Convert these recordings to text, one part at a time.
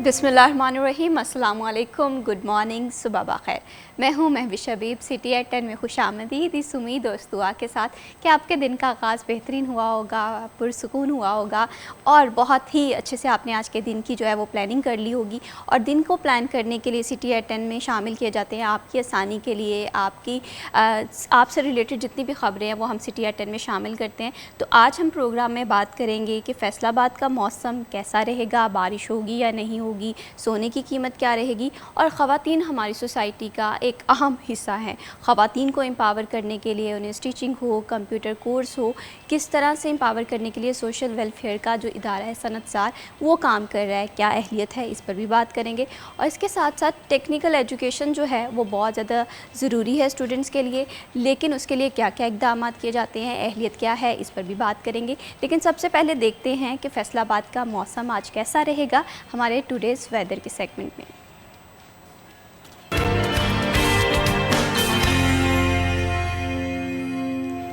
बिस्मिल्लाहिर्रहमानिर्रहीम, अस्सलाम वालेकुम, गुड मॉर्निंग, सुबह बखैर। मैं हूँ महविश हबीब, सिटी एट 10 में खुशामदीद। इस उम्मीद और दुआ के साथ कि आपके दिन का आगाज़ बेहतरीन हुआ होगा, पुरसुकून हुआ होगा और बहुत ही अच्छे से आपने आज के दिन की जो है वो प्लानिंग कर ली होगी। और दिन को प्लान करने के लिए सिटी एट 10 में शामिल किए जाते हैं आपकी आसानी के लिए, आपसे रिलेटेड जितनी भी ख़बरें हैं वो हम सिटी एट 10 में शामिल करते हैं। तो आज हम प्रोग्राम में बात करेंगे कि फैसलाबाद का मौसम कैसा रहेगा, बारिश होगी या नहीं होगी, सोने की कीमत क्या रहेगी और ख़वातीन हमारी सोसाइटी का एक अहम हिस्सा हैं। ख़वातीन को एम्पावर करने के लिए उन्हें स्टिचिंग हो, कंप्यूटर कोर्स हो, किस तरह से एम्पावर करने के लिए सोशल वेलफेयर का जो इदारा है सनतसार वो काम कर रहा है, क्या अहलियत है, इस पर भी बात करेंगे। और इसके साथ साथ टेक्निकल एजुकेशन जो है वो बहुत ज़्यादा ज़रूरी है स्टूडेंट्स के लिए, लेकिन उसके लिए क्या क्या इक़दाम किए जाते हैं, अहलियत क्या है, इस पर भी बात करेंगे। लेकिन सबसे पहले देखते हैं कि फैसलाबाद का मौसम आज कैसा रहेगा हमारे टुडेज़ वेदर के सेगमेंट में।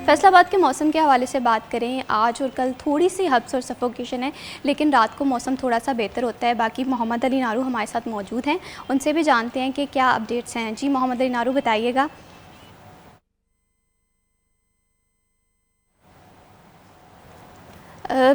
फैसलाबाद के मौसम के हवाले से बात करें, आज और कल थोड़ी सी हब्स और सफोकेशन है, लेकिन रात को मौसम थोड़ा सा बेहतर होता है। बाकी मोहम्मद अली नारू हमारे साथ मौजूद हैं, उनसे भी जानते हैं कि क्या अपडेट्स हैं। जी मोहम्मद अली नारू, बताइएगा।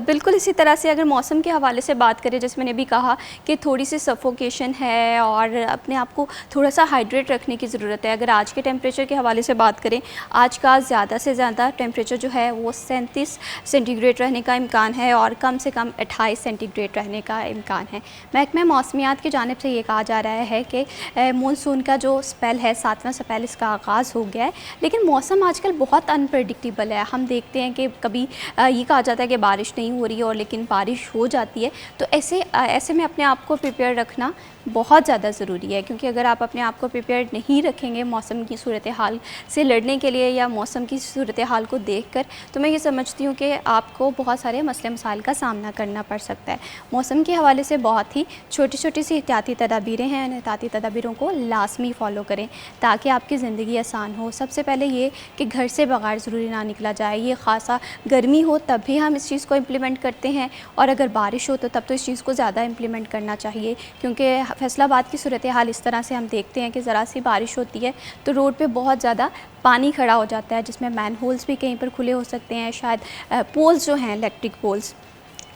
बिल्कुल इसी तरह से अगर मौसम के हवाले से बात करें, जैसे मैंने भी कहा कि थोड़ी सी सफोकेशन है और अपने आप को थोड़ा सा हाइड्रेट रखने की ज़रूरत है। अगर आज के टेम्परेचर के हवाले से बात करें, आज का ज़्यादा से ज़्यादा टेम्परेचर जो है वो 37 सेंटीग्रेड रहने का इम्कान है और कम से कम 28 सेंटीग्रेड रहने का इम्कान है। महकमा मौसमियात की जानिब से ये कहा जा रहा है कि मानसून का जो स्पेल है, 7वां स्पेल, इसका आगाज़ हो गया है। लेकिन मौसम आजकल बहुत अनप्रडिक्टेबल है। हम देखते हैं कि कभी ये कहा जाता है कि बारिश नहीं हो रही है और लेकिन बारिश हो जाती है। तो ऐसे में अपने आप को प्रिपेयर रखना बहुत ज़्यादा ज़रूरी है, क्योंकि अगर आप अपने आप को प्रिपेयर नहीं रखेंगे मौसम की सूरत हाल से लड़ने के लिए या मौसम की सूरत हाल को देखकर, तो मैं ये समझती हूँ कि आपको बहुत सारे मसले मसाइल का सामना करना पड़ सकता है। मौसम के हवाले से बहुत ही छोटी छोटी सी एहतियाती तदाबीरें हैं, एहतियाती तदाबीरों को लाजमी फ़ॉलो करें ताकि आपकी ज़िंदगी आसान हो। सबसे पहले ये कि घर से बगैर ज़रूरी ना निकला जाए। ये ख़ासा गर्मी हो तब भी हम इस चीज़ को इम्प्लीमेंट करते हैं और अगर बारिश हो तो तब तो इस चीज़ को ज़्यादा इम्प्लीमेंट करना चाहिए, क्योंकि फैसलाबाद की सूरत हाल इस तरह से हम देखते हैं कि ज़रा सी बारिश होती है तो रोड पे बहुत ज़्यादा पानी खड़ा हो जाता है, जिसमें मैन होल्स भी कहीं पर खुले हो सकते हैं। शायद पोल्स जो हैं, इलेक्ट्रिक पोल्स,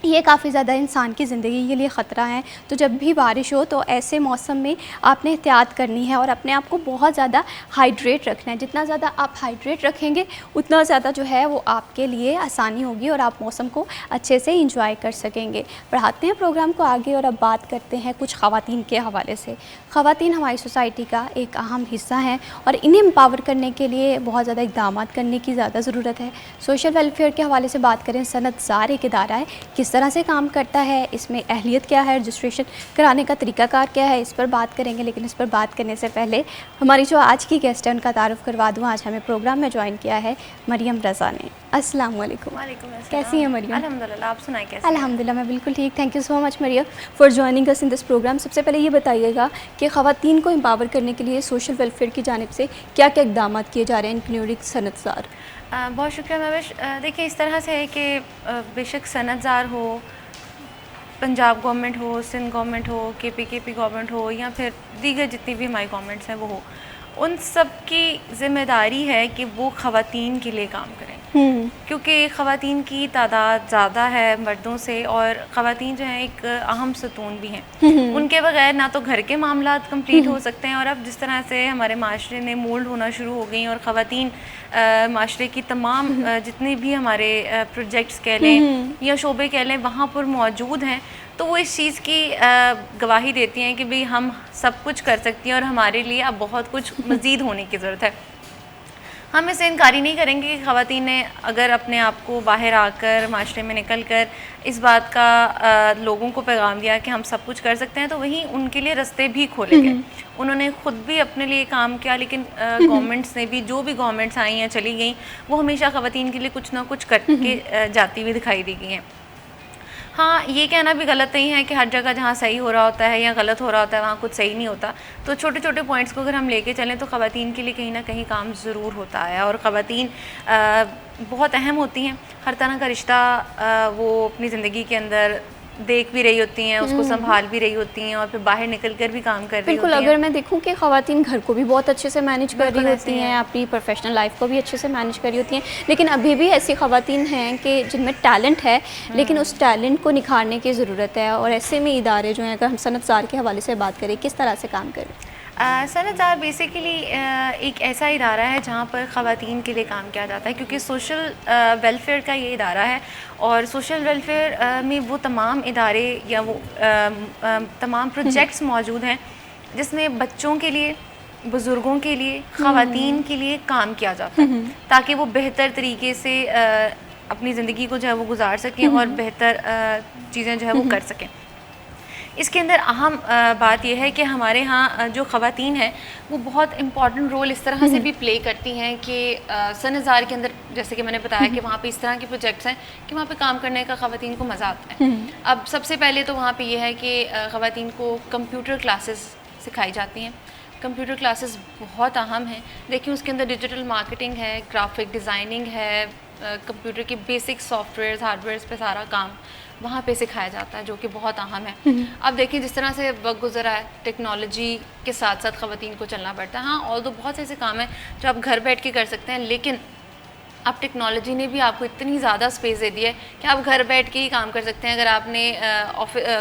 ये काफ़ी ज़्यादा इंसान की ज़िंदगी के लिए ख़तरा है। तो जब भी बारिश हो तो ऐसे मौसम में आपने एहतियात करनी है और अपने आप को बहुत ज़्यादा हाइड्रेट रखना है। जितना ज़्यादा आप हाइड्रेट रखेंगे उतना ज़्यादा जो है वो आपके लिए आसानी होगी और आप मौसम को अच्छे से इंजॉय कर सकेंगे। बढ़ाते हैं प्रोग्राम को आगे और अब बात करते हैं कुछ ख़वातीन के हवाले से। ख़वातीन हमारी सोसाइटी का एक अहम हिस्सा हैं और इन्हें एम्पावर करने के लिए बहुत ज़्यादा इक़दाम करने की ज़्यादा ज़रूरत है। सोशल वेलफेयर के हवाले से बात करें, सनतसार एक इदारा है, किस तरह से काम करता है, इसमें अहलियत क्या है, रजिस्ट्रेशन कराने का तरीकाकार क्या है, इस पर बात करेंगे। लेकिन इस पर बात करने से पहले हमारी जो आज की गेस्ट है उनका तारुफ करवा दूँ। आज हमें प्रोग्राम में ज्वाइन किया है मरियम रज़ा ने। अस्सलाम वालेकुम। कैसी हैं मरियम? अल्हम्दुलिल्लाह, आप सुनाएं कैसे? अल्हम्दुलिल्लाह, मैं बिल्कुल ठीक। Thank you so much Maryam for joining us in this programme. सबसे पहले ये बताइएगा कि ख़वातीन को एम्पावर करने के लिए सोशल वेलफेयर की जानिब से क्या क्या इक़दाम किए जा रहे हैं, इंक्लूडिंग सनतसार? बहुत शुक्रिया महविश। देखिए, इस तरह से है कि बेशक सनतजार हो, पंजाब गवर्नमेंट हो, सिंध गवर्नमेंट हो, केपी गवर्नमेंट हो या फिर दीगर जितनी भी हमारी गवर्नमेंट्स हैं वो हो, उन सब की ज़िम्मेदारी है कि वो ख़वातीन के लिए काम करें, क्योंकि ख़वातीन की तादाद ज़्यादा है मर्दों से और ख़वातीन जो हैं एक अहम सतून भी हैं। उनके बगैर ना तो घर के मामलात कंप्लीट हो सकते हैं और अब जिस तरह से हमारे माशरे ने मोल्ड होना शुरू हो गई और ख़वातीन माशरे की तमाम जितने भी हमारे प्रोजेक्ट्स कह लें या शोबे कह लें वहाँ पर मौजूद हैं, तो वो इस चीज़ की गवाही देती हैं कि भाई हम सब कुछ कर सकती हैं और हमारे लिए अब बहुत कुछ मज़ीद होने की ज़रूरत है। हम इसे इनकारी नहीं करेंगे कि ख़वातीन ने अगर अपने आप को बाहर आकर माशरे में निकल कर इस बात का लोगों को पैगाम दिया कि हम सब कुछ कर सकते हैं, तो वहीं उनके लिए रास्ते भी खोले गए। उन्होंने ख़ुद भी अपने लिए काम किया, लेकिन गवर्नमेंट्स ने भी, जो भी गवर्नमेंट्स आई या चली गई, वो हमेशा ख़वातीन के लिए कुछ ना कुछ करके जाती हुई दिखाई दी गई हैं। हाँ, ये कहना भी गलत नहीं है कि हर जगह जहाँ सही हो रहा होता है या गलत हो रहा होता है वहाँ कुछ सही नहीं होता। तो छोटे छोटे पॉइंट्स को अगर हम लेके चलें तो ख़वातीन के लिए कहीं ना कहीं काम ज़रूर होता है और ख़वातीन बहुत अहम होती हैं। हर तरह का रिश्ता वो अपनी ज़िंदगी के अंदर देख भी रही होती हैं, उसको संभाल भी रही होती हैं और फिर बाहर निकल कर भी काम कर रही बिल्कुल। होती हैं। अगर मैं देखूं कि ख़वातीन घर को भी बहुत अच्छे से मैनेज कर रही बिल्कुल होती ऐसे हैं, है। अपनी प्रोफेशनल लाइफ को भी अच्छे से मैनेज कर रही होती हैं, लेकिन अभी भी ऐसी ख़वातीन हैं कि जिनमें टैलेंट है, लेकिन उस टैलेंट को निखारने की ज़रूरत है। और ऐसे में इदारे जो हैं, अगर हम सनअतज़ार के हवाले से बात करें, किस तरह से काम करें? सनअतज़ार बेसिकली एक ऐसा इदारा है जहाँ पर ख़वातीन के लिए काम किया जाता है, क्योंकि सोशल वेलफेयर का ये इदारा है। और सोशल वेलफेयर में वो तमाम इदारे या वो तमाम प्रोजेक्ट्स मौजूद हैं जिसमें बच्चों के लिए, बुज़ुर्गों के लिए, ख़वातीन के लिए काम किया जाता है, ताकि वो बेहतर तरीके से अपनी ज़िंदगी को जो है वो गुजार सकें और बेहतर चीज़ें जो है वो कर सकें। इसके अंदर अहम बात यह है कि हमारे यहाँ जो ख़वातीन हैं वो बहुत इम्पॉर्टेंट रोल इस तरह से भी प्ले करती हैं कि सनअतज़ार के अंदर, जैसे कि मैंने बताया कि वहाँ पे इस तरह के प्रोजेक्ट्स हैं कि वहाँ पे काम करने का ख़वातीन को मज़ा आता है। अब सबसे पहले तो वहाँ पे ये है कि ख़वातीन को कंप्यूटर क्लासेस सिखाई जाती हैं। कंप्यूटर क्लासेस बहुत अहम हैं। देखिए उसके अंदर डिजिटल मार्केटिंग है, ग्राफिक डिज़ाइनिंग है, कंप्यूटर के बेसिक सॉफ्टवेयर हार्डवेयर पे सारा काम वहाँ पे सिखाया जाता है, जो कि बहुत अहम है। अब देखिए जिस तरह से वक्त गुजरा है, टेक्नोलॉजी के साथ साथ ख़वातीन को चलना पड़ता है। हाँ, और तो बहुत से ऐसे काम हैं जो आप घर बैठ के कर सकते हैं, लेकिन अब टेक्नोलॉजी ने भी आपको इतनी ज़्यादा स्पेस दे दी है कि आप घर बैठ के ही काम कर सकते हैं। अगर आपने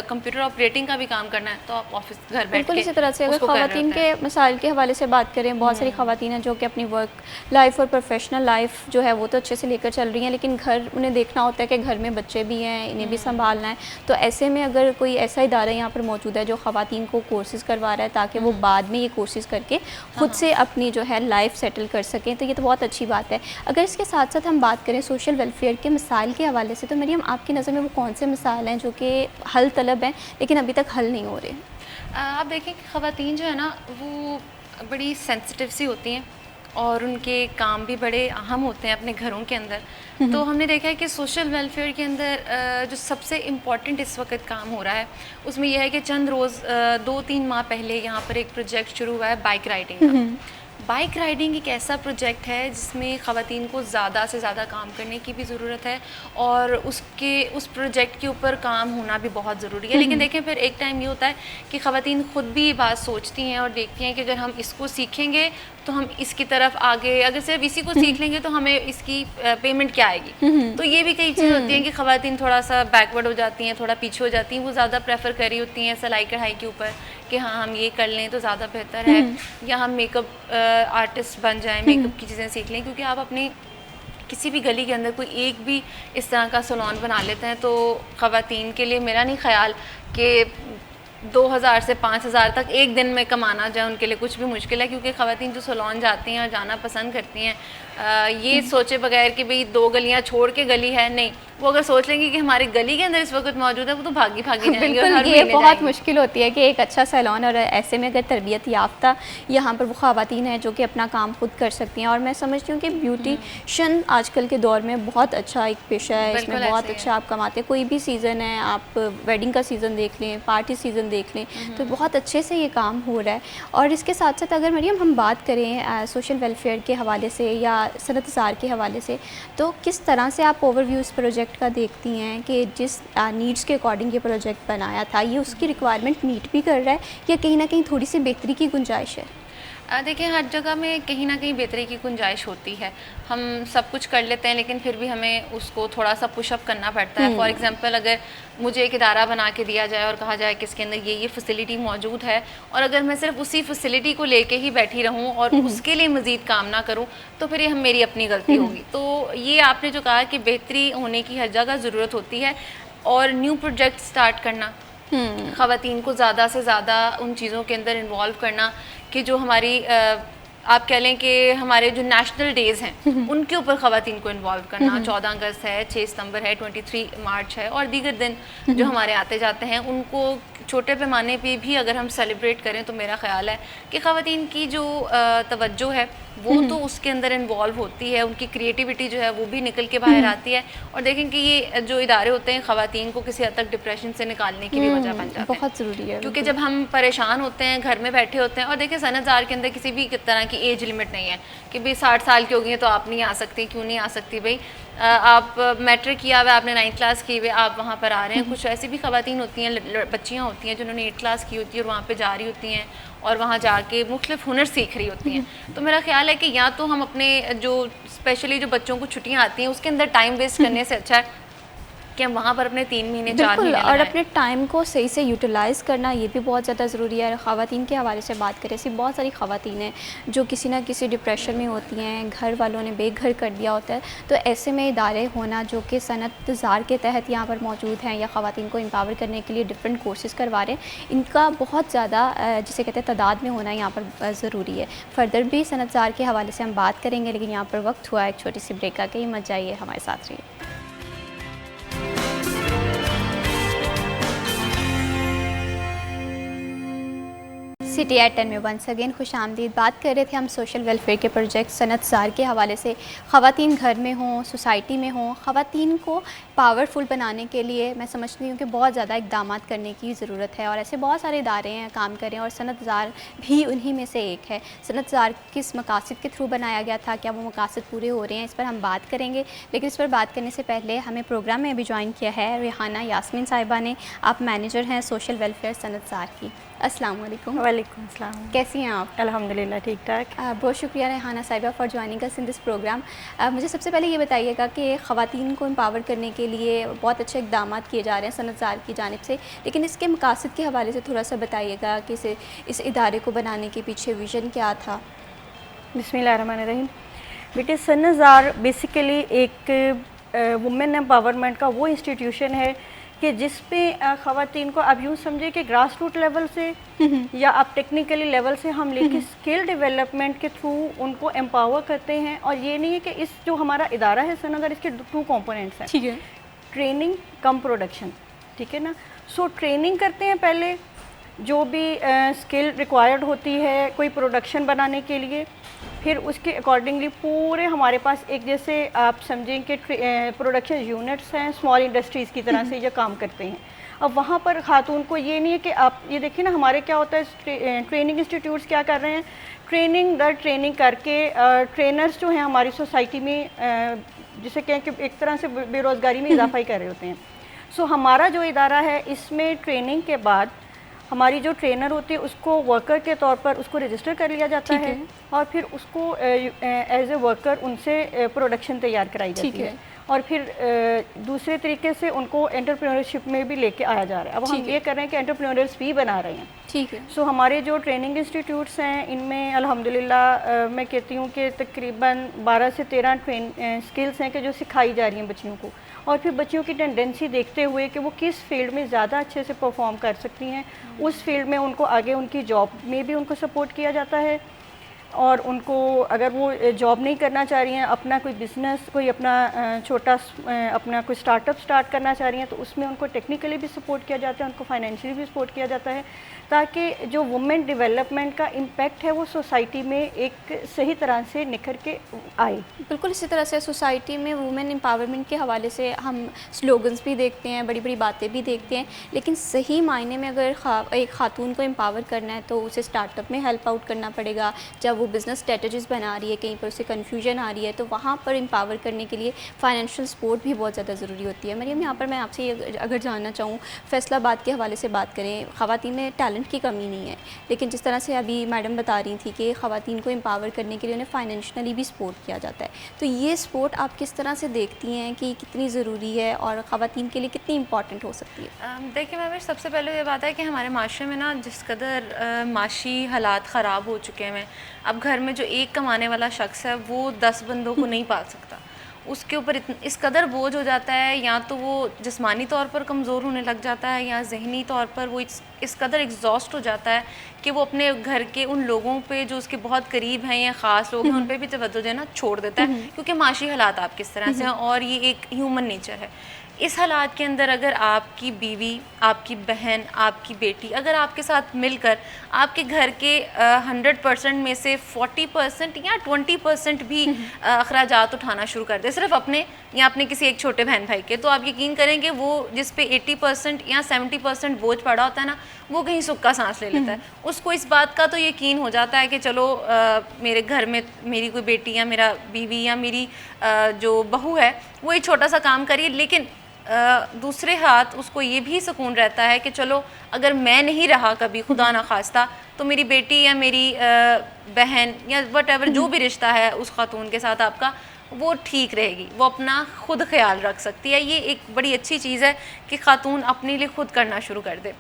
कंप्यूटर ऑपरेटिंग का भी काम करना है तो आप ऑफिस घर बैठ बिल्कुल के इसी तरह से अगर उसको कर रहे ख़वातीन होते के हैं। मसाइल के हवाले से बात करें, बहुत सारी ख़वातीन हैं जो कि अपनी वर्क लाइफ और प्रोफेशनल लाइफ जो है वो तो अच्छे से लेकर चल रही हैं, लेकिन घर उन्हें देखना होता है कि घर में बच्चे भी हैं, इन्हें भी संभालना है। तो ऐसे में अगर कोई ऐसा इदारा यहाँ पर मौजूद है जो ख़वातीन को कोर्सेज़ करवा रहा है ताकि वो बाद में ये कोर्सेज़ करके ख़ुद से अपनी जो है लाइफ सेटल कर सकें, तो ये तो बहुत अच्छी बात है। अगर इसके साथ साथ हम बात करें सोशल वेलफेयर के मसाइल के हवाले से, तो मरियम आपकी नज़र में वो कौन से मसाइल हैं जो कि हल तलब हैं लेकिन अभी तक हल नहीं हो रहे? आप देखें कि ख़वातीन जो है ना वो बड़ी सेंसिटिव सी होती हैं और उनके काम भी बड़े अहम होते हैं अपने घरों के अंदर। तो हमने देखा है कि सोशल वेलफेयर के अंदर जो सबसे इम्पॉर्टेंट इस वक्त काम हो रहा है उसमें यह है कि चंद रोज़ 2-3 माह पहले यहाँ पर एक प्रोजेक्ट शुरू हुआ है बाइक राइडिंग का। बाइक राइडिंग एक ऐसा प्रोजेक्ट है जिसमें ख़वातीन को ज़्यादा से ज़्यादा काम करने की भी ज़रूरत है और उस प्रोजेक्ट के ऊपर काम होना भी बहुत ज़रूरी है। लेकिन देखें फिर एक टाइम ये होता है कि ख़वातीन ख़ुद भी ये बात सोचती हैं और देखती हैं कि अगर हम इसको सीखेंगे तो हम इसकी तरफ आगे, अगर सिर्फ इसी को सीख लेंगे तो हमें इसकी पेमेंट क्या आएगी। तो ये भी कई चीज़ होती हैं कि ख़वातीन थोड़ा सा बैकवर्ड हो जाती हैं, थोड़ा पीछे हो जाती हैं। वो ज़्यादा प्रेफर कर रही होती हैं सिलाई कढ़ाई के ऊपर कि हाँ हम ये कर लें तो ज़्यादा बेहतर है, या हम मेकअप आर्टिस्ट बन जाएं, मेकअप की चीज़ें सीख लें। क्योंकि आप अपनी किसी भी गली के अंदर कोई एक भी इस तरह का सैलून बना लेते हैं तो ख़वातीन के लिए मेरा नहीं ख्याल कि 2000 से 5000 तक एक दिन में कमाना जाए उनके लिए कुछ भी मुश्किल है। क्योंकि ख़वातीन जो सैलून जाती हैं और जाना पसंद करती हैं ये सोचे बगैर कि भाई 2 गलियां छोड़ के गली है, नहीं, वो अगर सोच लेंगे कि हमारी गली के अंदर इस वक्त मौजूद है वो तो भागी भागी जाएंगे। बिल्कुल, और हर ये महीने बहुत जाएंगे। मुश्किल होती है कि एक अच्छा सैलून, और ऐसे में अगर तरबियत याफ्ता यहाँ पर वो ख़वातीन हैं जो कि अपना काम खुद कर सकती हैं। और मैं समझती हूँ कि ब्यूटिशन आजकल के दौर में बहुत अच्छा एक पेशा है, इसमें बिल्कुल बहुत ऐसे ही अच्छा आप कमाते हैं। कोई भी सीज़न है, आप वेडिंग का सीज़न देख लें, पार्टी सीज़न देख लें, तो बहुत अच्छे से ये काम हो रहा है। और इसके साथ साथ अगर मरियम हम बात करें सोशल वेलफेयर के हवाले से या सनअतज़ार के हवाले से, तो किस तरह से आप ओवरव्यू इस प्रोजेक्ट का देखती हैं कि जिस नीड्स के अकॉर्डिंग ये प्रोजेक्ट बनाया था ये उसकी रिक्वायरमेंट मीट भी कर रहा है या कहीं ना कहीं थोड़ी सी बेहतरी की गुंजाइश है? देखिए हर जगह में कहीं ना कहीं बेहतरी की गुंजाइश होती है। हम सब कुछ कर लेते हैं लेकिन फिर भी हमें उसको थोड़ा सा पुशअप करना पड़ता है। फॉर एग्जांपल अगर मुझे एक इदारा बना के दिया जाए और कहा जाए कि इसके अंदर ये फैसिलिटी मौजूद है और अगर मैं सिर्फ उसी फैसिलिटी को लेके ही बैठी रहूं और उसके लिए मज़ीद काम ना करूं तो फिर ये मेरी अपनी गलती होगी। तो ये आपने जो कहा कि बेहतरी होने की हर जगह ज़रूरत होती है और न्यू प्रोजेक्ट स्टार्ट करना, ख़वातीन को ज़्यादा से ज़्यादा उन चीज़ों के अंदर इन्वॉल्व करना कि जो हमारी आप कह लें कि हमारे जो नेशनल डेज़ हैं उनके ऊपर ख़वातीन को इन्वॉल्व करना। 14 अगस्त है, 6 सितंबर है, 23 मार्च है और दीगर दिन जो हमारे आते जाते हैं उनको छोटे पैमाने पे भी अगर हम सेलिब्रेट करें तो मेरा ख़्याल है कि ख़वातीन की जो तवज्जो है वो तो उसके अंदर इन्वॉल्व होती है, उनकी क्रिएटिविटी जो है वो भी निकल के बाहर आती है। और देखें कि ये जो इदारे होते हैं ख़वातीन को किसी हद तक डिप्रेशन से निकालने की भी वजह बन जाते हैं, बहुत ज़रूरी है, क्योंकि जब हम परेशान होते हैं, घर में बैठे होते हैं, और देखिए सनअतज़ार के अंदर किसी भी तरह की एज लिमिट नहीं है कि भाई 60 साल की हो गई है तो आप नहीं आ सकती, क्यों नहीं आ सकती भाई, आप मैट्रिक किया हुआ है, आपने 9th क्लास की हुई, आप वहाँ पर आ रहे हैं। कुछ ऐसी भी ख़वातीन होती हैं, बच्चियाँ होती हैं जिन्होंने 8th क्लास की होती है और वहाँ पे जा रही होती हैं और वहाँ जाके मुख्तलिफ हुनर सीख रही होती हैं। तो मेरा ख्याल है कि या तो हम अपने जो स्पेशली जो बच्चों को छुट्टियाँ आती हैं उसके अंदर टाइम वेस्ट करने से अच्छा है कि हम वहाँ पर अपने 3 महीने 4 बिल्कुल, महीने और लगाएं। अपने टाइम को सही से यूटिलाइज़ करना ये भी बहुत ज़्यादा ज़रूरी है। ख़वातीन के हवाले से बात करें, ऐसी बहुत सारी ख़वातीन हैं जो किसी ना किसी डिप्रेशन में होती हैं, घर वालों ने बेघर कर दिया होता है। तो ऐसे में इदारे होना जो कि सनअत-ज़ार के तहत यहाँ पर मौजूद हैं या ख़वातीन को एम्पावर करने के लिए डिफरेंट कोर्सेज़ करवा रहे हैं, इनका बहुत ज़्यादा जिसे कहते हैं तादाद में होना यहाँ पर ज़रूरी है। फ़र्दर भी सनअत-ज़ार के हवाले से हम बात करेंगे, लेकिन यहाँ पर वक्त हुआ एक छोटी सी ब्रेक का, कि मत जाइए, हमारे साथ रहिए। सिटी एट 10 में वंस अगेन खुश आमदीद। बात कर रहे थे हम सोशल वेलफेयर के प्रोजेक्ट सनअत-ज़ार के हवाले से। ख़वातीन घर में हों, सोसाइटी में हों, ख़वातीन को पावरफुल बनाने के लिए मैं समझती हूँ कि बहुत ज़्यादा इक़दामात करने की ज़रूरत है, और ऐसे बहुत सारे इदारे हैं काम कर रहे हैं, और सनअत-ज़ार भी उन्हीं में से एक है। सनअत-ज़ार किस मकासद के थ्रू बनाया गया था, क्या वो मकासद पूरे हो रहे हैं, इस पर हम बात करेंगे। लेकिन इस पर बात करने से पहले हमें प्रोग्राम में अभी ज्वाइन किया है रेहाना यास्मीन साहिबा ने। आप मैनेजर हैं सोशल वेलफेयर सनअत-ज़ार की। अस्सलाम वालेकुम। वालेकुम अस्सलाम। कैसी हैं आप? अल्हम्दुलिल्लाह ठीक ठाक। बहुत शुक्रिया Rehana Sahiba for joining us in this programme. मुझे सबसे पहले ये बताइएगा कि ख़वातीन को एम्पावर करने के लिए बहुत अच्छे इक़दामात किए जा रहे हैं सनअत-ज़ार की जानिब से, लेकिन इसके मकासद के हवाले से थोड़ा सा बताइएगा कि इस इदारे को बनाने के पीछे विज़न क्या था? बिस्मिल्लाहिर्रहमानिर्रहीम। बेटे सनअत-ज़ार बेसिकली एक वुमेन एम्पावरमेंट का वो इंस्टीट्यूशन है कि जिस पे ख़वातीन को आप यूँ समझे कि ग्रास रूट लेवल से या आप टेक्निकली लेवल से हम लेके स्किल डेवलपमेंट के थ्रू उनको एम्पावर करते हैं। और ये नहीं है कि इस जो हमारा इदारा है सनअत-ज़ार, इसके 2 कंपोनेंट्स हैं, ठीक है। ट्रेनिंग कम प्रोडक्शन, ठीक है ना। सो ट्रेनिंग करते हैं पहले, जो भी स्किल रिक्वायर्ड होती है कोई प्रोडक्शन बनाने के लिए, फिर उसके अकॉर्डिंगली पूरे हमारे पास एक जैसे आप समझें कि प्रोडक्शन यूनिट्स हैं, स्मॉल इंडस्ट्रीज़ की तरह से ये काम करते हैं। अब वहाँ पर खातून को ये नहीं है कि आप ये देखिए ना, हमारे क्या होता है ट्रेनिंग इंस्टीट्यूट्स क्या कर रहे हैं, ट्रेनिंग दर ट्रेनिंग करके ट्रेनर्स जो हैं हमारी सोसाइटी में जिसे कहें कि एक तरह से बेरोज़गारी में इजाफा ही कर रहे होते हैं। सो हमारा जो इदारा है इसमें ट्रेनिंग के बाद हमारी जो ट्रेनर होती है उसको वर्कर के तौर पर उसको रजिस्टर कर लिया जाता है और फिर उसको एज ए वर्कर उनसे प्रोडक्शन तैयार कराई जाती है और फिर दूसरे तरीके से उनको एंटरप्रेन्योरशिप में भी लेके आया जा रहा है। अब हम ये कर रहे हैं कि एंटरप्रेन्योर्स भी बना रहे हैं। ठीक है। सो हमारे जो ट्रेनिंग इंस्टीट्यूट्स हैं इनमें अल्हम्दुलिल्लाह मैं कहती हूँ कि तकरीबन 12 से 13 स्किल्स हैं कि जो सिखाई जा रही हैं बच्चियों को, और फिर बच्चियों की टेंडेंसी देखते हुए कि वो किस फील्ड में ज़्यादा अच्छे से परफॉर्म कर सकती हैं, उस फील्ड में उनको आगे उनकी जॉब में भी उनको सपोर्ट किया जाता है। और उनको अगर वो जॉब नहीं करना चाह रही हैं, अपना कोई बिज़नेस कोई अपना छोटा अपना कोई स्टार्टअप स्टार्ट करना चाह रही हैं, तो उसमें उनको टेक्निकली भी सपोर्ट किया जाता है, उनको फाइनेंशियली भी सपोर्ट किया जाता है, ताकि जो वुमेन डेवलपमेंट का इम्पैक्ट है वो सोसाइटी में एक सही तरह से निखर के आए। बिल्कुल इसी तरह से सोसाइटी में वुमेन एम्पावरमेंट के हवाले से हम स्लोगन्स भी देखते हैं, बड़ी बड़ी बातें भी देखते हैं, लेकिन सही मायने में अगर एक खातून को एम्पावर करना है तो उसे स्टार्टअप में हेल्प आउट करना पड़ेगा। जब वो बिज़नेस स्ट्रेटजीज़ बना रही है, कहीं पर उसे कन्फ्यूजन आ रही है, तो वहाँ पर एम्पावर करने के लिए फ़ाइनेंशियल सपोर्ट भी बहुत ज़्यादा ज़रूरी होती है। मरियम, यहाँ पर मैं आपसे अगर जानना चाहूँ, फैसलाबाद के हवाले से बात करें, ख़वातीन में टैलेंट की कमी नहीं है, लेकिन जिस तरह से अभी मैडम बता रही थी कि ख़वातीन को एम्पावर करने के लिए उन्हें फाइनेंशियली भी सपोर्ट किया जाता है, तो ये सपोर्ट आप किस तरह से देखती हैं कि कितनी ज़रूरी है और ख़वातीन के लिए कितनी इंपॉर्टेंट हो सकती है? देखिए मैं सबसे पहले ये बात है कि हमारे माशरे में ना जिस कदर माशी हालात ख़राब हो चुके हैं, अब घर में जो एक कमाने वाला शख्स है वो 10 बंदों को नहीं पाल सकता, उसके ऊपर इस कदर बोझ हो जाता है, या तो वो जिस्मानी तौर पर कमज़ोर होने लग जाता है या जहनी तौर पर वो इस कदर एग्जॉस्ट हो जाता है कि वो अपने घर के उन लोगों पे जो उसके बहुत करीब हैं या ख़ास लोग हैं उन पे भी तवज्जो देना छोड़ देता है, क्योंकि माशी हालात आप किस तरह से हैं और ये एक ह्यूमन नेचर है। इस हालात के अंदर अगर आपकी बीवी, आपकी बहन, आपकी बेटी अगर आपके साथ मिलकर आपके घर के 100% में से 40% या 20% भी अखराजात उठाना शुरू कर दे, सिर्फ अपने या अपने किसी एक छोटे बहन भाई के, तो आप यकीन करेंगे वो जिस पे 80% या 70% बोझ पड़ा होता है ना, वो कहीं सुख का सांस ले लेता है। उसको इस बात का तो यकीन हो जाता है कि चलो मेरे घर में मेरी कोई बेटी या मेरा बीवी या मेरी जो बहू है वो एक छोटा सा काम करिए, लेकिन दूसरे हाथ उसको ये भी सुकून रहता है कि चलो अगर मैं नहीं रहा कभी, खुदा ना खास्ता, तो मेरी बेटी या मेरी बहन या वट जो भी रिश्ता है उस खातून के साथ आपका, वो ठीक रहेगी, वो अपना खुद ख्याल रख सकती है। ये एक बड़ी अच्छी चीज़ है कि खातून अपने लिए खुद करना शुरू कर दे।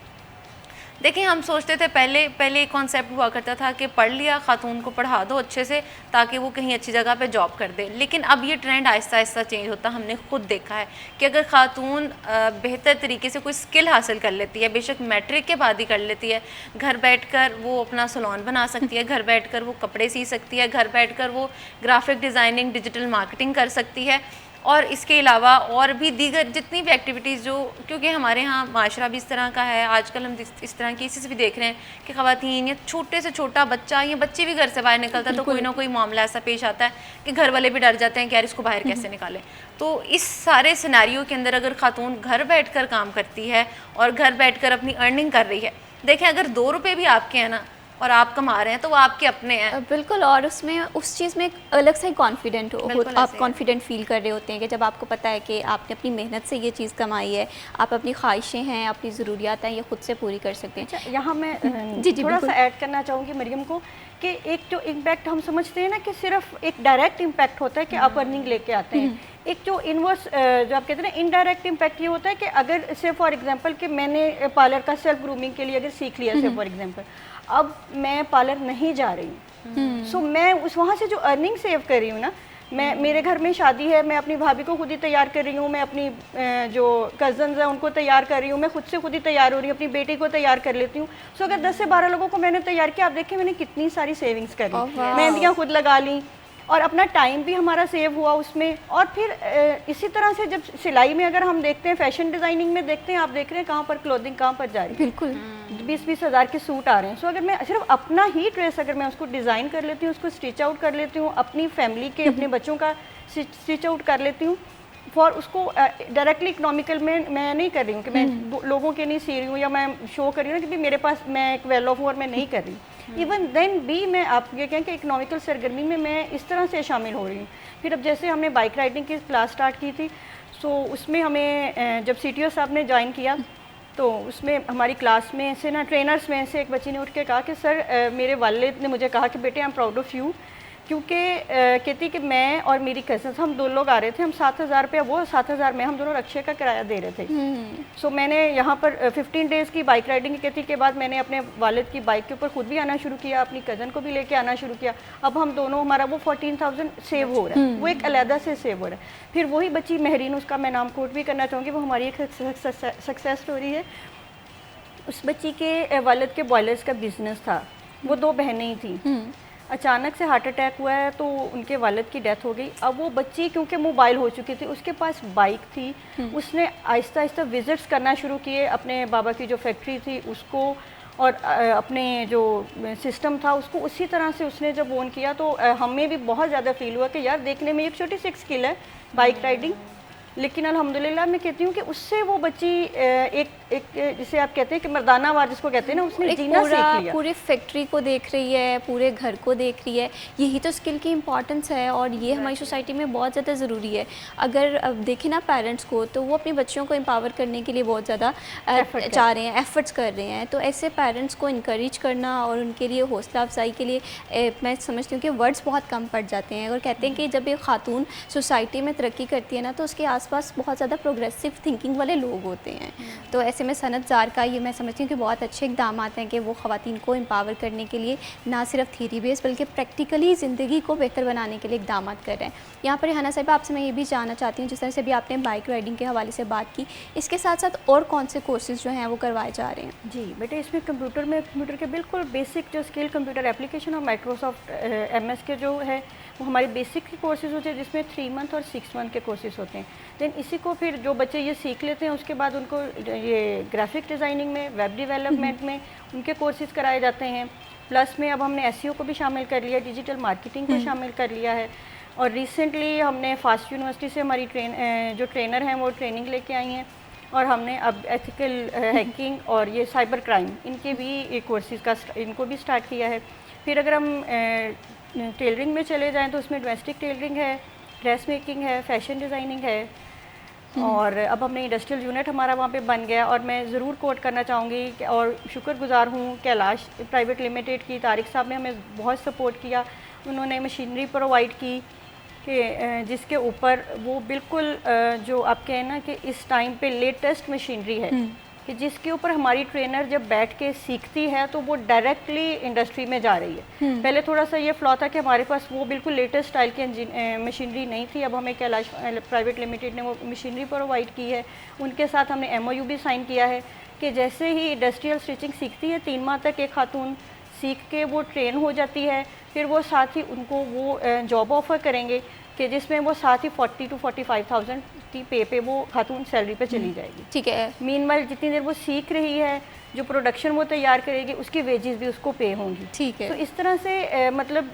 देखिए, हम सोचते थे पहले एक कॉन्सेप्ट हुआ करता था कि पढ़ लिया, खातून को पढ़ा दो अच्छे से ताकि वो कहीं अच्छी जगह पे जॉब कर दे, लेकिन अब ये ट्रेंड आहिस्ता आहिस्ता चेंज होता हमने खुद देखा है कि अगर खातून बेहतर तरीके से कोई स्किल हासिल कर लेती है, बेशक मैट्रिक के बाद ही कर लेती है, घर बैठकर वो अपना सलोन बना सकती है, घर बैठकर वो कपड़े सी सकती है, घर बैठकर वो ग्राफिक डिज़ाइनिंग, डिजिटल मार्केटिंग कर सकती है, और इसके अलावा और भी दीगर जितनी भी एक्टिविटीज़ जो, क्योंकि हमारे यहाँ माशरा भी इस तरह का है, आजकल हम इस तरह की केसेस भी देख रहे हैं कि ख़वातीन या छोटे से छोटा बच्चा या बच्चे भी घर से बाहर निकलता है तो कोई ना कोई मामला ऐसा पेश आता है कि घर वाले भी डर जाते हैं कि यार इसको बाहर कैसे निकालें। तो इस सारे सिनेरियो के अंदर अगर खातून घर बैठकर काम करती है और घर बैठकर अपनी अर्निंग कर रही है, देखें अगर 2 रुपये भी आपके हैं ना और आप कमा रहे हैं तो वो आपके अपने हैं। बिल्कुल, और उसमें उस चीज़ में एक अलग सा ही कॉन्फिडेंट आप कॉन्फिडेंट फील कर रहे होते हैं कि जब आपको पता है कि आपने अपनी मेहनत से ये चीज़ कमाई है, आप अपनी ख्वाहिशें हैं, अपनी ज़रूरियात हैं, ये खुद से पूरी कर सकते हैं। अच्छा, यहाँ मैं जी थोड़ा सा ऐड करना चाहूँगी मरियम को कि एक जो इम्पैक्ट हम समझते हैं ना कि सिर्फ एक डायरेक्ट इम्पैक्ट होता है कि आप अर्निंग लेके आते हैं, एक जो इनवर्स जो आप कहते हैं ना इनडायरेक्ट इम्पैक्ट ये होता है कि अगर से फॉर एग्जांपल कि मैंने पार्लर का सेल्फ ग्रूमिंग के लिए अगर सीख लिया से फॉर एग्जांपल, अब मैं पार्लर नहीं जा रही हूँ, सो मैं उस वहाँ से जो अर्निंग सेव कर रही हूँ ना, मैं मेरे घर में शादी है, मैं अपनी भाभी को खुद ही तैयार कर रही हूँ, मैं अपनी जो कज़न्स हैं उनको तैयार कर रही हूँ, मैं खुद से खुद ही तैयार हो रही हूँ, अपनी बेटी को तैयार कर लेती हूँ। सो अगर 10 से 12 लोगों को मैंने तैयार किया, आप देखिए मैंने कितनी सारी सेविंग्स कर ली, मेहंदियाँ खुद लगा ली और अपना टाइम भी हमारा सेव हुआ उसमें। और फिर इसी तरह से जब सिलाई में अगर हम देखते हैं, फैशन डिज़ाइनिंग में देखते हैं, आप देख रहे हैं कहाँ पर क्लोथिंग कहाँ पर जा रही है, बिल्कुल 20-20 हज़ार के सूट आ रहे हैं। सो अगर मैं सिर्फ अपना ही ड्रेस अगर मैं उसको डिज़ाइन कर लेती हूँ, उसको स्टिच आउट कर लेती हूँ, अपनी फैमिली के अपने बच्चों का स्टिच आउट कर लेती हूँ, फॉर उसको डायरेक्टली इकोनॉमिकल में मैं नहीं कर रही हूँ कि मैं लोगों के नहीं सी रही हूँ या मैं शो कर रही हूँ ना कि मेरे पास मैं एक वेल ऑफ हूँ और मैं नहीं कर रही। इवन देन भी मैं आप ये कहें कि इकोनॉमिकल सरगर्मी में मैं इस तरह से शामिल हो रही हूँ। फिर अब जैसे हमने बाइक राइडिंग की क्लास स्टार्ट की थी, सो उसमें हमें जब CTO साहब ने ज्वाइन किया तो उसमें हमारी क्लास में से ना ट्रेनर्स में से एक बच्ची ने उठ के कहा कि सर मेरे वालिद ने मुझे कहा कि बेटे I am proud of you, क्योंकि कहती कि मैं और मेरी कज़न हम 2 लोग आ रहे थे, हम 7,000 रुपया वो 7,000 में हम दोनों रक्शे का किराया दे रहे थे। सो मैंने यहाँ पर 15 डेज़ की बाइक राइडिंग की कहती के बाद मैंने अपने वालिद की बाइक के ऊपर खुद भी आना शुरू किया, अपनी कज़न को भी लेके आना शुरू किया। अब हम दोनों हमारा वो 14,000 सेव हो रहा है, वो एक अलहदा से सेव हो रहा है। फिर वही बच्ची महरीन, उसका मैं नाम कोट भी करना चाहूँगी, वो हमारी एक सक्सेस स्टोरी है। उस बच्ची के वालिद के बॉयलर्स का बिज़नेस था, वो 2 बहनें ही थी, अचानक से हार्ट अटैक हुआ है तो उनके वालिद की डेथ हो गई। अब वो बच्ची क्योंकि मोबाइल हो चुकी थी, उसके पास बाइक थी, उसने आहिस्ता आहिस्ता विज़िट्स करना शुरू किए अपने बाबा की जो फैक्ट्री थी उसको, और अपने जो सिस्टम था उसको उसी तरह से उसने जब ऑन किया तो हमें भी बहुत ज़्यादा फील हुआ कि यार देखने में एक छोटी सी स्किल है बाइक राइडिंग, लेकिन अल्हम्दुलिल्लाह मैं कहती हूँ कि उससे वो बच्ची एक जिसे आप कहते हैं कि मर्दाना वार जिसको कहते हैं ना, उसने जीना सीख लिया। पूरी फैक्ट्री को देख रही है, पूरे घर को देख रही है, यही तो स्किल की इम्पॉर्टेंस है और ये हमारी सोसाइटी में बहुत ज़्यादा ज़रूरी है। अगर अब देखें ना पेरेंट्स को, तो वो अपने बच्चों को एम्पावर करने के लिए बहुत ज़्यादा चाह रहे हैं, एफर्ट्स कर रहे हैं। तो ऐसे पेरेंट्स को इनकरेज करना और उनके लिए हौसला अफजाई के लिए मैं समझती हूँ कि वर्ड्स बहुत कम पड़ जाते हैं। और कहते हैं कि जब एक खातून सोसाइटी में तरक्की करती है ना, तो उसके आसपास बहुत ज़्यादा प्रोग्रेसिव थिंकिंग वाले लोग होते हैं। तो ऐसे में सनतज़ार का ये मैं समझती हूँ कि बहुत अच्छे इक़दाम हैं कि वो ख़वातीन को एम्पावर करने के लिए ना सिर्फ थ्योरी बेस बल्कि प्रैक्टिकली ज़िंदगी को बेहतर बनाने के लिए इक़दाम कर रहे हैं। यहाँ पर रेहाना साहिबा, आपसे मैं ये भी जानना चाहती हूँ, जिस तरह से भी आपने बाइक राइडिंग के हवाले से बात की, इसके साथ साथ और कौन से कोर्सेज़ जो हैं वो करवाए जा रहे हैं? जी बेटे, इसमें कंप्यूटर के बिल्कुल बेसिक जो स्किल कंप्यूटर एप्लीकेशन और माइक्रोसॉफ्ट MS के जो है वो हमारे बेसिक के कोर्सेज़ होते हैं, जिसमें 3 मंथ और 6 मंथ के कोर्सेज़ होते हैं। देन इसी को फिर जो बच्चे ये सीख लेते हैं उसके बाद उनको ये ग्राफिक डिज़ाइनिंग में, वेब डेवलपमेंट में उनके कोर्सेज़ कराए जाते हैं। प्लस में अब हमने एसईओ को भी शामिल कर लिया, डिजिटल मार्केटिंग को शामिल कर लिया है। और रिसेंटली हमने फास्ट यूनिवर्सिटी से हमारी जो ट्रेनर हैं वो ट्रेनिंग लेके आई हैं, और हमने अब एथिकल हैकिंग और ये साइबर क्राइम इनके भी कोर्सेज़ का इनको भी स्टार्ट किया है। फिर अगर हम टेलरिंग में चले जाएं तो उसमें डोमेस्टिक टेलरिंग है, ड्रेस मेकिंग है, फैशन डिज़ाइनिंग है, और अब हमने इंडस्ट्रियल यूनिट हमारा वहाँ पे बन गया। और मैं ज़रूर कोट करना चाहूँगी और शुक्रगुजार हूँ कैलाश प्राइवेट लिमिटेड की। तारिक साहब ने हमें बहुत सपोर्ट किया, उन्होंने मशीनरी प्रोवाइड की कि जिसके ऊपर वो बिल्कुल जो आप कहें ना कि इस टाइम पे लेटेस्ट मशीनरी है कि जिसके ऊपर हमारी ट्रेनर जब बैठ के सीखती है तो वो डायरेक्टली इंडस्ट्री में जा रही है। पहले थोड़ा सा ये फ्लॉ था कि हमारे पास वो बिल्कुल लेटेस्ट स्टाइल की मशीनरी नहीं थी। अब हमें कैलाश प्राइवेट लिमिटेड ने वो मशीनरी प्रोवाइड की है। उनके साथ हमने MOU भी साइन किया है कि जैसे ही इंडस्ट्रियल स्टिचिंग सीखती है 3 माह तक एक खातून सीख के वो ट्रेन हो जाती है, फिर वो साथ ही उनको वो जॉब ऑफ़र करेंगे कि जिसमें वो साथ ही 40 to 45,000 की पे वो खातून सैलरी पे चली जाएगी। ठीक है। मीनवाइल जितनी देर वो सीख रही है, जो प्रोडक्शन वो तैयार करेगी उसकी वेजेस भी उसको पे होंगी। ठीक है। तो इस तरह से मतलब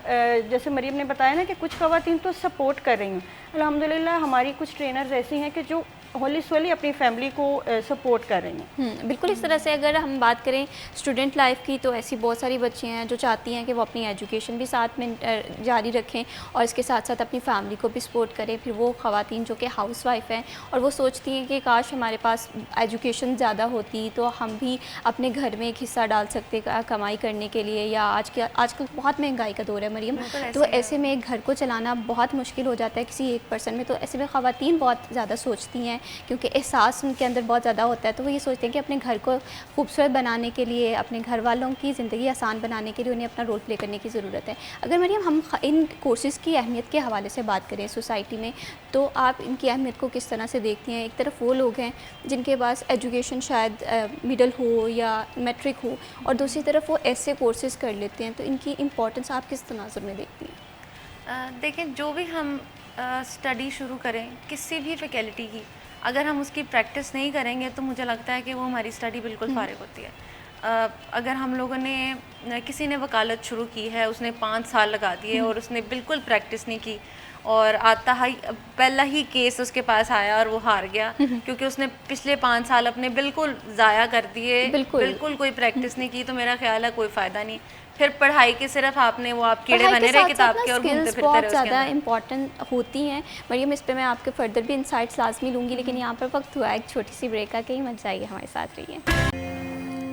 जैसे मरियम ने बताया ना कि कुछ ख़वातीन तो सपोर्ट कर रही हैं। अल्हम्दुलिल्लाह हमारी कुछ ट्रेनर्स ऐसी हैं कि जो होली सोली अपनी फैमिली को सपोर्ट कर रही हैं। बिल्कुल। इस तरह से अगर हम बात करें स्टूडेंट लाइफ की तो ऐसी बहुत सारी बच्चियाँ हैं जो चाहती हैं कि वो अपनी एजुकेशन भी साथ में जारी रखें और इसके साथ साथ अपनी फैमिली को भी सपोर्ट करें। फिर वो ख़वातीन जो कि हाउस वाइफ हैं और वो सोचती हैं कि काश हमारे पास एजुकेशन ज़्यादा होती तो हम भी अपने घर में एक हिस्सा डाल सकते कमाई करने के लिए, या आजकल बहुत महंगाई का दौर है मरियम, तो ऐसे में घर को चलाना बहुत मुश्किल हो जाता है किसी एक पर्सन में। तो ऐसे में ख़वातीन बहुत ज़्यादा सोचती हैं क्योंकि एहसास उनके अंदर बहुत ज़्यादा होता है, तो वो ये सोचते हैं कि अपने घर को खूबसूरत बनाने के लिए, अपने घर वालों की ज़िंदगी आसान बनाने के लिए उन्हें अपना रोल प्ले करने की ज़रूरत है। अगर मरियम हम इन कोर्सेज़ की अहमियत के हवाले से बात करें सोसाइटी में, तो आप इनकी अहमियत को किस तरह से देखती हैं? एक तरफ वो लोग हैं जिनके पास एजुकेशन शायद मिडल हो या मैट्रिक हो, और दूसरी तरफ वो ऐसे कोर्सेज़ कर लेते हैं, तो इनकी इम्पोर्टेंस आप किस तनाजुर में देखती हैं? देखें, जो भी हम स्टडी शुरू करें किसी भी फैकल्टी की, अगर हम उसकी प्रैक्टिस नहीं करेंगे तो मुझे लगता है कि वो हमारी स्टडी बिल्कुल फारिग होती है। अगर हम लोगों ने किसी ने वकालत शुरू की है, उसने 5 साल लगा दिए और उसने बिल्कुल प्रैक्टिस नहीं की और आता ही पहला ही केस उसके पास आया और वो हार गया क्योंकि उसने पिछले 5 साल अपने बिल्कुल ज़ाया कर दिए, बिल्कुल कोई प्रैक्टिस नहीं की, तो मेरा ख्याल है कोई फ़ायदा नहीं। फिर पढ़ाई के सिर्फ आपने वो आप कीड़े बने रहे किताब के और घूमते फिरते रहे। बहुत ज़्यादा इंपॉर्टेंट होती हैं मरियम, इस पे मैं आपके फर्दर भी इंसाइट्स लाजमी लूँगी, लेकिन यहाँ पर वक्त हुआ एक छोटी सी ब्रेक का, कहीं मत जाइए, हमारे साथ रहिए।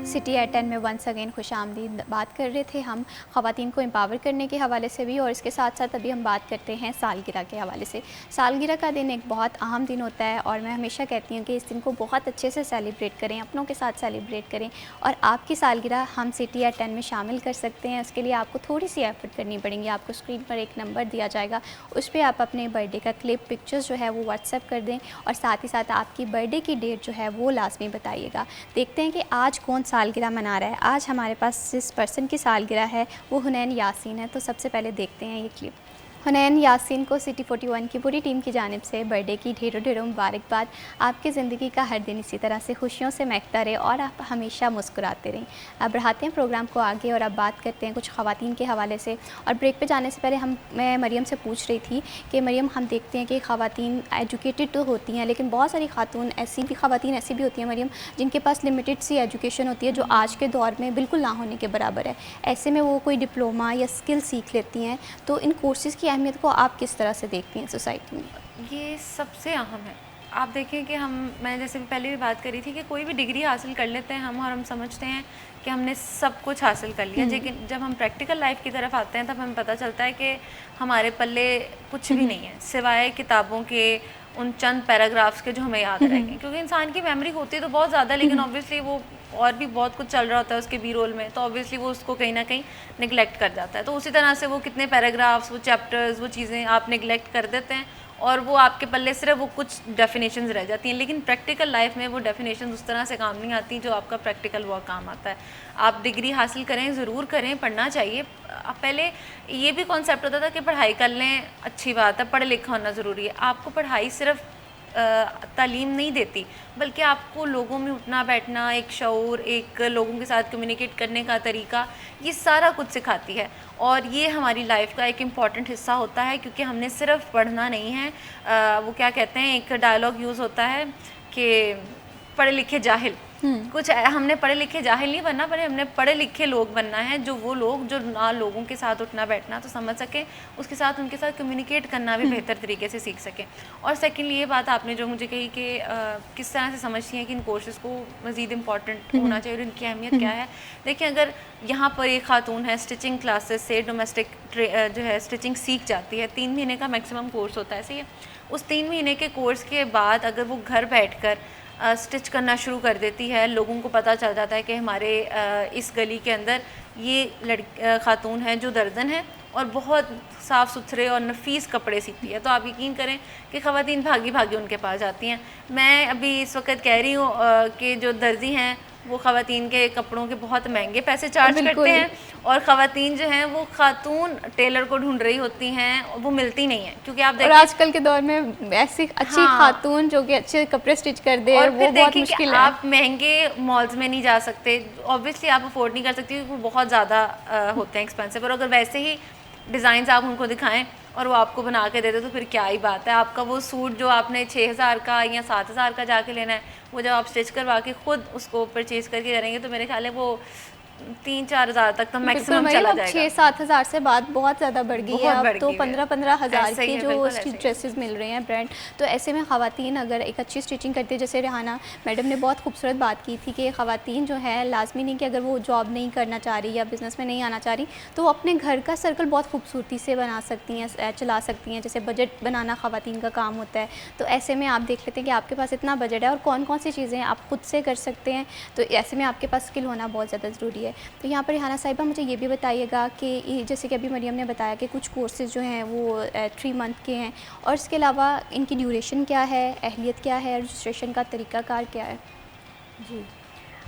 सिटी एट 10 में वंस अगेन खुशामदीद। बात कर रहे थे हम ख़वातीन को एम्पावर करने के हवाले से भी, और इसके साथ साथ अभी हम बात करते हैं सालगिरह के हवाले से। सालगिरह का दिन एक बहुत अहम दिन होता है और मैं हमेशा कहती हूँ कि इस दिन को बहुत अच्छे से सेलिब्रेट करें, अपनों के साथ सेलिब्रेट करें, और आपकी सालगिरह हम सिटी एट 10 में शामिल कर सकते हैं। उसके लिए आपको थोड़ी सी एफर्ट करनी पड़ेंगी। आपको स्क्रीन पर एक नंबर दिया जाएगा, उस पर आप अपने बर्थडे का क्लिप पिक्चर्स जो है वो व्हाट्सएप कर दें, और साथ ही साथ आपकी बर्थडे की डेट जो है वो लाजमी बताइएगा। देखते हैं कि आज कौन सालगिरह मना रहा है। आज हमारे पास जिस पर्सन की सालगिरह है वो हुनैन यासीन है, तो सबसे पहले देखते हैं ये क्लिप। हुनैन यासीन को सिटी 41 की पूरी टीम की जानिब से बर्थडे की ढेरों ढेरों मुबारकबाद। आपकी ज़िंदगी का हर दिन इसी तरह से खुशियों से महकता रहे और आप हमेशा मुस्कुराते रहें। अब बढ़ाते हैं प्रोग्राम को आगे और अब बात करते हैं कुछ ख़वातीन के हवाले से। और ब्रेक पे जाने से पहले मैं मरियम से पूछ रही थी कि मरियम, हम देखते हैं कि ख़वातीन एजुकेटेड तो होती हैं, लेकिन बहुत सारी ख़वातीन ऐसी भी होती हैं मरियम जिनके पास लिमिटेड सी एजुकेशन होती है जो आज के दौर में बिल्कुल ना होने के बराबर है। ऐसे में वो कोई डिप्लोमा या स्किल सीख लेती हैं, तो इन कोर्सेज़ की अहमियत को आप किस तरह से देखती हैं सोसाइटी में? ये सबसे अहम है। आप देखें कि मैं जैसे पहले भी बात करी थी कि कोई भी डिग्री हासिल कर लेते हैं हम और हम समझते हैं कि हमने सब कुछ हासिल कर लिया, लेकिन जब हम प्रैक्टिकल लाइफ की तरफ आते हैं तब हमें पता चलता है कि हमारे पल्ले कुछ भी नहीं है सिवाय किताबों के उन चंद पैराग्राफ्स के जो हमें याद रहेंगे, क्योंकि इंसान की मेमोरी होती है तो बहुत ज़्यादा, लेकिन ऑब्वियसली वो और भी बहुत कुछ चल रहा होता है उसके बी रोल में, तो ऑब्वियसली वो उसको कहीं ना कहीं निगलेक्ट कर जाता है। तो उसी तरह से वो कितने पैराग्राफ्स, वो चैप्टर्स, वो चीज़ें आप निगलेक्ट कर देते हैं और वो आपके पल्ले सिर्फ वो कुछ डेफिनेशंस रह जाती हैं, लेकिन प्रैक्टिकल लाइफ में वो डेफिनेशंस उस तरह से काम नहीं आती जो आपका प्रैक्टिकल वर्क काम आता है। आप डिग्री हासिल करें, ज़रूर करें, पढ़ना चाहिए। पहले ये भी कॉन्सेप्ट होता था कि पढ़ाई कर लें, अच्छी बात है, पढ़े लिखा होना ज़रूरी है। आपको पढ़ाई सिर्फ तालीम नहीं देती, बल्कि आपको लोगों में उठना बैठना, एक शऊर, एक लोगों के साथ कम्युनिकेट करने का तरीका, ये सारा कुछ सिखाती है। और ये हमारी लाइफ का एक इम्पॉर्टेंट हिस्सा होता है, क्योंकि हमने सिर्फ पढ़ना नहीं है। वो क्या कहते हैं, एक डायलॉग यूज़ होता है कि पढ़े लिखे जाहिल, कुछ हमने पढ़े लिखे जाहिल नहीं बनना, पर हमने पढ़े लिखे लोग बनना है, जो वो लोग जो ना लोगों के साथ उठना बैठना तो समझ सकें, उसके साथ उनके साथ कम्युनिकेट करना भी बेहतर तरीके से सीख सकें। और सेकेंडली ये बात आपने जो मुझे कही कि किस तरह से समझती हैं कि इन कोर्सेज़ को मज़ीद इम्पॉर्टेंट होना चाहिए और इनकी अहमियत क्या है। देखिए, अगर यहाँ पर एक खातून है, स्टिचिंग क्लासेस से डोमेस्टिक जो है स्टिचिंग सीख जाती है, 3 महीने का मैक्सिमम कोर्स होता है, सही है। उस 3 महीने के कोर्स के बाद अगर वो घर बैठकर स्टिच करना शुरू कर देती है, लोगों को पता चल जाता है कि हमारे इस गली के अंदर ये खातून है जो दर्जन है और बहुत साफ़ सुथरे और नफीस कपड़े सीती है, तो आप यकीन करें कि ख़वातीन भागी भागी उनके पास जाती हैं। मैं अभी इस वक्त कह रही हूँ कि जो दर्जी हैं वो ख़वातीन के कपड़ों के बहुत महंगे पैसे चार्ज करते हैं, और ख़वातीन जो हैं वो खातून टेलर को ढूंढ रही होती हैं, वो मिलती नहीं है, क्योंकि आप देखिए आजकल के दौर में ऐसी अच्छी खातून जो कि अच्छे कपड़े स्टिच कर दे, और वो बहुत मुश्किल है। आप महंगे मॉल्स में नहीं जा सकते, ऑब्वियसली आप अफोर्ड नहीं कर सकती, वो बहुत ज़्यादा होते हैं एक्सपेंसिव। और अगर वैसे ही डिज़ाइंस आप उनको दिखाएं और वो आपको बना के दे दे, तो फिर क्या ही बात है। आपका वो सूट जो आपने 6000 का या 7000 का जाके लेना है, वो जब आप स्टिच करवा के ख़ुद उसको परचेज़ करके करेंगे तो मेरे ख्याल है वो 3-4 हज़ार तक तो मैक्सिमम चला जाएगा। 6-7 हज़ार से बात बहुत ज़्यादा बढ़ गई है, अब तो 15-15 हज़ार की जो स्टिच ड्रेसेस मिल रहे हैं ब्रांड। तो ऐसे में ख़वातीन अगर एक अच्छी स्टिचिंग करती है, जैसे रेहाना मैडम ने बहुत खूबसूरत बात की थी कि ख़वातीन जो है लाजमी नहीं कि अगर वो जॉब नहीं करना चाह रही या बिज़नेस में नहीं आना चाह रही, तो वो अपने घर का सर्कल बहुत खूबसूरती से बना सकती हैं, चला सकती हैं। जैसे बजट बनाना ख़वातीन का काम होता है, तो ऐसे में आप देख लेते हैं कि आपके पास इतना बजट है और कौन कौन सी चीज़ें आप खुद से कर सकते हैं, तो ऐसे में आपके पास स्किल होना बहुत ज़्यादा ज़रूरी है। तो यहाँ पर रेहाना साहिबा मुझे ये भी बताइएगा कि जैसे कि अभी मरियम ने बताया कि कुछ कोर्सेज़ जो हैं वो 3 मंथ के हैं, और इसके अलावा इनकी ड्यूरेशन क्या है, अहलियत क्या है, रजिस्ट्रेशन का तरीक़ाकार क्या है? जी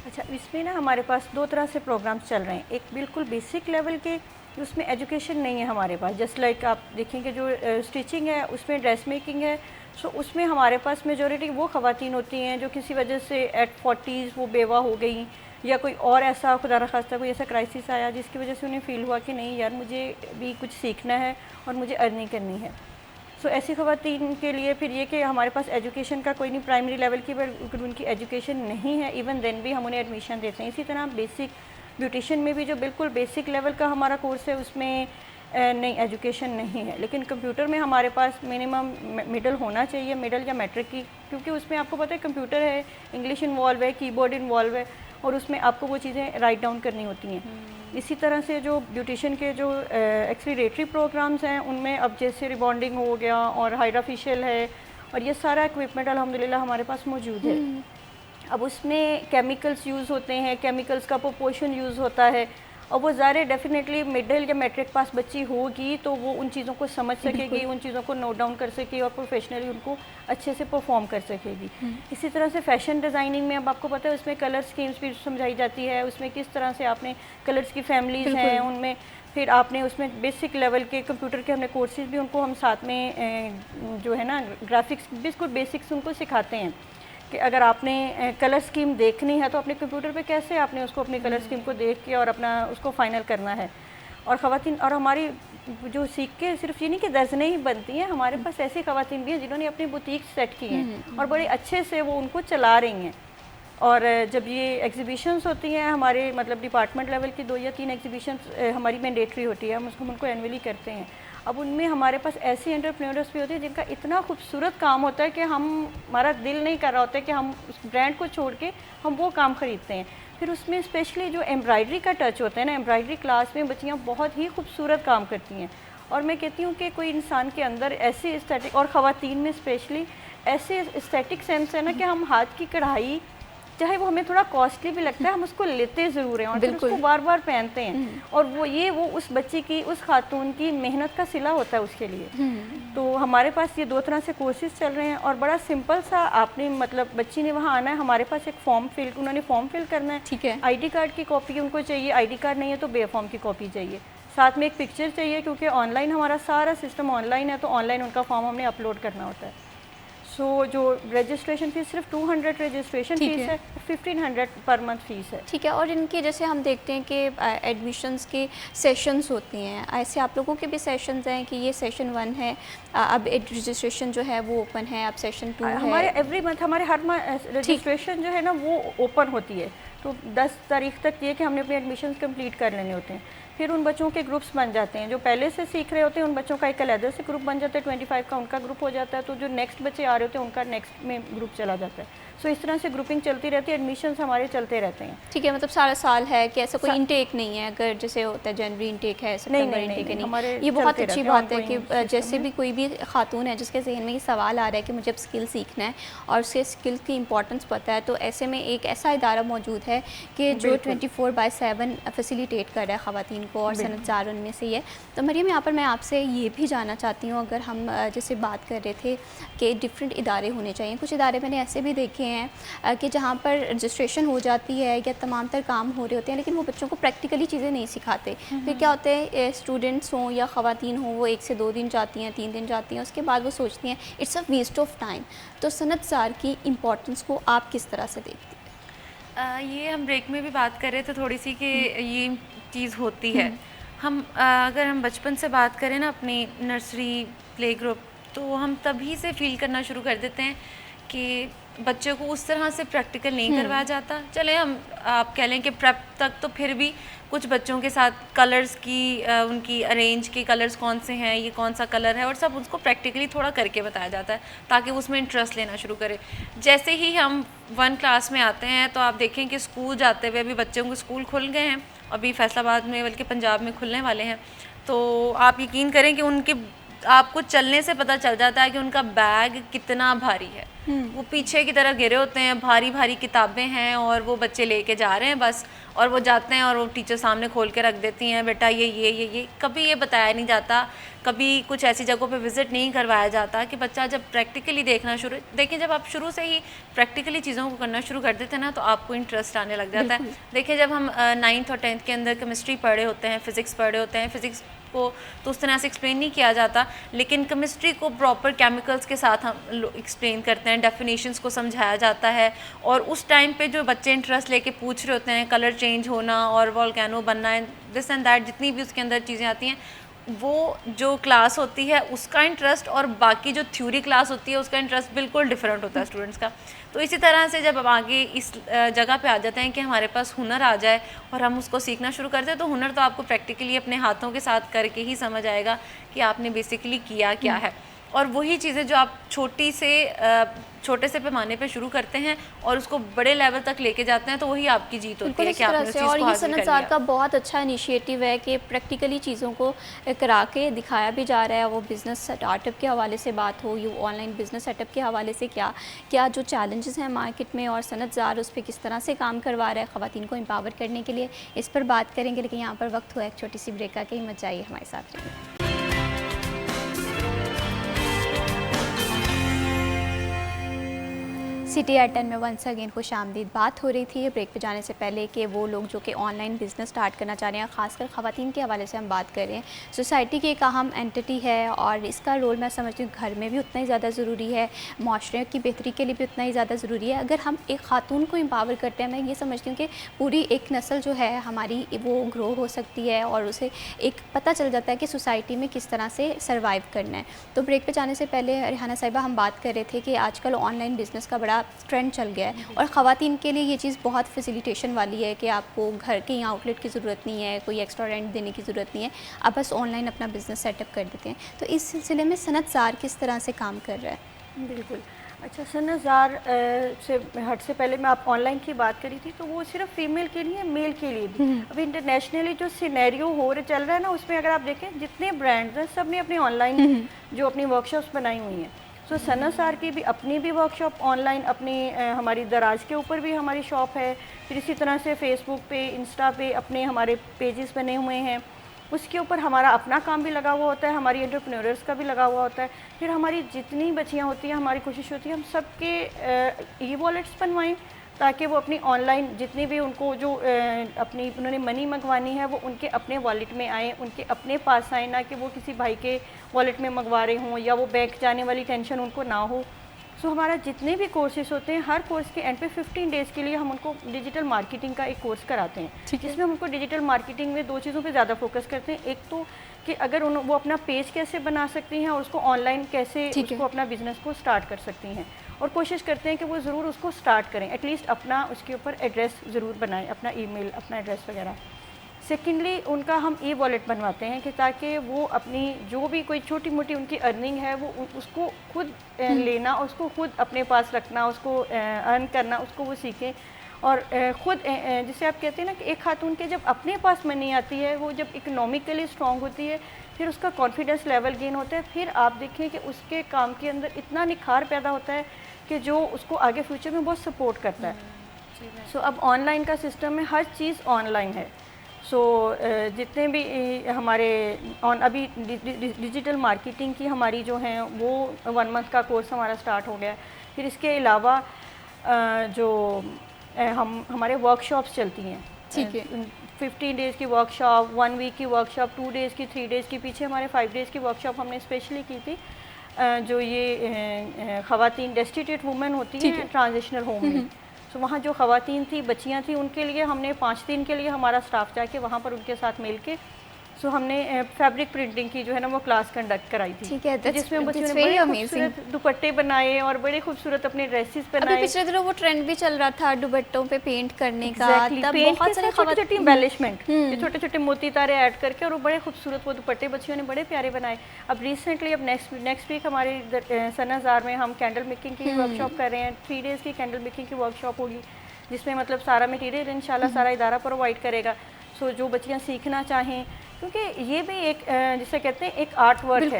अच्छा, इसमें ना हमारे पास 2 तरह से प्रोग्राम्स चल रहे हैं। एक बिल्कुल बेसिक लेवल के, उसमें एजुकेशन नहीं है हमारे पास, जस्ट लाइक आप देखेंगे जो स्टिचिंग है उसमें ड्रेस मेकिंग है, सो उसमें हमारे पास मेजॉरिटी वो ख़वातीन होती हैं जो किसी वजह से एट 40s वो बेवा हो गई, या कोई और ऐसा खुदा न खास्ता कोई ऐसा क्राइसिस आया जिसकी वजह से उन्हें फ़ील हुआ कि नहीं यार मुझे भी कुछ सीखना है और मुझे अर्निंग करनी है। सो ऐसी ख़वातीन के लिए फिर ये कि हमारे पास एजुकेशन का कोई नहीं प्राइमरी लेवल की, अगर उनकी एजुकेशन नहीं है इवन देन भी हम उन्हें एडमिशन देते हैं। इसी तरह बेसिक ब्यूटिशन में भी जो बिल्कुल बेसिक लेवल का हमारा कोर्स है उसमें नहीं एजुकेशन नहीं है, लेकिन कंप्यूटर में हमारे पास मिनिमम मिडल होना चाहिए, मिडल या मैट्रिक की, क्योंकि उसमें आपको पता है कंप्यूटर है, इंग्लिश इन्वॉल्व है, कीबोर्ड इन्वॉल्व है, और उसमें आपको वो चीज़ें राइट डाउन करनी होती हैं। इसी तरह से जो ब्यूटिशन के जो एक्सपीरेटरी प्रोग्राम्स हैं उनमें अब जैसे रिबॉन्डिंग हो गया और हाइड्रा फेशियल है, और ये सारा इक्विपमेंट अल्हम्दुलिल्लाह हमारे पास मौजूद है। अब उसमें केमिकल्स यूज़ होते हैं, केमिकल्स का प्रोपोर्शन यूज़ होता है, और वो ज़ाहिर डेफिनेटली मिडिल या मैट्रिक पास बच्ची होगी तो वो उन चीज़ों को समझ सकेगी, उन चीज़ों को नोट डाउन कर सकेगी और प्रोफेशनली उनको अच्छे से परफॉर्म कर सकेगी। इसी तरह से फ़ैशन डिज़ाइनिंग में अब आपको पता है उसमें कलर स्कीम्स भी समझाई जाती है, उसमें किस तरह से आपने कलर्स की फैमिलीज़ हैं उनमें, फिर आपने उसमें बेसिक लेवल के कंप्यूटर के हमने कोर्सेज़ भी उनको हम साथ में जो है ना ग्राफिक्स बिल्कुल बेसिक्स उनको सिखाते हैं कि अगर आपने कलर स्कीम देखनी है तो अपने कंप्यूटर पे कैसे आपने उसको अपनी कलर स्कीम को देख के और अपना उसको फाइनल करना है। और ख़वातीन और हमारी जो सीख के सिर्फ ये नहीं कि दर्जनें ही बनती हैं, हमारे पास ऐसी ख़वातीन भी हैं जिन्होंने अपनी बुटीक सेट की हैं और बड़े अच्छे से वो उनको चला रही हैं। और जब ये एग्जीबिशंस होती हैं हमारे मतलब डिपार्टमेंट लेवल की 2 या 3 एग्जीबिशंस हमारी मैंडेटरी होती है, हम उनको एनुअली करते हैं। अब उनमें हमारे पास ऐसी एंटरप्रेन्योर्स भी होती है जिनका इतना खूबसूरत काम होता है कि हमारा दिल नहीं कर रहा होता है कि हम उस ब्रांड को छोड़ के हम वो काम ख़रीदते हैं। फिर उसमें स्पेशली जो एम्ब्रॉयडरी का टच होता है ना, एम्ब्रॉयडरी क्लास में बच्चियाँ बहुत ही खूबसूरत काम करती हैं। और मैं कहती हूँ कि कोई इंसान के अंदर ऐसी एस्थेटिक, और ख़वातीन में स्पेशली ऐसे एस्थेटिक सेंस है ना कि हम हाथ की कढ़ाई चाहे वो हमें थोड़ा कॉस्टली भी लगता है हम उसको लेते ज़रूर हैं और फिर उसको बार बार पहनते हैं, और वो उस बच्ची की, उस खातून की मेहनत का सिला होता है उसके लिए। तो हमारे पास ये 2 तरह से कोर्सेज चल रहे हैं और बड़ा सिंपल सा, आपने मतलब बच्ची ने वहाँ आना है, हमारे पास एक उन्होंने फॉर्म फिल करना है, ठीक है। ID कार्ड की कॉपी उनको चाहिए, ID कार्ड नहीं है तो बे फॉर्म की कॉपी चाहिए, साथ में एक पिक्चर चाहिए क्योंकि ऑनलाइन हमारा सारा सिस्टम ऑनलाइन है, तो ऑनलाइन उनका फॉर्म हमने अपलोड करना होता है। सो जो रजिस्ट्रेशन फीस सिर्फ 200 रजिस्ट्रेशन ठीक फीस है। है, 1500 पर मंथ फीस है। ठीक है। और इनके जैसे हम देखते हैं कि एडमिशन्स के सेशंस होते हैं, ऐसे आप लोगों के भी सेशंस हैं कि ये सेशन 1 है, अब रजिस्ट्रेशन जो है वो ओपन है, अब सेशन 2 है? हमारे एवरी मंथ हमारे हर रजिस्ट्रेशन जो है ना वो ओपन होती है। तो 10 तारीख तक ये कि हमने अपने एडमिशन कंप्लीट कर लेने होते हैं। फिर उन बच्चों के ग्रुप्स बन जाते हैं, जो पहले से सीख रहे होते हैं उन बच्चों का एक अलग से ग्रुप बन जाता है, 25 का उनका ग्रुप हो जाता है। तो जो नेक्स्ट बच्चे आ रहे होते हैं उनका नेक्स्ट में ग्रुप चला जाता है। सो इस तरह से ग्रुपिंग चलती रहती है, एडमिशन्स हमारे चलते रहते हैं। ठीक है, मतलब सारा साल है कि ऐसा कोई इंटेक नहीं है? अगर जैसे होता है जनवरी इंटेक है, सितंबर इंटेक है, हमारे ये बहुत अच्छी बात है कि ongoing जैसे भी कोई भी खातून है जिसके जहन में ये सवाल आ रहा है कि मुझे अब स्किल सीखना है और उसके स्किल की इंपॉर्टेंस पता है, तो ऐसे में एक ऐसा इदारा मौजूद है कि जो 24/7 फैसिलिटेट कर रहा है ख़वातीन को, और सनतजार उनमें से ही है। तो मरियम, यहाँ पर मैं आपसे ये भी जानना चाहती हूँ, अगर हम जैसे बात कर रहे थे कि डिफरेंट इदारे होने चाहिए, कुछ इदारे मैंने ऐसे भी देखे हैं कि जहाँ पर रजिस्ट्रेशन हो जाती है या तमाम तर काम हो रहे होते हैं, लेकिन वो बच्चों को प्रैक्टिकली चीज़ें नहीं सिखाते। फिर क्या होता है, स्टूडेंट्स हों या ख़वातीन हों, वो 1 से 2 दिन जाती हैं, 3 दिन जाती हैं, उसके बाद वो सोचती हैं it's a waste of time. तो सनतजार की इम्पोर्टेंस को आप किस तरह से देखती हैं? ये हम ब्रेक में भी बात कर रहे थे थोड़ी सी कि ये चीज़ होती है। हम अगर हम बचपन से बात करें ना, अपनी नर्सरी प्ले ग्रुप, तो हम तभी से फील करना शुरू कर देते हैं कि बच्चों को उस तरह से प्रैक्टिकल नहीं करवाया जाता। चले हम आप कह लें कि प्रेप तक तो फिर भी कुछ बच्चों के साथ कलर्स की उनकी अरेंज के कलर्स कौन से हैं, ये कौन सा कलर है, और सब उसको प्रैक्टिकली थोड़ा करके बताया जाता है ताकि वो उसमें इंटरेस्ट लेना शुरू करे। जैसे ही हम 1 क्लास में आते हैं तो आप देखें कि स्कूल जाते हुए अभी बच्चों के स्कूल खुल गए हैं, अभी फैसलाबाद में बल्कि पंजाब में खुलने वाले हैं। तो आप यकीन करें कि उनके आपको चलने से पता चल जाता है कि उनका बैग कितना भारी है। वो पीछे की तरह गिरे होते हैं, भारी भारी किताबें हैं, और वो बच्चे लेके जा रहे हैं बस, और वो जाते हैं और वो टीचर सामने खोल के रख देती हैं, बेटा ये कभी ये बताया नहीं जाता, कभी कुछ ऐसी जगहों पे विज़िट नहीं करवाया जाता कि बच्चा जब प्रैक्टिकली देखना शुरू, देखिए जब आप शुरू से ही प्रैक्टिकली चीज़ों को करना शुरू कर देते हैं ना, तो आपको इंटरेस्ट आने लग जाता है। देखिए जब हम 9th और 10th के अंदर केमिस्ट्री पढ़े होते हैं, फ़िज़िक्स पढ़े होते हैं, फ़िज़िक्स को तो उस तरह से एक्सप्लेन नहीं किया जाता, लेकिन केमिस्ट्री को प्रॉपर केमिकल्स के साथ हम एक्सप्लेन करते हैं, डेफिनेशंस को समझाया जाता है। और उस टाइम पे जो बच्चे इंटरेस्ट लेके पूछ रहे होते हैं, कलर चेंज होना और वॉल्केनो बनना है, दिस एंड दैट, जितनी भी उसके अंदर चीज़ें आती हैं, वो जो क्लास होती है उसका इंटरेस्ट और बाकी जो थ्योरी क्लास होती है उसका इंटरेस्ट बिल्कुल डिफरेंट होता है स्टूडेंट्स का। तो इसी तरह से जब अब आगे इस जगह पे आ जाते हैं कि हमारे पास हुनर आ जाए और हम उसको सीखना शुरू करते हैं, तो हुनर तो आपको प्रैक्टिकली अपने हाथों के साथ करके ही समझ आएगा कि आपने बेसिकली किया क्या है। और वही चीज़ें जो आप छोटे से पैमाने पे शुरू करते हैं और उसको बड़े लेवल तक लेके जाते हैं, तो वही आपकी जीत होती है कि आपने उस चीज़ को और ये हासिल कर सनतजार लिया। का बहुत अच्छा इनिशिएटिव है कि प्रैक्टिकली चीज़ों को करा के दिखाया भी जा रहा है। वो बिज़नेस स्टार्टअप के हवाले से बात हो, ये ऑनलाइन बिज़नेस सेटअप के हवाले से क्या जो चैलेंजेस हैं मार्केट में, और सनतजार उस पर किस तरह से काम करवा रहा है ख़वातीन को एम्पावर करने के लिए, इस पर बात करेंगे। लेकिन यहाँ पर वक्त हुआ एक छोटी सी ब्रेक का, कहीं मत जाइए, हमारे साथ रहिए। सिटी एट 10 में वंस अगेन खुश आमदीद। बात हो रही थी ब्रेक पे जाने से पहले कि वो लोग जो कि ऑनलाइन बिज़नेस स्टार्ट करना चाह रहे हैं, ख़ासकर ख़वातीन के हवाले से हम बात कर रहे हैं। सोसाइटी की एक अहम एंटिटी है और इसका रोल मैं समझती हूँ घर में भी उतना ही ज़्यादा ज़रूरी है, माशरे की बेहतरी के लिए भी उतना ही ज़्यादा ज़रूरी है। अगर हम एक ख़ातून को एम्पावर करते हैं, मैं ये समझती हूँ कि पूरी एक नस्ल जो है हमारी वो ग्रो हो सकती है और उसे एक पता चल जाता है कि सोसाइटी में किस तरह से सर्वाइव करना है। तो ब्रेक पे जाने से पहले रिहाना साहिबा, हम बात कर रहे थे कि आजकल ऑनलाइन बिज़नेस का बड़ा ट्रेंड चल गया है और ख़वातीन के लिए ये चीज़ बहुत फैसिलिटेशन वाली है कि आपको घर के यहाँ आउटलेट की ज़रूरत नहीं है, कोई एक्स्ट्रा रेंट देने की ज़रूरत नहीं है, आप बस ऑनलाइन अपना बिज़नेस सेटअप कर देते हैं। तो इस सिलसिले में सनतजार किस तरह से काम कर रहा है? बिल्कुल। अच्छा, सनतजार से हट से पहले मैं आप ऑनलाइन की बात करी थी, तो वो सिर्फ फीमेल के लिए, मेल के लिए भी। अभी इंटरनेशनली जो सिनेरियो चल रहा है ना, उसमें अगर आप देखें जितने ब्रांड्स हैं सब ने अपनी ऑनलाइन जो अपनी वर्कशॉप्स बनाई हुई हैं। सो सनतजार की भी अपनी भी वर्कशॉप ऑनलाइन, अपनी हमारी दराज के ऊपर भी हमारी शॉप है, फिर इसी तरह से फेसबुक पे, इंस्टा पे अपने हमारे पेजेस बने हुए हैं, उसके ऊपर हमारा अपना काम भी लगा हुआ होता है, हमारी एंटरप्रेन्योर्स का भी लगा हुआ होता है। फिर हमारी जितनी बच्चियाँ होती हैं, हमारी कोशिश होती है हम सबके ई वॉलेट्स बनवाएं ताकि वो अपनी ऑनलाइन जितनी भी उनको जो अपनी उन्होंने मनी मंगवानी है वो उनके अपने वॉलेट में आए, उनके अपने पास आए, ना कि वो किसी भाई के वॉलेट में मंगवा रहे हों या वो बैंक जाने वाली टेंशन उनको ना हो। सो हमारा जितने भी कोर्सेज होते हैं, हर कोर्स के एंड पे 15 डेज़ के लिए हम उनको डिजिटल मार्केटिंग का एक कोर्स कराते हैं, जिसमें हम उनको डिजिटल मार्केटिंग में 2 चीज़ों पे ज़्यादा फोकस करते हैं। एक तो कि अगर वो अपना पेज कैसे बना सकती हैं और उसको ऑनलाइन कैसे उसको अपना बिजनेस को स्टार्ट कर सकती हैं, और कोशिश करते हैं कि वो ज़रूर उसको स्टार्ट करें, एटलीस्ट अपना उसके ऊपर एड्रेस ज़रूर बनाएं, अपना ईमेल, अपना एड्रेस वगैरह। सेकेंडली उनका हम ई वॉलेट बनवाते हैं कि ताकि वो अपनी जो भी कोई छोटी मोटी उनकी अर्निंग है वो उसको खुद लेना, उसको खुद अपने पास रखना, उसको अर्न करना, उसको वो सीखें। और ख़ुद जिसे आप कहते हैं ना कि एक खातून के जब अपने पास मनी आती है, वो जब इकोनॉमिकली स्ट्रॉन्ग होती है, फिर उसका कॉन्फिडेंस लेवल गेन होता है, फिर आप देखें कि उसके काम के अंदर इतना निखार पैदा होता है कि जो उसको आगे फ्यूचर में बहुत सपोर्ट करता है। सो अब ऑनलाइन का सिस्टम है, हर चीज़ ऑनलाइन है। सो जितने भी हमारे अभी डिजिटल मार्केटिंग की हमारी जो हैं वो 1 मंथ का कोर्स हमारा स्टार्ट हो गया है। फिर इसके अलावा जो हमारे वर्कशॉप्स चलती हैं, ठीक है, 15 डेज़ की वर्कशॉप, 1 वीक की वर्कशॉप, 2 डेज़ की, 3 डेज़ की। पीछे हमारे 5 डेज़ की वर्कशॉप हमने स्पेशली की थी, जो ये ख़वातीन डेस्टिट्यूट वुमेन होती हैं ट्रांजिशनल होम में। तो वहाँ जो ख़वातीन थी, बच्चियाँ थी, उनके लिए हमने 5 दिन के लिए हमारा स्टाफ जाके वहाँ पर उनके साथ मिल के सो हमने फैब्रिक प्रिंटिंग की जो है ना वो क्लास कंडक्ट कराई थी। ठीक है, जिसमें बच्चों ने बड़े खूबसूरत दुपट्टे बनाए और बड़े खूबसूरत अपने ड्रेसेस बनाए। अभी पिछले दिनों वो ट्रेंड भी चल रहा था दुपट्टों पे पेंट करने का, तब बहुत सारे छोटे-छोटे एम्बेलिशमेंट, छोटे-छोटे मोती तारे ऐड करके, और वो बड़े खूबसूरत वो दुपट्टे बच्चियों ने बड़े प्यारे बनाए। अब रिसेंटली अब नेक्स्ट वीक हमारे सनाज़ार में हम कैंडल मेकिंग की वर्कशॉप कर रहे हैं। 3 डेज़ की कैंडल मेकिंग की वर्कशॉप होगी, जिसमें मतलब सारा मटीरियल इंशाल्लाह सारा इदारा प्रोवाइड करेगा। सो जो बच्चियाँ सीखना चाहें, क्योंकि ये भी एक जिसे कहते हैं एक आर्ट वर्क है,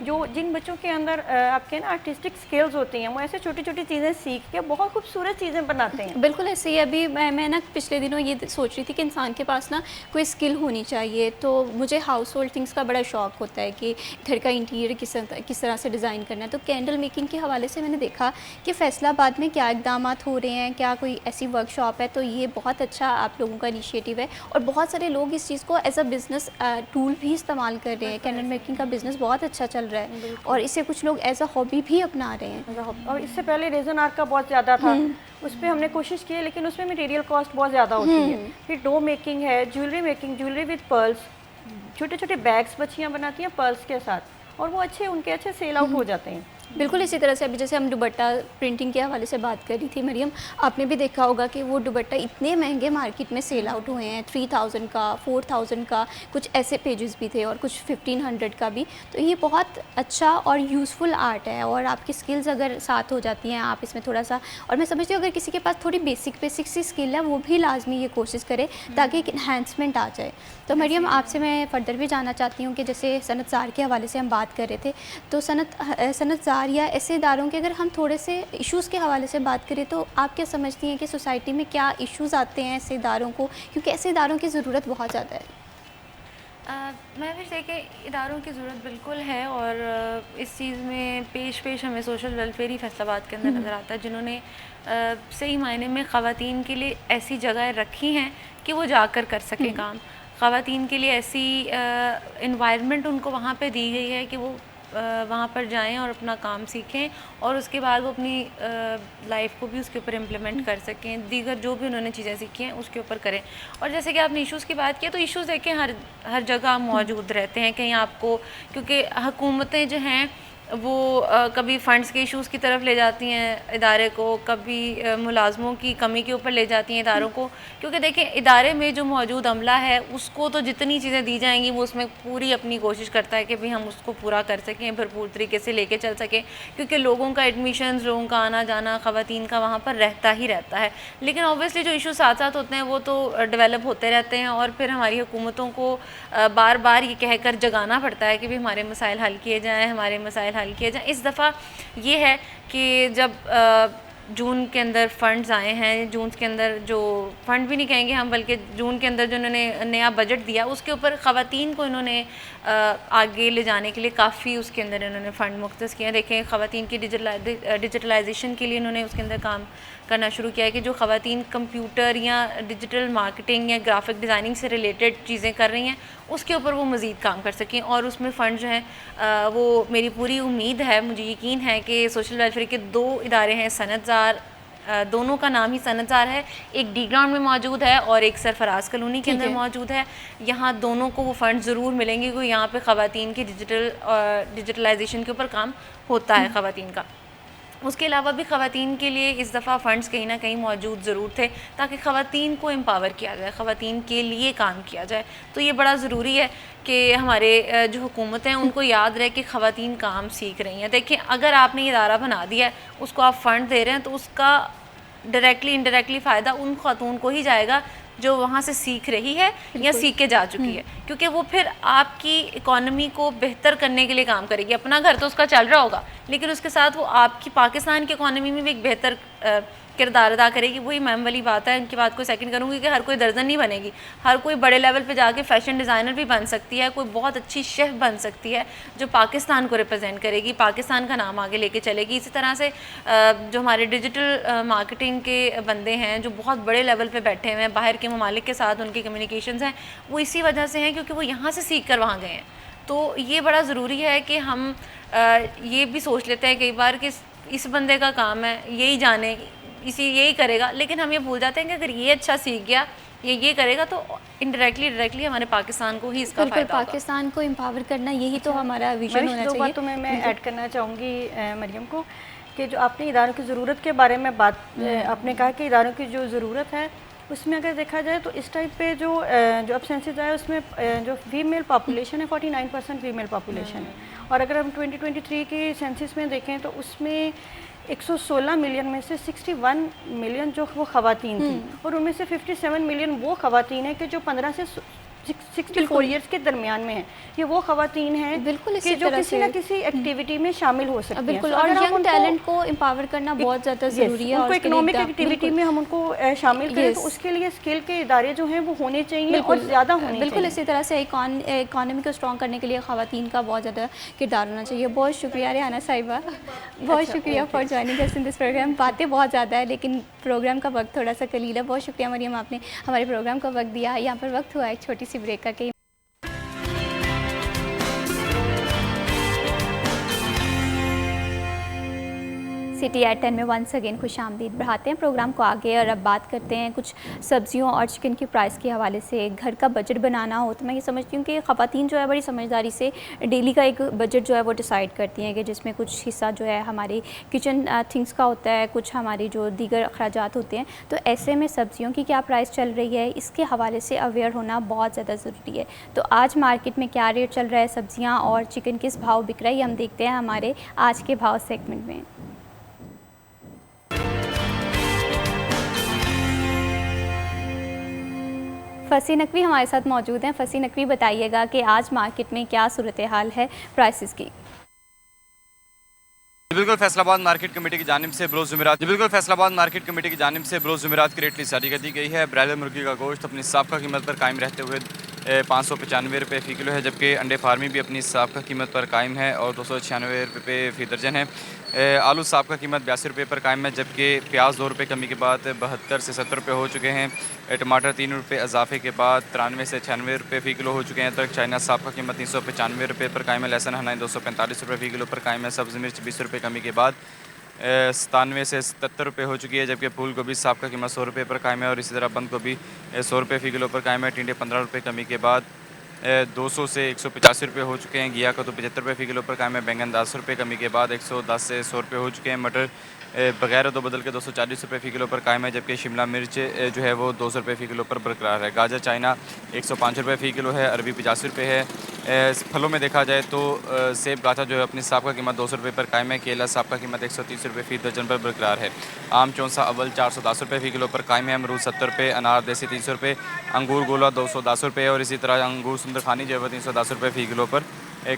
जो जिन बच्चों के अंदर आपके ना आर्टिस्टिक स्किल्स होती हैं, वो ऐसे छोटी छोटी चीज़ें सीख के बहुत खूबसूरत चीज़ें बनाते हैं। बिल्कुल ऐसे ही। अभी मैं ना पिछले दिनों ये सोच रही थी कि इंसान के पास ना कोई स्किल होनी चाहिए। तो मुझे हाउस होल्ड थिंग्स का बड़ा शौक होता है कि घर का इंटीरियर किस तरह से डिज़ाइन करना है। तो कैंडल मेकिंग के हवाले से मैंने देखा कि फैसलाबाद में क्या इकदाम हो रहे हैं, क्या कोई ऐसी वर्कशॉप है, तो ये बहुत अच्छा आप लोगों का इनिशिएटिव है। और बहुत सारे लोग इस चीज़ को एज अ बिज़नेस टूल भी इस्तेमाल कर रहे हैं। कैंडल मेकिंग का बिज़नेस बहुत अच्छा चल रहा है और इसे कुछ लोग एज अ हॉबी भी अपना रहे हैं। और इससे पहले रेजन आर्ट का बहुत ज़्यादा था, उस पर हमने कोशिश की है, लेकिन उसमें मटेरियल कॉस्ट बहुत ज़्यादा होती है। फिर डो मेकिंग है, jewellery making, jewellery with pearls, छोटे छोटे बैग्स बच्चियाँ बनाती हैं पर्ल्स के साथ, और वो उनके अच्छे सेल आउट हो जाते हैं। बिल्कुल इसी तरह से अभी जैसे हम दुपट्टा प्रिंटिंग के हवाले से बात कर रही थी मरियम, आपने भी देखा होगा कि वो दुपट्टा इतने महंगे मार्केट में सेल आउट हुए हैं, 3000 का, 4000 का, कुछ ऐसे पेजेस भी थे और कुछ 1500 का भी। तो ये बहुत अच्छा और यूज़फुल आर्ट है, और आपकी स्किल्स अगर साथ हो जाती हैं, आप इसमें थोड़ा सा, और मैं समझती हूँ अगर किसी के पास थोड़ी बेसिक सी स्किल है, वो भी लाजमी ये कोशिश करे ताकि एक इन्हेंसमेंट आ जाए। तो मरियम आपसे मैं फ़र्दर भी जानना चाहती हूँ कि जैसे सनतज़ार के हवाले से हम बात कर रहे थे, तो सनतज़ार या ऐसे इदारों के अगर हम थोड़े से इश्यूज़ के हवाले से बात करें, तो आप क्या समझती हैं कि सोसाइटी में क्या इश्यूज़ आते हैं ऐसे इदारों को, क्योंकि ऐसे इदारों की ज़रूरत बहुत ज़्यादा है? मैं भी देखिए इदारों की ज़रूरत बिल्कुल है, और इस चीज़ में पेश हमें सोशल वेलफेयर ही फैसलाबाद के अंदर नज़र आता है, जिन्होंने सही मायने में ख़वातीन के लिए ऐसी जगह रखी हैं कि वो जाकर कर सकें काम। ख़वातीन के लिए ऐसी इन्वायरमेंट उनको वहाँ पे दी गई है कि वो वहाँ पर जाएं और अपना काम सीखें, और उसके बाद वो अपनी लाइफ को भी उसके ऊपर इम्प्लीमेंट कर सकें, दीगर जो भी उन्होंने चीज़ें सीखी हैं उसके ऊपर करें। और जैसे कि आपने इश्यूज़ की बात की, तो इश्यूज़ देखें हर जगह मौजूद रहते हैं। कहीं आपको, क्योंकि हुकूमतें जो हैं वो कभी फ़ंड्स के इश्यूज़ की तरफ ले जाती हैं इदारे को, कभी मुलाजमों की कमी के ऊपर ले जाती हैं इदारों को, क्योंकि देखें इदारे में जो मौजूद अमला है उसको तो जितनी चीज़ें दी जाएंगी वो उसमें पूरी अपनी कोशिश करता है कि भाई हम उसको पूरा कर सकें, भरपूर तरीके से लेके चल सकें, क्योंकि लोगों का एडमिशन्स, लोगों का आना जाना, ख़वातीन का वहाँ पर रहता ही रहता है। लेकिन ऑब्वियसली जो इशू साथ साथ होते हैं वो तो डेवलप होते रहते हैं, और फिर हमारी हुकूमतों को बार बार ये कहकर जगाना पड़ता है कि भाई हमारे मसाइल हल किए जाएँ, हमारे मसाइल हल किया जाए। इस दफ़ा ये है कि जब जून के अंदर फंड्स आए हैं, जून के अंदर जो फ़ंड भी नहीं कहेंगे हम, बल्कि जून के अंदर जो इन्होंने नया बजट दिया उसके ऊपर ख़वातीन को इन्होंने आगे ले जाने के लिए काफ़ी उसके अंदर इन्होंने फ़ंड मुख्तस किए हैं। देखें, ख़वातीन की डिजिटलाइजेशन के लिए इन्होंने उसके अंदर काम करना शुरू किया है कि जो ख़वातीन कंप्यूटर या डिजिटल मार्केटिंग या ग्राफिक डिज़ाइनिंग से रिलेटेड चीज़ें कर रही हैं उसके ऊपर वो मज़ीद काम कर सकें, और उसमें फ़ंड जो है वो मेरी पूरी उम्मीद है, मुझे यकीन है कि सोशल वेलफेयर के 2 इदारे हैं, सनतज़ार, दोनों का नाम ही सनतज़ार है, एक डी ग्राउंड में मौजूद है और एक सरफराज कॉलोनी के अंदर मौजूद है। यहाँ दोनों को वो फ़ंड ज़रूर मिलेंगे क्योंकि यहाँ पे ख़वातीन की डिजिटलाइजेशन के ऊपर काम होता है ख़वातीन का। उसके अलावा भी ख़वातीन के लिए इस दफ़ा फ़ंड्स कहीं ना कहीं मौजूद ज़रूर थे ताकि ख़वातीन को एम्पावर किया जाए, ख़वातीन के लिए काम किया जाए। तो ये बड़ा ज़रूरी है कि हमारे जो हुकूमत हैं उनको याद रहे कि ख़वातीन काम सीख रही हैं। देखिए, अगर आपने ये इदारा बना दिया है, उसको आप फ़ंड दे रहे हैं, तो उसका डायरेक्टली इनडायरेक्टली फ़ायदा उन ख़ातून को ही जाएगा जो वहाँ से सीख रही है या सीख के जा चुकी है, क्योंकि वो फिर आपकी इकॉनमी को बेहतर करने के लिए काम करेगी। अपना घर तो उसका चल रहा होगा, लेकिन उसके साथ वो आपकी पाकिस्तान की इकॉनमी में भी एक बेहतर किरदार अदा करेगी। वही मैम वाली बात है, उनकी बात को सेकंड करूँगी कि हर कोई दर्जन नहीं बनेगी, हर कोई बड़े लेवल पे जाके फ़ैशन डिज़ाइनर भी बन सकती है, कोई बहुत अच्छी शेफ़ बन सकती है जो पाकिस्तान को रिप्रेजेंट करेगी, पाकिस्तान का नाम आगे लेके चलेगी। इसी तरह से जो हमारे डिजिटल मार्केटिंग के बंदे हैं जो बहुत बड़े लेवल पे बैठे हुए हैं, बाहर के ममालिक के साथ उनकी कम्युनिकेशंस हैं, वो इसी वजह से हैं क्योंकि वो यहाँ से सीख कर वहाँ गए हैं। तो ये बड़ा ज़रूरी है कि हम ये भी सोच लेते हैं कई बार कि इस बंदे का काम है, यही जाने, यही करेगा, लेकिन हम ये भूल जाते हैं कि अगर ये अच्छा सीख गया, ये करेगा तो इनडायरेक्टली डायरेक्टली हमारे पाकिस्तान को ही इसका फ़ायदा होगा। पाकिस्तान को एम्पावर करना, यही तो हमारा विजन होना चाहिए। बातों में मैं ऐड करना चाहूँगी मरियम को कि जो आपने इदारों की ज़रूरत के बारे में बात आपने कहा कि इदारों की जो ज़रूरत है उसमें अगर देखा जाए तो इस टाइप पे जो अब सेंसस आया उसमें जो फीमेल पॉपुलेशन है 49% फीमेल पॉपुलेशन है, और अगर हम 2023 की सेंसस में देखें तो उसमें 116 मिलियन में से 61 मिलियन जो वो ख़वातीन थी, और उनमें से 57 मिलियन वो ख़वातीन हैं कि जो 15 से 64 ईयर्स के दरमियान में है। ये वो ख़वातीन हैं बिल्कुल कि जो किसी न किसी एक्टिविटी में शामिल हो सकती हैं। बिल्कुल, और यंग टैलेंट को एम्पावर करना बहुत ज़्यादा ज़रूरी है। उनको इकोनॉमिक एक्टिविटी में हम उनको शामिल करें तो उसके लिए स्किल के इदारे जो हैं वो होने चाहिए और ज़्यादा होने चाहिए। बिल्कुल, इसी तरह से इकॉनमी को स्ट्रॉन्ग करने के लिए ख़वातीन का बहुत ज़्यादा किरदार होना चाहिए। बहुत शुक्रिया रेहाना साहिबा, बहुत शुक्रिया for joining us in this programme. बातें बहुत ज़्यादा है लेकिन प्रोग्राम का वक्त थोड़ा सा कलील है। बहुत शुक्रिया मरियम, आपने हमारे प्रोग्राम का वक्त दिया। यहाँ पर वक्त हुआ एक छोटी सी ब्रेक का कि सिटी एट 10 में वंस अगेन खुश आमदीद बढ़ाते हैं प्रोग्राम को आगे, और अब बात करते हैं कुछ सब्जियों और चिकन की प्राइस के हवाले से। घर का बजट बनाना हो तो मैं ये समझती हूँ कि ख़वातीन जो है बड़ी समझदारी से डेली का एक बजट जो है वो डिसाइड करती हैं कि जिसमें कुछ हिस्सा जो है हमारी किचन थिंग्स का होता है, कुछ हमारी जो दीगर अखराजात होते हैं। तो ऐसे में सब्जियों की क्या प्राइस चल रही है इसके हवाले से अवेयर होना बहुत ज़्यादा ज़रूरी है। तो आज मार्केट में क्या रेट चल रहा है, सब्जियाँ और चिकन किस भाव बिक रहा है, हम देखते हैं हमारे आज के भाव सेगमेंट में। फसी नकवी हमारे साथ मौजूद हैं। फसी नकवी, बताइएगा कि आज मार्केट में क्या सूरत हाल है प्राइसेस की। बिल्कुल फैसलाबाद मार्केट कमेटी की जानिब से बरोज़ जुमेरात की रेट लिस्ट जारी कर दी गई है। ब्रायलर मुर्गी का गोश्त अपनी साबका कीमत पर कायम रहते हुए 595 रुपये फ़ी किलो है, जबकि अंडे फार्मी भी अपनी साबका कीमत पर कायम है और 296 रुपये फ़ी दर्जन है। आलू साबका कीमत 82 रुपये पर कायम है, जबकि प्याज 2 रुपये कमी के बाद 72 से 70 रुपये हो चुके हैं। टमाटर 3 रुपये इजाफे के बाद 93 से 96 रुपये फ़ी किलो हो चुके हैं। अदरक चाइना साबका कीमत 395 रुपये पर कायम है। लहसुन हनाई 245 रुपये फ़ी किलो पर कायम है। सब्ज़ मिर्च 20 रुपये कमी के बाद 97 से 77 रुपये हो चुकी है, जबकि फूल गोभी साबका कीमत 100 रुपये पर कायम है और इसी तरह बंद गोभी 100 रुपये फ़ी किलो पर कायम है। टिंडे 15 रुपये कमी के बाद 200 से 185 रुपये हो चुके हैं। घिया का तो 75 रुपये फ़ी किलो पर कायम है। बैंगन 10 रुपये कमी के बाद 110 से 100 रुपये हो चुके हैं। मटर बगैर दो बदल के 240 रुपये फ़ी किलो पर कायम है, जबकि शिमला मिर्च जो है वो 200 रुपये फ़ी किलो पर बरकरार है। गाजर चाइना 105 रुपये फ़ी किलो है। अरबी 85 रुपये है। फलों में देखा जाए तो सेब गाथा जो है अपनी साबका कीमत 200 रुपये पर कायम है। केला साबका कीमत 130 रुपये फ़ी दर्जन पर बरकरार है। आम चौंसा अव्वल 410 रुपये फ़ी किलो पर कायम है। अमरूद 70 रुपये, अनार देसी 300 रुपये, अंगूर गोला 210 रुपये और इसी तरह अंगूर सुंदरखानी जो है 310 रुपये फ़ी किलो पर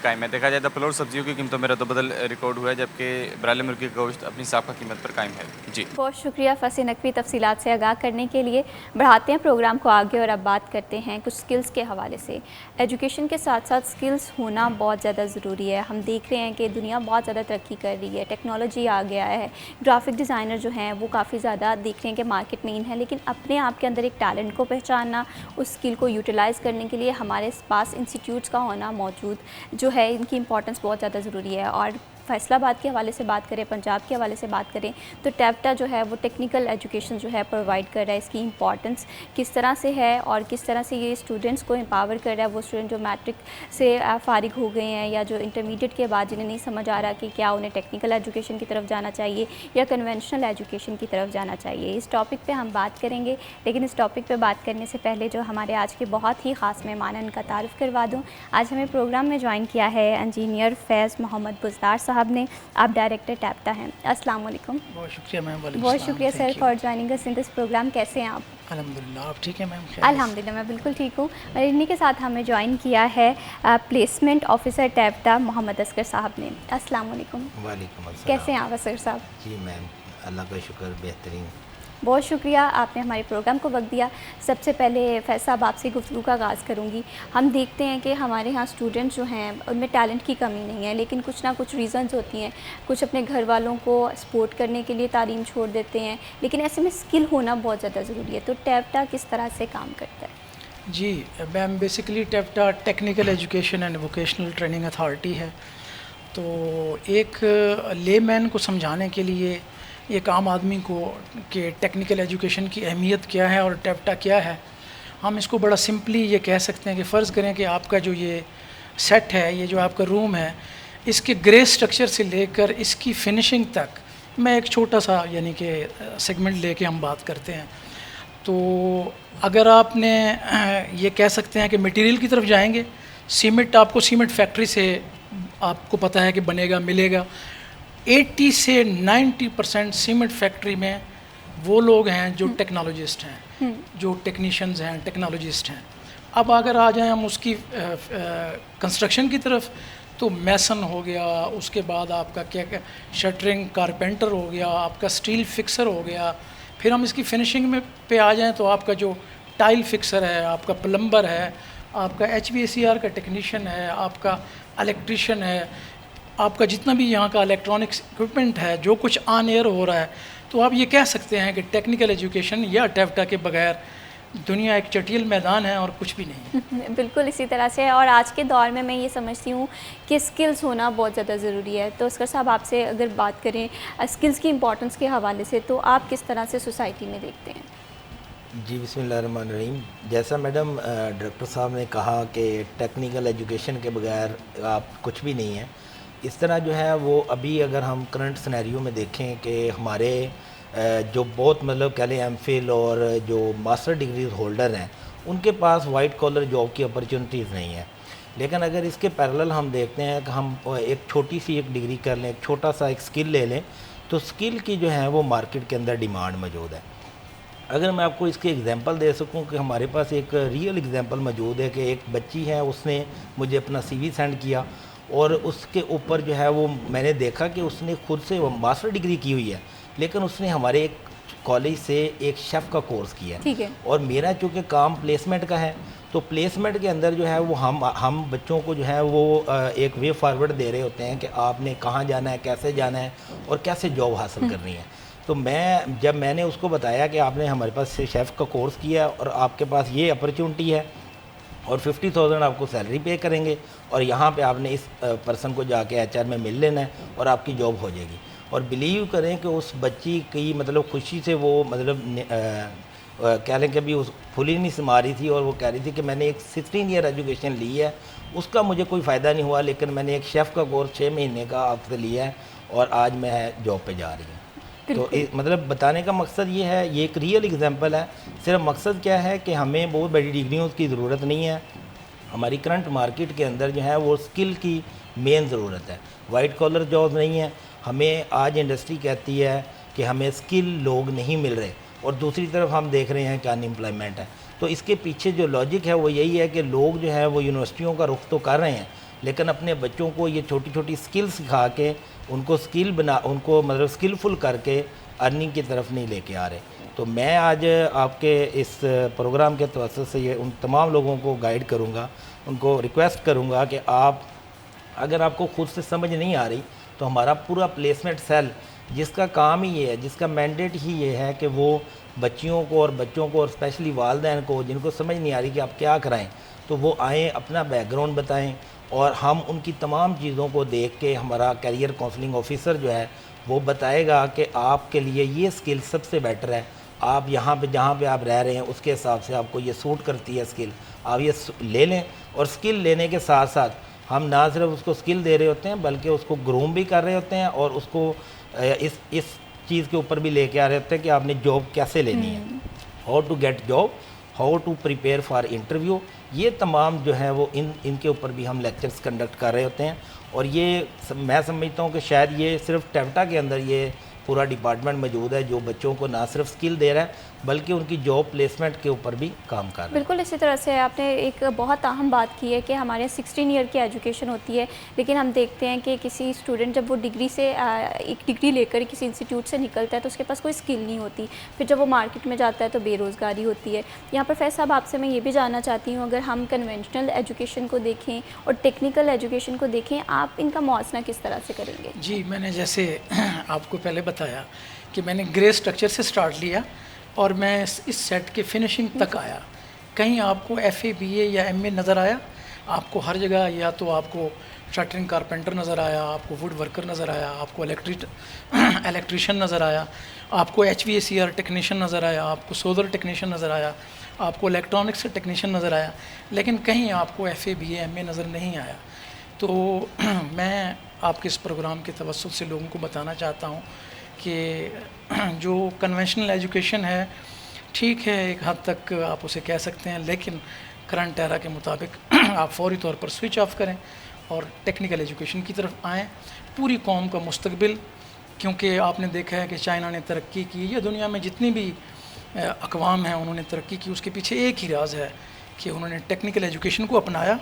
कायम है। देखा जाए तो फल और सब्जियों की कीमतों में रद्दबदल रिकॉर्ड हुआ है, जबकि ब्रायलर मुर्गी का गोश्त अपनी साबका कीमत पर कायम है। जी बहुत शुक्रिया फसी नकवी तफसीलात से आगाह करने के लिए। बढ़ाते हैं प्रोग्राम को आगे और अब बात करते हैं कुछ स्किल्स के हवाले से। एजुकेशन के साथ साथ स्किल्स होना बहुत ज़्यादा ज़रूरी है। हम देख रहे हैं कि दुनिया बहुत ज़्यादा तरक्की कर रही है, टेक्नोलॉजी आ गया है, ग्राफिक डिज़ाइनर जो हैं वो काफ़ी ज़्यादा देख रहे हैं कि मार्केट में इन है, लेकिन अपने आप के अंदर एक टैलेंट को पहचानना, उस स्किल को यूटिलाइज़ करने के लिए हमारे पास इंस्टीट्यूट्स का होना मौजूद जो है, इनकी इंपॉर्टेंस बहुत ज़्यादा ज़रूरी है। और फैसलाबाद के हवाले से बात करें, पंजाब के हवाले से बात करें तो टैप्टा जो है वो टेक्निकल एजुकेशन जो है प्रोवाइड कर रहा है। इसकी इंपॉर्टेंस किस तरह से है और किस तरह से ये स्टूडेंट्स को एम्पावर कर रहा है। वो स्टूडेंट जो मैट्रिक से फ़ारिग हो गए हैं या जो इंटरमीडिएट के बाद जिन्हें नहीं समझ आ रहा कि क्या उन्हें टेक्निकल एजुकेशन की तरफ जाना चाहिए या कन्वेंशनल एजुकेशन की तरफ जाना चाहिए, इस टॉपिक पर हम बात करेंगे। लेकिन इस टॉपिक पर बात करने से पहले जो हमारे आज के बहुत ही ख़ास मेहमान हैं उनका तारुफ़ करवा दूँ। आज हमें प्रोग्राम में ज्वाइन किया है इंजीनियर फैज़ मोहम्मद बुज़दार साहब ने। आप डायरेक्टर टैप्टा हैं। अस्सलाम वालेकुम। बहुत शुक्रिया मैम। बहुत शुक्रिया sir for joining us in this programme. कैसे हैं आप? अल्हम्दुलिल्लाह, आप ठीक है मैम? अल्हम्दुलिल्लाह मैं बिल्कुल ठीक हूँ। और इन्हीं के साथ हमें ज्वाइन किया है प्लेसमेंट ऑफिसर टैप्टा मोहम्मद असगर साहब ने। अस्सलाम वालेकुम। वालेकुम अस्सलाम। कैसे हैं आप असगर साहब? जी मैम, अल्लाह का शुक्र, बेहतरीन। बहुत शुक्रिया आपने हमारे प्रोग्राम को वक्त दिया। सबसे पहले फैज़ साहब आपसे गुफ्तगू का आगाज़ करूँगी। हम देखते हैं कि हमारे यहाँ स्टूडेंट्स जो हैं उनमें टैलेंट की कमी नहीं है, लेकिन कुछ ना कुछ रीज़न्स होती हैं। कुछ अपने घर वालों को सपोर्ट करने के लिए तालीम छोड़ देते हैं, लेकिन ऐसे में स्किल होना बहुत ज़्यादा ज़रूरी है। तो टैप्टा किस तरह से काम करता है? जी मैम, बेसिकली टैप्टा technical education and vocational training authority है। तो एक लेमैन को समझाने के लिए, एक आम आदमी को कि टेक्निकल एजुकेशन की अहमियत क्या है और टैप्टा क्या है, हम इसको बड़ा सिंपली ये कह सकते हैं कि फ़र्ज़ करें कि आपका जो ये सेट है, ये जो आपका रूम है, इसके ग्रे स्ट्रक्चर से लेकर इसकी फिनिशिंग तक मैं एक छोटा सा यानी कि सेगमेंट लेके हम बात करते हैं। तो अगर आपने ये कह सकते हैं कि मटेरियल की तरफ जाएंगे, सीमेंट आपको सीमेंट फैक्ट्री से आपको पता है कि बनेगा, मिलेगा। 80 से 90% सीमेंट फैक्ट्री में वो लोग हैं जो टेक्नोलॉजिस्ट हैं, जो टेक्नीशियंस हैं, टेक्नोलॉजिस्ट हैं। अब अगर आ जाएं हम उसकी कंस्ट्रक्शन की तरफ, तो मैसन हो गया, उसके बाद आपका क्या शटरिंग कारपेंटर हो गया, आपका स्टील फिक्सर हो गया। फिर हम इसकी फिनिशिंग में पे आ जाएं तो आपका जो टाइल फिक्सर है, आपका प्लम्बर है, आपका HVACR का टेक्नीशियन है, आपका इलेक्ट्रीशियन है, आपका जितना भी यहाँ का इलेक्ट्रॉनिक्स इक्विपमेंट है, जो कुछ ऑन एयर हो रहा है। तो आप ये कह सकते हैं कि टेक्निकल एजुकेशन या टैप्टा के बगैर दुनिया एक चटियल मैदान है और कुछ भी नहीं। बिल्कुल इसी तरह से। और आज के दौर में मैं ये समझती हूँ कि स्किल्स होना बहुत ज़्यादा ज़रूरी है। तो असगर साहब, आपसे अगर बात करें स्किल्स की इंपॉर्टेंस के हवाले से, तो आप किस तरह से सोसाइटी में देखते हैं? जी बिस्मिल्लाहिर्रहमानिर्रहीम। जैसा मैडम डायरेक्टर साहब ने कहा कि टेक्निकल एजुकेशन के बगैर आप कुछ भी नहीं है, इस तरह जो है वो अभी अगर हम करंट सिनेरियो में देखें कि हमारे जो बहुत मतलब कह लें एमफिल और जो मास्टर डिग्री होल्डर हैं, उनके पास वाइट कॉलर जॉब की अपॉर्चुनिटीज़ नहीं है। लेकिन अगर इसके पैरेलल हम देखते हैं कि हम एक छोटी सी एक डिग्री कर लें, एक छोटा सा एक स्किल ले लें, तो स्किल की जो है वो मार्केट के अंदर डिमांड मौजूद है। अगर मैं आपको इसकी एग्जांपल दे सकूं कि हमारे पास एक रियल एग्जांपल मौजूद है कि एक बच्ची है, उसने मुझे अपना CV सेंड किया और उसके ऊपर जो है वो मैंने देखा कि उसने खुद से वो मास्टर डिग्री की हुई है, लेकिन उसने हमारे एक कॉलेज से एक शेफ़ का कोर्स किया ठीक है। और मेरा चूँकि काम प्लेसमेंट का है, तो प्लेसमेंट के अंदर जो है वो हम बच्चों को जो है वो एक वे फॉरवर्ड दे रहे होते हैं कि आपने कहाँ जाना है, कैसे जाना है और कैसे जॉब हासिल करनी है। तो जब मैंने उसको बताया कि आपने हमारे पास से शेफ़ का कोर्स किया और आपके पास ये अपॉर्चुनिटी है और 50,000 आपको सैलरी पे करेंगे और यहाँ पे आपने इस पर्सन को जाके HR में मिल लेना है और आपकी जॉब हो जाएगी। और बिलीव करें कि उस बच्ची की मतलब खुशी से वो मतलब कह लें कि अभी उस फुली नहीं समा रही थी और वो कह रही थी कि मैंने एक 16 ईयर एजुकेशन ली है, उसका मुझे कोई फ़ायदा नहीं हुआ, लेकिन मैंने एक शेफ़ का कोर्स 6 महीने का आपसे लिया है और आज मैं जॉब पे जा रही हूँ। तो मतलब बताने का मकसद ये है, ये एक रियल एग्जांपल है। सिर्फ मकसद क्या है कि हमें बहुत बड़ी डिग्रियों की ज़रूरत नहीं है, हमारी करंट मार्केट के अंदर जो है वो स्किल की मेन ज़रूरत है, वाइट कॉलर जॉब नहीं है। हमें आज इंडस्ट्री कहती है कि हमें स्किल लोग नहीं मिल रहे, और दूसरी तरफ हम देख रहे हैं कि अनएम्प्लॉयमेंट है। तो इसके पीछे जो लॉजिक है वो यही है कि लोग जो है वो यूनिवर्सिटियों का रुख तो कर रहे हैं, लेकिन अपने बच्चों को ये छोटी छोटी स्किल सिखा के उनको उनको मतलब स्किलफुल करके अर्निंग की तरफ नहीं लेके आ रहे। तो मैं आज आपके इस प्रोग्राम के तवज्जुह से ये उन तमाम लोगों को गाइड करूँगा, उनको रिक्वेस्ट करूँगा कि आप अगर आपको खुद से समझ नहीं आ रही तो हमारा पूरा प्लेसमेंट सेल, जिसका काम ही ये है, जिसका मैंडेट ही ये है कि वो बच्चियों को और स्पेशली वालिदैन को जिनको समझ नहीं आ रही कि आप क्या कराएं, तो वो आएँ, अपना बैकग्राउंड बताएं, और हम उनकी तमाम चीज़ों को देख के हमारा करियर काउंसलिंग ऑफिसर जो है वो बताएगा कि आपके लिए ये स्किल सबसे बेटर है, आप यहाँ पे जहाँ पे आप रह रहे हैं उसके हिसाब से आपको ये सूट करती है स्किल, आप ये ले लें। और स्किल लेने के साथ साथ हम ना सिर्फ उसको स्किल दे रहे होते हैं बल्कि उसको ग्रूम भी कर रहे होते हैं, और उसको इस चीज़ के ऊपर भी लेके आ रहे होते हैं कि आपने जॉब कैसे लेनी है, how to get job, how to prepare for interview. ये तमाम जो है वो इनके ऊपर भी हम लेक्चर्स कंडक्ट कर रहे होते हैं। और ये मैं समझता हूँ कि शायद ये सिर्फ टेप्टा के अंदर ये पूरा डिपार्टमेंट मौजूद है जो बच्चों को ना सिर्फ स्किल दे रहा है बल्कि उनकी जॉब प्लेसमेंट के ऊपर भी काम कर रहा है। बिल्कुल इसी तरह से आपने एक बहुत अहम बात की है कि हमारे 16 ईयर की एजुकेशन होती है, लेकिन हम देखते हैं कि किसी स्टूडेंट जब वो डिग्री से एक डिग्री लेकर किसी इंस्टीट्यूट से निकलता है तो उसके पास कोई स्किल नहीं होती, फिर जब वो मार्केट में जाता है तो बेरोज़गारी होती है। यहाँ पर फैज़ साहब आपसे मैं ये भी जानना चाहती हूँ, अगर हम कन्वेंशनल एजुकेशन को देखें और टेक्निकल एजुकेशन को देखें, आप इनका मौज़ना किस तरह से करेंगे? जी, मैंने जैसे आपको पहले बताया कि मैंने ग्रे स्ट्रक्चर से स्टार्ट लिया और मैं इस सेट के फिनिशिंग तक आया। कहीं आपको FA BA या MA नज़र आया? आपको हर जगह या तो आपको शटरिंग कारपेंटर नज़र आया, आपको वुड वर्कर नज़र आया, आपको इलेक्ट्रीशियन नज़र आया, आपको HVACR टेक्नीशियन नज़र आया, आपको सोलर टेक्नीशियन नज़र आया, आपको इलेक्ट्रॉनिक्स टेक्नीशियन नज़र आया, लेकिन कहीं आपको FA BA MA नज़र नहीं आया। तो मैं आपके इस प्रोग्राम के तवज्जुह से लोगों को बताना चाहता हूँ कि जो कन्वेंशनल एजुकेशन है ठीक है, एक हद तक आप उसे कह सकते हैं, लेकिन करंट एरा के मुताबिक आप फौरी तौर पर स्विच ऑफ करें और टेक्निकल एजुकेशन की तरफ आएँ। पूरी कौम का मुस्तकबिल, क्योंकि आपने देखा है कि चाइना ने तरक्की की या दुनिया में जितनी भी अक़वाम हैं उन्होंने तरक्की की, उसके पीछे एक ही राज है कि उन्होंने टेक्निकल एजुकेशन को अपनाया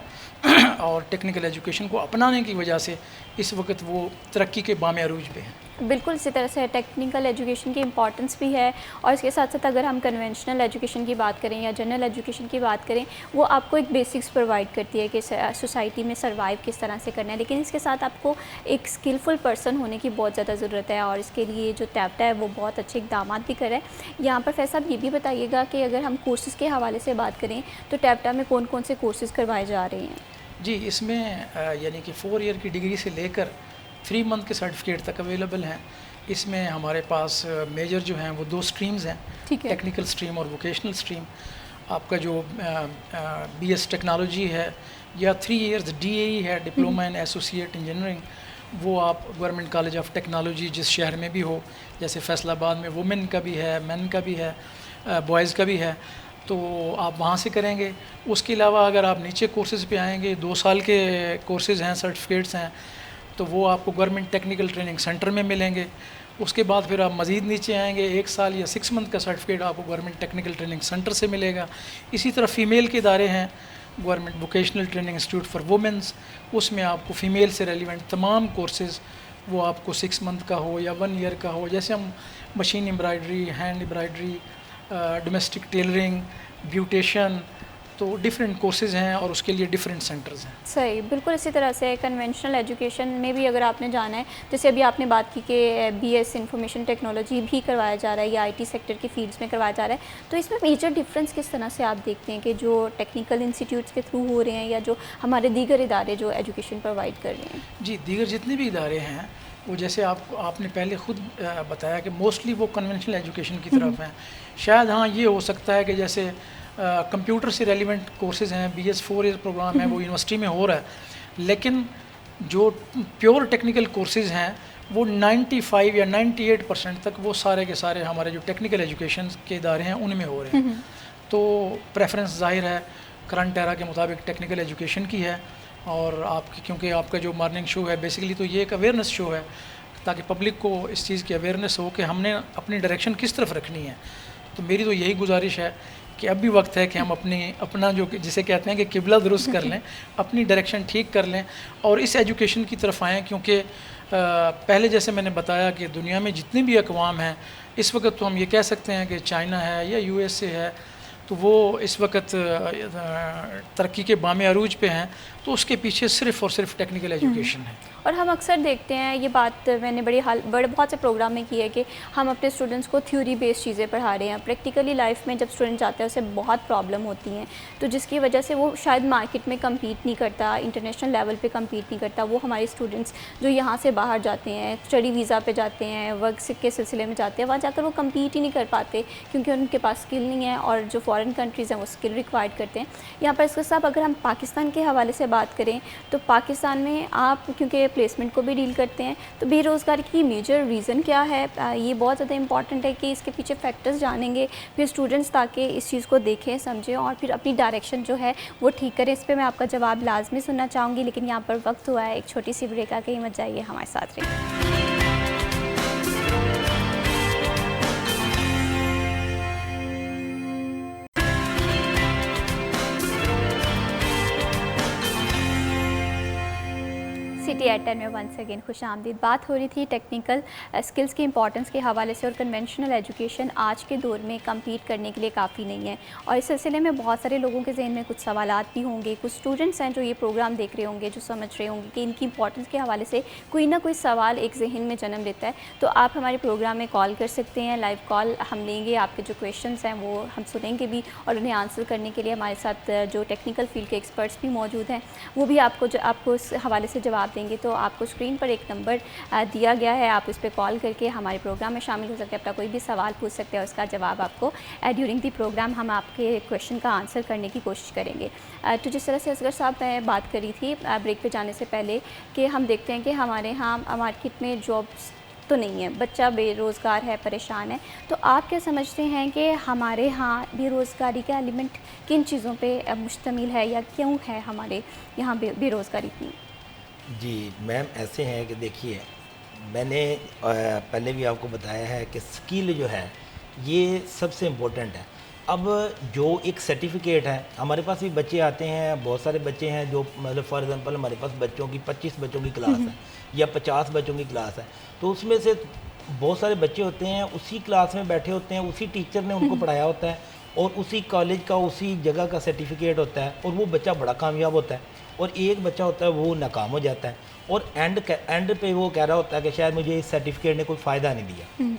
और टेक्निकल एजुकेशन को अपनाने की वजह से इस वक्त वो तरक्की के बामे अरूज पे हैं। बिल्कुल इसी तरह से टेक्निकल एजुकेशन की इम्पॉर्टेंस भी है, और इसके साथ साथ अगर हम कन्वेंशनल एजुकेशन की बात करें या जनरल एजुकेशन की बात करें, वो आपको एक बेसिक्स प्रोवाइड करती है कि सोसाइटी में सर्वाइव किस तरह से करना है, लेकिन इसके साथ आपको एक स्किलफुल पर्सन होने की बहुत ज़्यादा ज़रूरत है, और इसके लिए जो टेप्टा है वो बहुत अच्छे इक़दाम भी कर रहा है। यहाँ पर फैज़ साहब ये भी बताइएगा कि अगर हम कोर्सेज़ के हवाले से बात करें तो टेप्टा में कौन कौन से कोर्सेज़ करवाए जा रहे हैं? जी, इसमें यानी कि 4 ईयर की डिग्री से लेकर 3 मंथ के सर्टिफिकेट तक अवेलेबल हैं। इसमें हमारे पास मेजर जो हैं वो 2 स्ट्रीम्स हैं, टेक्निकल स्ट्रीम और वोकेशनल स्ट्रीम। आपका जो BS टेक्नोलॉजी है या 3 इयर्स DAE है, डिप्लोमा इन एसोसिएट इंजीनियरिंग, वो आप गवर्नमेंट कॉलेज ऑफ टेक्नोलॉजी जिस शहर में भी हो, जैसे फैसलाबाद में वुमेन का भी है, मेन का भी है, बॉयज़ का भी है, तो आप वहाँ से करेंगे। उसके अलावा अगर आप नीचे कोर्सेज़ पे आएंगे, 2 साल के कोर्सेज़ हैं, सर्टिफिकेट्स हैं, तो वो आपको गवर्नमेंट टेक्निकल ट्रेनिंग सेंटर में मिलेंगे। उसके बाद फिर आप मज़ीद नीचे आएंगे, 1 साल या 6 मंथ का सर्टिफिकेट आपको गवर्नमेंट टेक्निकल ट्रेनिंग सेंटर से मिलेगा। इसी तरह फ़ीमेल के इदारे हैं, government vocational training institute for women's, उसमें आपको फ़ीमेल से रेलिवेंट तमाम कोर्सेज़, वो आपको 6 मंथ का हो या 1 ईयर का हो, जैसे हम machine embroidery, hand embroidery, domestic tailoring, beautician, तो डिफरेंट कोर्सेज़ हैं और उसके लिए डिफरेंट सेंटर्स हैं। सही, बिल्कुल इसी तरह से कन्वेंशनल एजुकेशन में भी अगर आपने जाना है, जैसे अभी आपने बात की कि BS इंफॉर्मेशन टेक्नोलॉजी भी करवाया जा रहा है या IT सेक्टर की फील्ड्स में करवाया जा रहा है, तो इसमें मेजर डिफरेंस किस तरह से आप देखते हैं कि जो टेक्निकल इंस्टीट्यूट्स के थ्रू हो रहे हैं या जो हमारे दीगर इदारे जो एजुकेशन प्रोवाइड कर रहे हैं? जी, दीगर जितने भी इदारे हैं वो जैसे आपने पहले ख़ुद बताया कि मोस्टली वो कन्वेंशनल एजुकेशन की तरफ हैं। शायद हाँ ये हो सकता है कि जैसे कंप्यूटर से रेलिवेंट कोर्सेज़ हैं, BS 4 ईयर प्रोग्राम है, वो यूनिवर्सिटी में हो रहा है, लेकिन जो प्योर टेक्निकल कोर्सेज़ हैं वो 95 या 98% तक वो सारे के सारे हमारे जो टेक्निकल एजुकेशन के इदारे हैं उनमें हो रहे हैं। तो प्रेफरेंस ज़ाहिर है करंट एरा के मुताबिक टेक्निकल एजुकेशन की है। और आपकी क्योंकि आपका जो मॉर्निंग शो है बेसिकली तो ये एक अवेयरनेस शो है, ताकि पब्लिक को इस चीज़ की अवेयरनेस हो कि हमने अपनी डायरेक्शन किस तरफ रखनी है। तो मेरी तो यही गुजारिश है कि अब भी वक्त है कि हम अपना जो जिसे कहते हैं कि किबला दुरुस्त कर लें, अपनी डायरेक्शन ठीक कर लें और इस एजुकेशन की तरफ आएँ। क्योंकि पहले जैसे मैंने बताया कि दुनिया में जितनी भी अक़वाम हैं, इस वक्त तो हम ये कह सकते हैं कि चाइना है या USA है, तो वो इस वक्त तरक्की के बामे अरूज पे हैं, तो उसके पीछे सिर्फ़ और सिर्फ टेक्निकल एजुकेशन है। और हम अक्सर देखते हैं, ये बात मैंने बड़े बहुत से प्रोग्राम में की है कि हम अपने स्टूडेंट्स को थ्योरी बेस्ड चीज़ें पढ़ा रहे हैं। प्रैक्टिकली लाइफ में जब स्टूडेंट जाता है उसे बहुत प्रॉब्लम होती हैं, तो जिसकी वजह से वो शायद मार्केट में कम्पीट नहीं करता, इंटरनेशनल लेवल पे कम्पीट नहीं करता। वो हमारे स्टूडेंट्स जो यहाँ से बाहर जाते हैं, स्टडी वीज़ा पे जाते हैं, वर्क के सिलसिले में जाते हैं, वहाँ जाकर वो कम्पीट ही नहीं कर पाते क्योंकि उनके पास स्किल नहीं है। और जो फॉरेन कंट्रीज़ हैं वो स्किल रिक्वायर्ड करते हैं। यहाँ पर इसके साथ अगर हम पाकिस्तान के हवाले से बात करें तो पाकिस्तान में आप क्योंकि प्लेसमेंट को भी डील करते हैं, तो बेरोज़गारी की मेजर रीज़न क्या है, ये बहुत ज़्यादा इंपॉर्टेंट है कि इसके पीछे फैक्टर्स जानेंगे फिर स्टूडेंट्स, ताकि इस चीज़ को देखें, समझें और फिर अपनी डायरेक्शन जो है वो ठीक करें। इस पर मैं आपका जवाब लाजमी सुनना चाहूँगी, लेकिन यहाँ पर वक्त हुआ है एक छोटी सी ब्रेक का, कहीं मत जाइए, हमारे साथ रहिए। सिटी एट 10 में वंस अगेन खुश आमदीद। बात हो रही थी टेक्निकल स्किल्स की इंपॉर्टेंस के हवाले से, और कन्वेंशनल एजुकेशन आज के दौर में कम्पीट करने के लिए काफ़ी नहीं है। और इस सिलसिले में बहुत सारे लोगों के जहन में कुछ सवालात भी होंगे, कुछ स्टूडेंट्स हैं जो ये प्रोग्राम देख रहे होंगे, जो समझ रहे होंगे कि इनकी इंपॉर्टेंस के हवाले से कोई ना कोई सवाल एक जहन में जन्म लेता है। तो आप हमारे प्रोग्राम में कॉल कर सकते हैं, लाइव कॉल हम लेंगे, आपके जो क्वेश्चन हैं वो हम सुनेंगे भी, और उन्हें आंसर करने के लिए हमारे साथ जो टेक्निकल फील्ड के एक्सपर्ट्स भी मौजूद हैं, वो भी आपको इस हवाले से जवाब देंगे। तो आपको स्क्रीन पर एक नंबर दिया गया है, आप उस पर कॉल करके हमारे प्रोग्राम में शामिल हो सकते हैं, अपना कोई भी सवाल पूछ सकते हैं, उसका जवाब आपको ड्यूरिंग दी प्रोग्राम हम आपके क्वेश्चन का आंसर करने की कोशिश करेंगे। तो जिस तरह से असगर साहब मैं बात करी थी ब्रेक पे जाने से पहले कि हम देखते हैं कि हमारे यहाँ मार्केट में जॉब्स तो नहीं है, बच्चा बेरोज़गार है, परेशान है। तो आप क्या समझते हैं कि हमारे यहाँ बेरोज़गारी का एलिमेंट किन चीज़ों पे मुश्तमिल है, या क्यों है हमारे यहाँ बेरोज़गारी इतनी? जी मैम, ऐसे हैं कि देखिए, मैंने पहले भी आपको बताया है कि स्किल जो है ये सबसे इम्पोर्टेंट है। अब जो एक सर्टिफिकेट है, हमारे पास भी बच्चे आते हैं, बहुत सारे बच्चे हैं जो मतलब फॉर एग्जांपल हमारे पास बच्चों की 25 बच्चों की क्लास है या 50 बच्चों की क्लास है, तो उसमें से बहुत सारे बच्चे होते हैं उसी क्लास में बैठे होते हैं, उसी टीचर ने उनको पढ़ाया होता है और उसी कॉलेज का उसी जगह का सर्टिफिकेट होता है, और वो बच्चा बड़ा कामयाब होता है, और एक बच्चा होता है वो नाकाम हो जाता है, और एंड पे वो कह रहा होता है कि शायद मुझे इस सर्टिफिकेट ने कोई फ़ायदा नहीं दिया।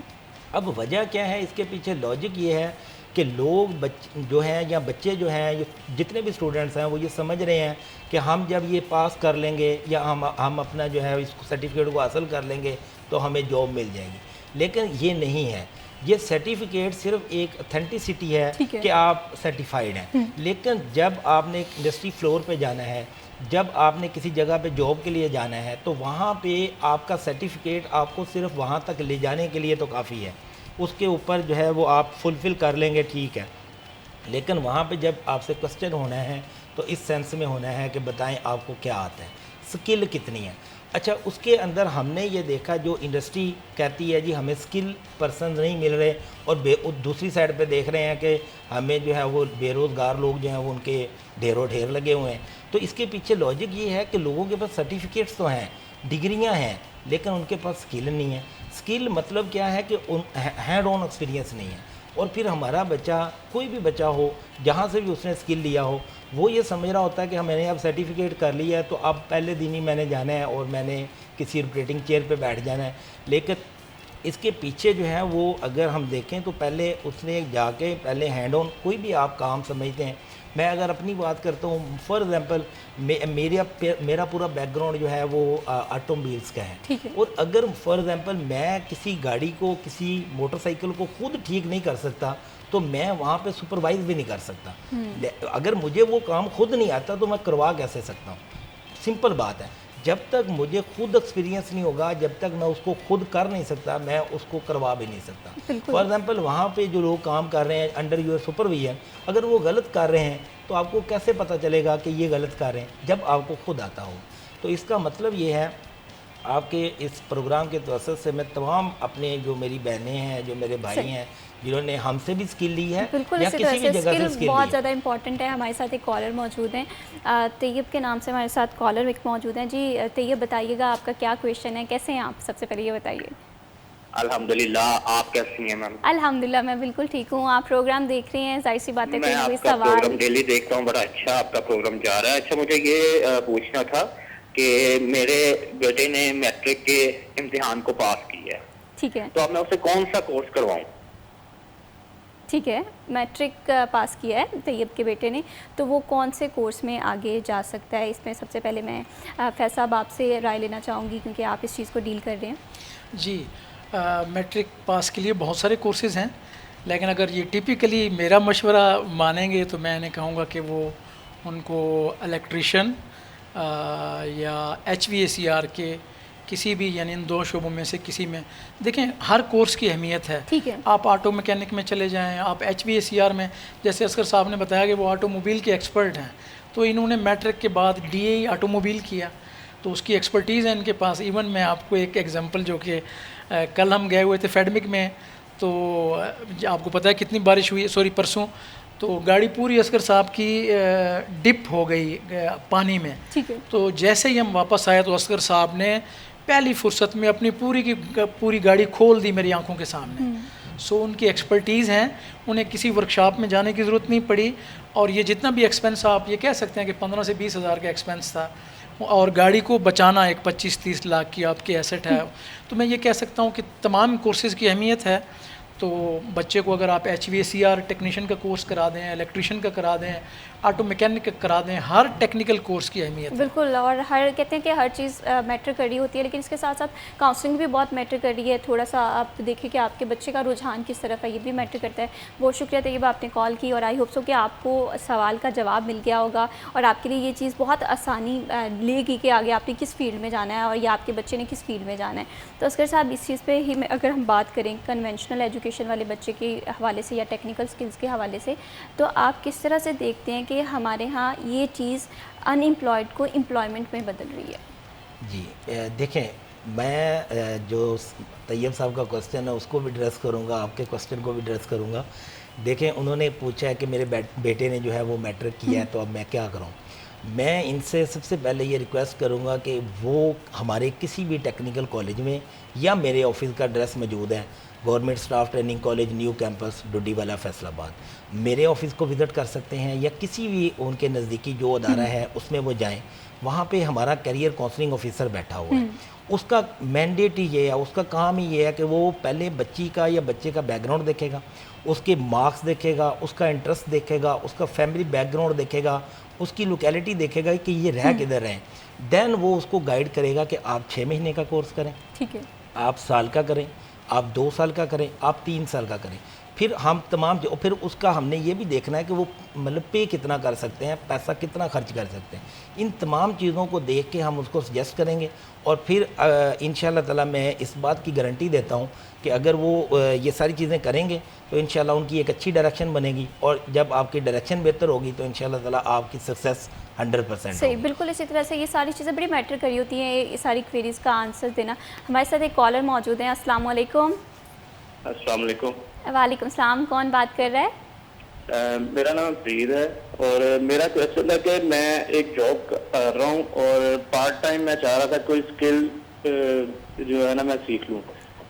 अब वजह क्या है इसके पीछे? लॉजिक ये है कि लोग जो हैं या बच्चे जो हैं, ये जितने भी स्टूडेंट्स हैं, वो ये समझ रहे हैं कि हम जब ये पास कर लेंगे या हम अपना जो है इस सर्टिफिकेट को हासिल कर लेंगे तो हमें जॉब मिल जाएगी। लेकिन ये नहीं है, ये सर्टिफिकेट सिर्फ एक अथेंटिसिटी है कि आप सर्टिफाइड हैं। लेकिन जब आपने इंडस्ट्री फ्लोर पे जाना है, जब आपने किसी जगह पे जॉब के लिए जाना है, तो वहाँ पे आपका सर्टिफिकेट आपको सिर्फ वहाँ तक ले जाने के लिए तो काफ़ी है, उसके ऊपर जो है वो आप फुलफ़िल कर लेंगे, ठीक है। लेकिन वहाँ पे जब आपसे क्वेश्चन होना है तो इस सेंस में होना है कि बताएं आपको क्या आता है, स्किल कितनी है। अच्छा, उसके अंदर हमने ये देखा, जो इंडस्ट्री कहती है जी हमें स्किल पर्सन नहीं मिल रहे, और दूसरी साइड पे देख रहे हैं कि हमें जो है वो बेरोज़गार लोग जो हैं वो उनके ढेरों ढेर लगे हुए हैं। तो इसके पीछे लॉजिक ये है कि लोगों के पास सर्टिफिकेट्स तो हैं, डिग्रियां हैं, लेकिन उनके पास स्किल नहीं है। स्किल मतलब क्या है कि हैंड ऑन एक्सपीरियंस नहीं है। और फिर हमारा बच्चा, कोई भी बच्चा हो, जहाँ से भी उसने स्किल लिया हो, वो ये समझ रहा होता है कि मैंने अब सर्टिफिकेट कर लिया है तो अब पहले दिन ही मैंने जाना है और मैंने किसी रोटेटिंग चेयर पे बैठ जाना है। लेकिन इसके पीछे जो है वो अगर हम देखें तो पहले उसने जाके पहले हैंड ऑन, कोई भी आप काम समझते हैं, मैं अगर अपनी बात करता हूँ, फॉर एग्जांपल मेरा पूरा बैकग्राउंड जो है वो ऑटोमोबाइल्स का है, और अगर फॉर एग्जांपल मैं किसी गाड़ी को, किसी मोटरसाइकिल को खुद ठीक नहीं कर सकता तो मैं वहाँ पे सुपरवाइज भी नहीं कर सकता। अगर मुझे वो काम खुद नहीं आता तो मैं करवा कैसे सकता हूँ? सिंपल बात है। जब तक मुझे खुद एक्सपीरियंस नहीं होगा, जब तक मैं उसको खुद कर नहीं सकता, मैं उसको करवा भी नहीं सकता। फॉर एग्जांपल वहाँ पे जो लोग काम कर रहे हैं अंडर योर सुपरविजन, अगर वो गलत कर रहे हैं तो आपको कैसे पता चलेगा कि ये गलत कर रहे हैं, जब आपको खुद आता हो। तो इसका मतलब ये है, आपके इस प्रोग्राम के तवसत से मैं तमाम अपने जो मेरी बहनें हैं, जो मेरे भाई हैं, जिन्होंने हमसे भी स्किल ली है बिल्कुल या इसी किसी तरह भी से जगह से स्किल स्किल बहुत ली है। ज़्यादा इंपॉर्टेंट है। हमारे साथ एक कॉलर मौजूद हैं, तैयब के नाम से हमारे साथ कॉलर एक मौजूद हैं। जी तैयब, बताइएगा आपका क्या क्वेश्चन है, कैसे हैं आप? सबसे पहले ये बताइए। अल्हम्दुलिल्लाह, आप कैसी हैं मैम? अल्हम्दुलिल्लाह मैं बिल्कुल ठीक हूँ। आप प्रोग्राम देख रही हैं, जाहिर सी बात है मैं कोई आपका सवाल। प्रोग्राम डेली देखता हूँ, बड़ा अच्छा आपका प्रोग्राम जा रहा है। अच्छा, मुझे ये पूछना था कि मेरे बेटे ने मैट्रिक के इम्तिहान को पास किया है, ठीक है, तो अब मैं उसे कौन सा कोर्स करवाऊँ? ठीक है, मैट्रिक पास किया है तैयब के बेटे ने, तो वो कौन से कोर्स में आगे जा सकता है? इसमें सबसे पहले मैं फैज़ साहब आपसे राय लेना चाहूँगी, क्योंकि आप इस चीज़ को डील कर रहे हैं। जी, मैट्रिक पास के लिए बहुत सारे कोर्सेज़ हैं, लेकिन अगर ये टिपिकली मेरा मशवरा मानेंगे तो मैंने कहूँगा कि वो उनको इलेक्ट्रिशियन या HVACR के किसी भी, यानी इन दो शोबों में से किसी में, देखें हर कोर्स की अहमियत है। ठीक है। आप ऑटो मैकेनिक में चले जाएं, आप HVACR में, जैसे असगर साहब ने बताया कि वो ऑटोमोबाइल के एक्सपर्ट हैं, तो इन्होंने मैट्रिक के बाद DAE ऑटोमोबाइल किया, तो उसकी एक्सपर्टीज़ है इनके पास। इवन मैं आपको एक एग्जांपल, जो कि कल हम गए हुए थे फेडमिक में, तो आपको पता है कितनी बारिश हुई, सॉरी परसों, तो गाड़ी पूरी असगर साहब की डिप हो गई पानी में। ठीक है। तो जैसे ही हम वापस आए तो असगर साहब ने पहली फुर्सत में अपनी पूरी की पूरी गाड़ी खोल दी मेरी आंखों के सामने। सो उनकी एक्सपर्टीज़ हैं, उन्हें किसी वर्कशॉप में जाने की ज़रूरत नहीं पड़ी, और ये जितना भी एक्सपेंस, आप ये कह सकते हैं कि 15 से 20 हज़ार का एक्सपेंस था, और गाड़ी को बचाना एक 25-30 लाख की आपकी एसेट है। तो मैं ये कह सकता हूँ कि तमाम कोर्सेज़ की अहमियत है। तो बच्चे को अगर आप HVACR टेक्नीशियन का कोर्स करा दें, इलेक्ट्रिशियन का करा दें, ऑटो मैकेनिक का करा दें, हर टेक्निकल कोर्स की अहमियत है। बिल्कुल, और हर कहते हैं कि हर चीज़ मैटर कर रही होती है, लेकिन इसके साथ साथ काउंसलिंग भी बहुत मैटर कर रही है। थोड़ा सा आप देखिए कि आपके बच्चे का रुझान किस तरफ है, ये भी मैटर करता है। बहुत शुक्रिया तैयब, आपने कॉल की, और आई होप सो कि आपको सवाल का जवाब मिल गया होगा, और आपके लिए ये चीज़ बहुत आसानी लेगी कि आगे आपने किस फील्ड में जाना है और या आपके बच्चे ने किस फील्ड में जाना है। तो असगर साहब, इस चीज़ पर ही अगर हम बात करें कन्वेंशनल एजुकेशन वाले बच्चे के हवाले से या टेक्निकल स्किल्स के हवाले से, तो आप किस तरह से देखते हैं कि हमारे यहाँ ये चीज़ अनएम्प्लॉयड को एम्प्लॉयमेंट में बदल रही है? जी, देखें, मैं जो तैयब साहब का क्वेश्चन है उसको भी एड्रेस करूँगा, आपके क्वेश्चन को भी एड्रेस करूँगा। देखें, उन्होंने पूछा है कि मेरे बेटे ने जो है वो मैट्रिक किया है, तो अब मैं क्या करूँ। मैं इनसे सबसे पहले ये रिक्वेस्ट करूँगा कि वो हमारे किसी भी टेक्निकल कॉलेज में, या मेरे ऑफिस का एड्रेस मौजूद है, government staff training college new campus Dudiwala Faisalabad, मेरे ऑफिस को विज़िट कर सकते हैं, या किसी भी उनके नज़दीकी जो अदारा है उसमें वो जाएं। वहाँ पे हमारा करियर काउंसलिंग ऑफिसर बैठा हुआ है। उसका मैंडेट ही ये है, उसका काम ही ये है कि वो पहले बच्ची का या बच्चे का बैकग्राउंड देखेगा, उसके मार्क्स देखेगा, उसका इंटरेस्ट देखेगा, उसका फैमिली बैकग्राउंड देखेगा, उसकी लोकेलिटी देखेगा कि ये रह किधर हैं। देन वो उसको गाइड करेगा कि आप 6 महीने का कोर्स करें, ठीक है, आप साल का करें, आप 2 साल का करें, आप 3 साल का करें। फिर हम तमाम फिर उसका हमने ये भी देखना है कि वो मतलब पे कितना कर सकते हैं, पैसा कितना खर्च कर सकते हैं। इन तमाम चीज़ों को देख के हम उसको सजेस्ट करेंगे, और फिर इंशाल्लाह ताला मैं इस बात की गारंटी देता हूँ कि अगर वो ये सारी चीज़ें करेंगे तो इंशाल्लाह उनकी एक अच्छी डायरेक्शन बनेगी, और जब आपकी डायरेक्शन बेहतर होगी तो इंशाल्लाह ताला आपकी सक्सेस 100% सही। होगी। बिल्कुल इसी तरह से ये सारी चीज़ें बड़ी मैटर करी होती हैं, ये सारी क्वेरीज़ का आंसर देना। हमारे साथ एक कॉलर मौजूद हैं। अस्सलाम वालेकुम। अस्सलाम वालेकुम। वालेकुम सलाम, कौन बात कर रहा है? मेरा नाम फरीद है, और मेरा क्वेश्चन है कि मैं एक जॉब कर रहा हूँ और पार्ट टाइम मैं चाह रहा था कोई स्किल जो है ना मैं सीख लूँ,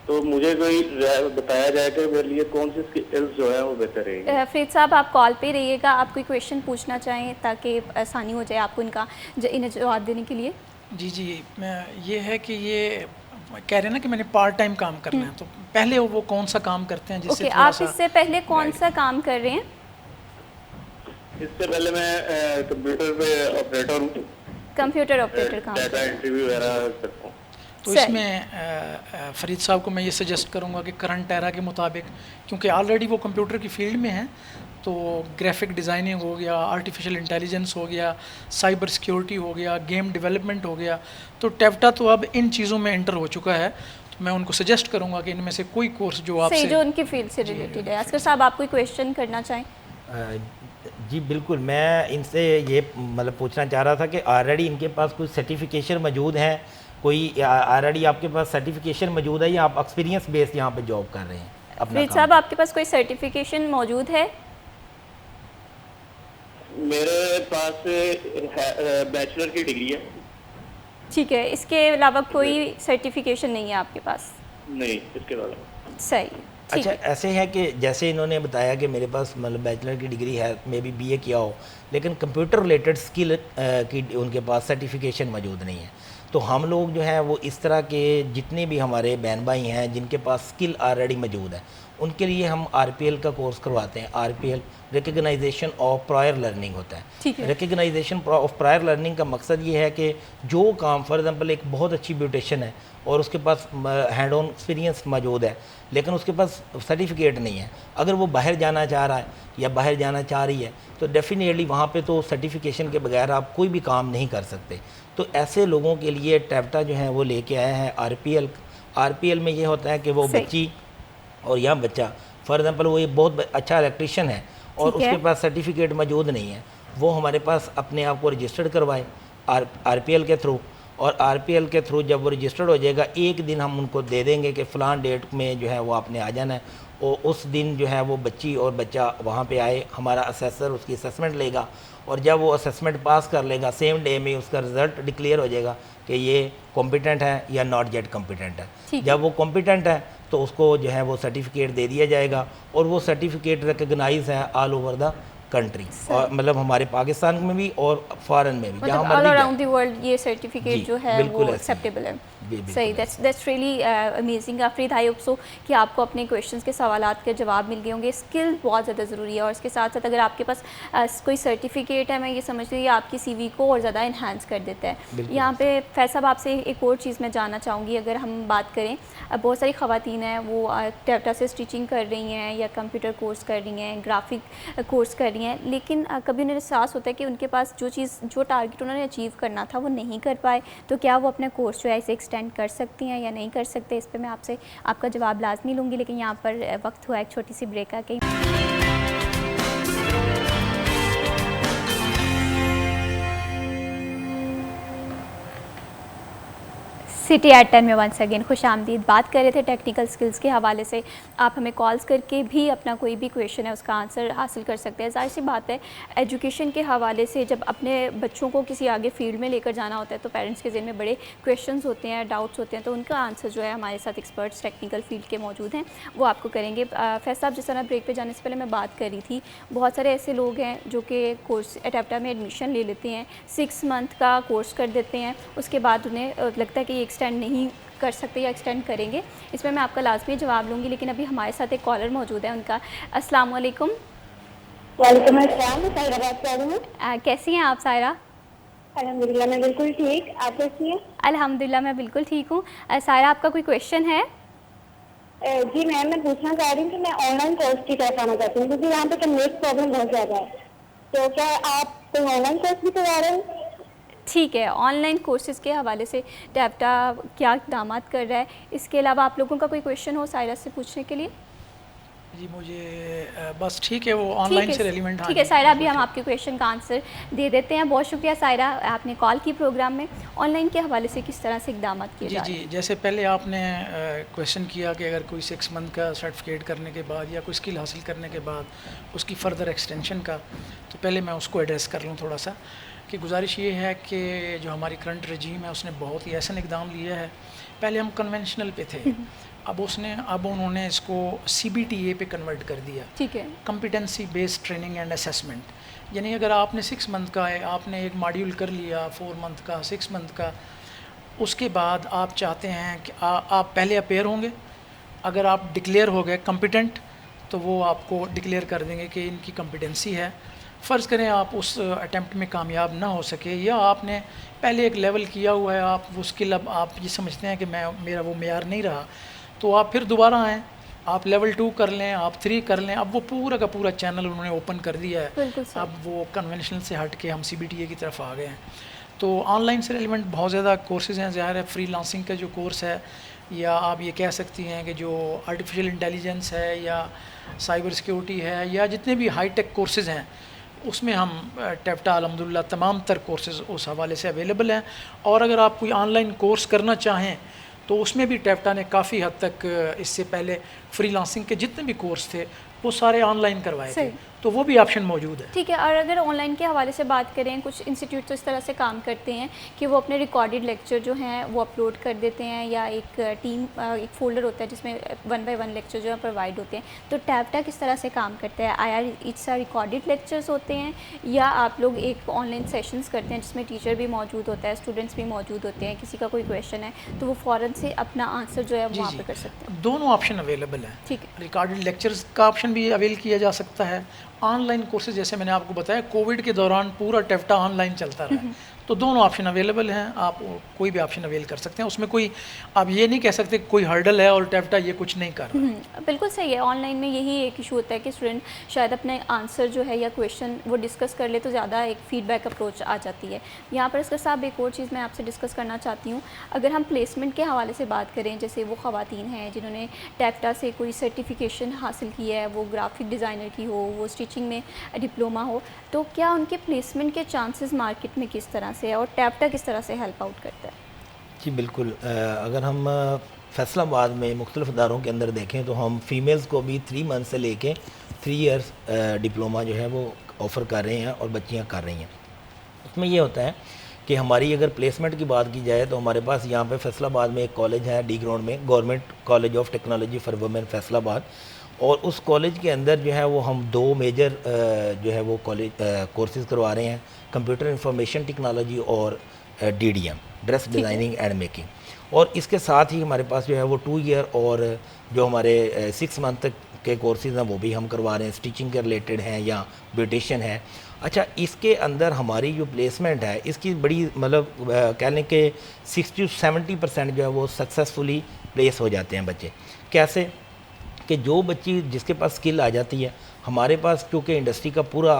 तो मुझे कोई बताया जाए कि मेरे लिए कौन सी स्किल्स जो है वो बेहतर रहेगी। फरीद साहब, आप कॉल पे रहिएगा, आप कोई क्वेश्चन पूछना चाहें ताकि आसानी हो जाए आपको इन्हें जवाब देने के लिए। जी, मैं ये है कि ये कह रहे हैं ना कि मैंने पार्ट टाइम काम करना है, तो पहले वो कौन सा काम करते हैं जिससे ओके, आप इससे पहले कौन सा काम कर रहे हैं? इससे पहले मैं कंप्यूटर पे ऑपरेटर हूँ, कंप्यूटर ऑपरेटर काम डाटा एंट्री वगैरह करता हूँ। तो इसमें फरीद साहब को मैं ये सजेस्ट करूंगा कि करंट एरा के मुताबिक, क्योंकि ऑलरेडी वो कंप्यूटर की फील्ड में हैं, तो ग्राफिक डिज़ाइनिंग हो गया, आर्टिफिशियल इंटेलिजेंस हो गया, साइबर सिक्योरिटी हो गया, गेम डेवलपमेंट हो गया। तो टेप्टा तो अब इन चीज़ों में एंटर हो चुका है। तो मैं उनको सजेस्ट करूंगा कि इनमें से कोई कोर्स जो सही, आपसे जो उनकी फील्ड से रिलेटेड है। असगर साहब, आप कोई क्वेश्चन करना चाहें? जी बिल्कुल, मैं इनसे ये मतलब पूछना चाह रहा था कि ऑलरेडी इनके पास कोई सर्टिफिकेशन मौजूद है, कोई ऑलरेडी आपके पास सर्टिफिकेशन मौजूद है या आप एक्सपीरियंस बेस्ड यहाँ पे जॉब कर रहे हैं अपना फरीद काम? साहब, आपके पास कोई सर्टिफिकेशन मौजूद है? मेरे पास बैचलर की डिग्री है। ठीक है, इसके अलावा कोई सर्टिफिकेशन नहीं है आपके पास? नहीं, इसके अलावा। सही, ठीक अच्छा, है। ऐसे है कि जैसे इन्होंने बताया कि मेरे पास मतलब बैचलर की डिग्री है, मे बी बीए किया हो, लेकिन कंप्यूटर रिलेटेड स्किल की उनके पास सर्टिफिकेशन मौजूद नहीं है। तो हम लोग जो है वो इस तरह के जितने भी हमारे बहन भाई हैं जिनके पास स्किल ऑलरेडी मौजूद है, उनके लिए हम आरपीएल का कोर्स करवाते हैं। RPL recognisation of prior learning होता है। ठीक है। रिकग्नाइजेशन ऑफ प्रायर लर्निंग का मकसद ये है कि जो काम, फॉर एग्जांपल एक बहुत अच्छी ब्यूटिशियन है और उसके पास हैंड ऑन एक्सपीरियंस मौजूद है, लेकिन उसके पास सर्टिफिकेट नहीं है, अगर वो बाहर जाना चाह रहा है या बाहर जाना चाह रही है, तो डेफिनेटली वहाँ पे तो सर्टिफिकेशन के बगैर आप कोई भी काम नहीं कर सकते। तो ऐसे लोगों के लिए टेप्टा जो है वो लेके आया है आरपीएल। आरपीएल में ये होता है कि वो सही। बच्ची और या बच्चा, फॉर एग्जांपल वो ये बहुत अच्छा इलेक्ट्रिशियन है और ठीक है। उसके पास सर्टिफिकेट मौजूद नहीं है, वो हमारे पास अपने आप को रजिस्टर्ड करवाए आरपीएल के थ्रू, और आरपीएल के थ्रू जब वो रजिस्टर्ड हो जाएगा, एक दिन हम उनको दे देंगे कि फ़लाँ डेट में जो है वो आपने आ जाना है, और उस दिन जो है वो बच्ची और बच्चा वहाँ पे आए, हमारा असेसर उसकी असेसमेंट लेगा, और जब वो असेसमेंट पास कर लेगा सेम डे में उसका रिज़ल्ट डिक्लेयर हो जाएगा कि ये कॉम्पिटेंट है या नॉट येट कॉम्पिटेंट है। ठीक है। जब वो कॉम्पिटेंट है तो उसको जो है वो सर्टिफिकेट दे दिया जाएगा, और वो सर्टिफिकेट रिकग्नाइज है ऑल ओवर द कंट्री, और मतलब हमारे पाकिस्तान में भी और फॉरेन में भी, जहाँ मतलब ऑल मर्जी अराउंड जाए। द वर्ल्ड ये सर्टिफिकेट जी, जो है बिल्कुल वो ऐसे ही। एक्सेप्टेबल है। जी, बिल्कुल सही, that's really amazing. Afreed, I hope so कि आपको अपने क्वेश्चंस के सवालात के जवाब मिल गए होंगे। स्किल बहुत ज़्यादा ज़रूरी है, और इसके साथ साथ अगर आपके पास कोई सर्टिफिकेट है, मैं ये समझती हूँ ये आपकी सीवी को और ज़्यादा इन्हांस कर देता है। बिल्कुल। यहाँ पे फैज साहब, आपसे एक और चीज़ मैं जानना चाहूँगी। अगर हम बात करें, बहुत सारी ख़वातीन हैं वो टेप्टा से स्टिचिंग कर रही हैं या कंप्यूटर कोर्स कर रही हैं, ग्राफिक कोर्स कर रही हैं, लेकिन कभी उन्हें एहसास होता है कि उनके पास जो टारगेट उन्होंने अचीव करना था वो नहीं कर पाए, तो क्या वो अपना कोर्स जो है इसे एक्सटेंड कर सकती हैं या नहीं कर सकते? इस पे मैं आपसे आपका जवाब लाजमी लूँगी, लेकिन यहाँ पर वक्त हुआ एक छोटी सी ब्रेक का कि सिटी एट 10 में वंस अगेन खुश आमदीद। बात कर रहे थे टेक्निकल स्किल्स के हवाले से। आप हमें कॉल्स करके भी अपना कोई भी क्वेश्चन है उसका आंसर हासिल कर सकते हैं। जाहिर सी बात है, एजुकेशन के हवाले से जब अपने बच्चों को किसी आगे फील्ड में लेकर जाना होता है तो पेरेंट्स के ज़हन में बड़े क्वेश्चंस होते हैं, डाउट्स होते हैं, तो उनका आंसर जो है हमारे साथ एक्सपर्ट्स टेक्निकल फील्ड के मौजूद हैं, वो आपको करेंगे। फैज साहब, जिस तरह ब्रेक पर जाने से पहले मैं बात कर रही थी, बहुत सारे ऐसे लोग हैं जो कि कोर्स टेप्टा में एडमिशन ले लेते हैं, 6 मंथ का कोर्स कर देते हैं, उसके बाद उन्हें लगता है कि ये एक्सटेंड नहीं कर सकते या एक्सटेंड करेंगे। इसमें मैं आपका लाजमी जवाब लूँगी, लेकिन अभी हमारे साथ एक कॉलर मौजूद है। उनका अस्सलाम वालेकुम। वालेकुम अस्सलाम, मैं सायरा बात कर रही हूँ। कैसी हैं आप सायरा? अल्हम्दुलिल्लाह मैं बिल्कुल ठीक, आप कैसी हैं? अल्हम्दुलिल्लाह मैं बिल्कुल ठीक हूँ। सायरा, आपका कोई क्वेश्चन है? जी मैम, मैं पूछना चाह रही हूँ कि मैं ऑनलाइन कोर्स की तरफ आना चाहती हूँ, क्योंकि यहाँ पे कन्वेक्ट प्रॉब्लम बहुत ज़्यादा है, तो क्या आप कोई ऑनलाइन कोर्स भी करवा रहे हैं? ठीक है, ऑनलाइन कोर्सेज़ के हवाले से टेप्टा क्या इक़दाम कर रहा है, इसके अलावा आप लोगों का कोई क्वेश्चन हो सायरा से पूछने के लिए? जी मुझे बस ठीक है, वो ऑनलाइन से रेलिवेंट। ठीक है सायरा, अभी हम आपके क्वेश्चन का आंसर दे देते हैं। बहुत शुक्रिया सायरा, आपने कॉल की प्रोग्राम में। ऑनलाइन के हवाले से किस तरह से इक़दाम किए जा रहे हैं? जी, जैसे पहले आपने क्वेश्चन किया कि अगर कोई 6 मंथ का सर्टिफिकेट करने के बाद या कोई स्किल हासिल करने के बाद उसकी फ़र्दर एक्सटेंशन का, तो पहले मैं उसको एड्रेस कर लूँ थोड़ा सा। कि गुजारिश ये है कि जो हमारी करंट रजीम है उसने बहुत ही ऐसा इक़दाम लिया है। पहले हम कन्वेंशनल पे थे, अब उन्होंने इसको CBTA पे कन्वर्ट कर दिया। ठीक है, competency based training and assessment. यानी अगर आपने 6 मंथ का है, आपने एक मॉड्यूल कर लिया 4 मंथ का, 6 मंथ का, उसके बाद आप चाहते हैं कि आप पहले अपेयर होंगे, अगर आप डिक्लेयर हो गए कॉम्पिटेंट तो वो आपको डिक्लेयर कर देंगे कि इनकी कॉम्पिटेंसी है। फ़र्ज़ करें आप उस अटैम्प्ट में कामयाब ना हो सके, या आपने पहले एक लेवल किया हुआ है, आप वो स्किल अब आप ये समझते हैं कि मेरा वो मेयार नहीं रहा, तो आप फिर दोबारा आएँ, आप लेवल 2 कर लें, आप 3 कर लें, अब वो पूरा का पूरा चैनल उन्होंने ओपन कर दिया है। बिल्कुल सर। अब वो कन्वेंशनल से हट के हम CBTA की तरफ आ गए हैं। तो ऑनलाइन से रिलेवेंट बहुत ज़्यादा कोर्सेज़ हैं, ज़ाहिर है फ्रीलांसिंग का जो कोर्स है, या आप ये कह सकती हैं कि जो आर्टिफिशियल इंटेलिजेंस है या साइबर सिक्योरिटी है या जितने भी हाई टेक कोर्सेज़ हैं, उसमें हम टेप्टा अल्हम्दुलिल्लाह तमाम तर कोर्सेज़ उस हवाले से अवेलेबल हैं। और अगर आप कोई ऑनलाइन कोर्स करना चाहें तो उसमें भी टेप्टा ने काफ़ी हद तक इससे पहले फ्रीलांसिंग के जितने भी कोर्स थे वो सारे ऑनलाइन करवाए थे, तो वो भी ऑप्शन मौजूद है। ठीक है। और अगर ऑनलाइन के हवाले से बात करें, कुछ इंस्टीट्यूट तो इस तरह से काम करते हैं कि वो अपने रिकॉर्डेड लेक्चर जो हैं वो अपलोड कर देते हैं, या एक एक फ़ोल्डर होता है जिसमें 1 बाय 1 लेक्चर जो है प्रोवाइड होते हैं। तो टेप्टा किस तरह से काम करता है? आया इट्स रिकॉर्डेड लेक्चर्स होते हैं, या आप लोग एक ऑनलाइन सेशंस करते हैं जिसमें टीचर भी मौजूद होता है, स्टूडेंट्स भी मौजूद होते हैं, किसी का कोई क्वेश्चन है तो वो फ़ौरन से अपना आंसर जो है वहाँ पर कर सकते हैं? दोनों ऑप्शन अवेलेबल है। ठीक है। रिकॉर्डेड लेक्चर्स का ऑप्शन भी अवेल किया जा सकता है। ऑनलाइन कोर्सेज जैसे मैंने आपको बताया, कोविड के दौरान पूरा टेप्टा ऑनलाइन चलता रहा है, तो दोनों ऑप्शन अवेलेबल हैं, आप कोई भी ऑप्शन अवेल कर सकते हैं। उसमें कोई आप ये नहीं कह सकते कोई हर्डल है और टेप्टा ये कुछ नहीं कर रहा। बिल्कुल सही है। ऑनलाइन में यही एक इशू होता है कि स्टूडेंट शायद अपने आंसर जो है या क्वेश्चन वो डिस्कस कर ले तो ज़्यादा एक फीडबैक अप्रोच आ जाती है। यहाँ पर इसका साहब एक और चीज़ मैं आपसे डिस्कस करना चाहती हूँ। अगर हम प्लेसमेंट के हवाले से बात करें, जैसे वो ख़वातीन हैं जिन्होंने टेप्टा से कोई सर्टिफिकेशन हासिल की है, वो ग्राफिक डिज़ाइनर की हो, वो स्टिचिंग में डिप्लोमा हो, तो क्या उनके प्लेसमेंट के चांसेस मार्केट में किस तरह से है और टेप्टा किस तरह से हेल्प आउट करता है? जी बिल्कुल। अगर हम फैसलाबाद में मुख्तलिफ इदारों के अंदर देखें तो हम फ़ीमेल्स को भी 3 मंथ से लेके 3 ईयर्स डिप्लोमा जो है वो ऑफ़र कर रहे हैं और बच्चियां कर रही हैं। उसमें ये होता है कि हमारी अगर प्लेसमेंट की बात की जाए तो हमारे पास यहाँ पे फैसलाबाद में एक कॉलेज है, डी ग्राउंड में, government college of technology for women Faisalabad, और उस कॉलेज के अंदर जो है वो हम 2 मेजर जो है वो कॉलेज कोर्सेज़ करवा रहे हैं, कंप्यूटर इंफॉर्मेशन टेक्नोलॉजी और DDM, dress designing and making. और इसके साथ ही हमारे पास जो है वो 2 ईयर और जो हमारे 6 मंथ के कोर्सेज़ हैं वो भी हम करवा रहे हैं, स्टिचिंग के रिलेटेड हैं या ब्यूटिशियन है। अच्छा, इसके अंदर हमारी जो प्लेसमेंट है इसकी बड़ी मतलब कह लें कि 60 से 70% जो है वो सक्सेसफुली प्लेस हो जाते हैं बच्चे। कैसे कि जो बच्ची जिसके पास स्किल आ जाती है, हमारे पास चूँकि इंडस्ट्री का पूरा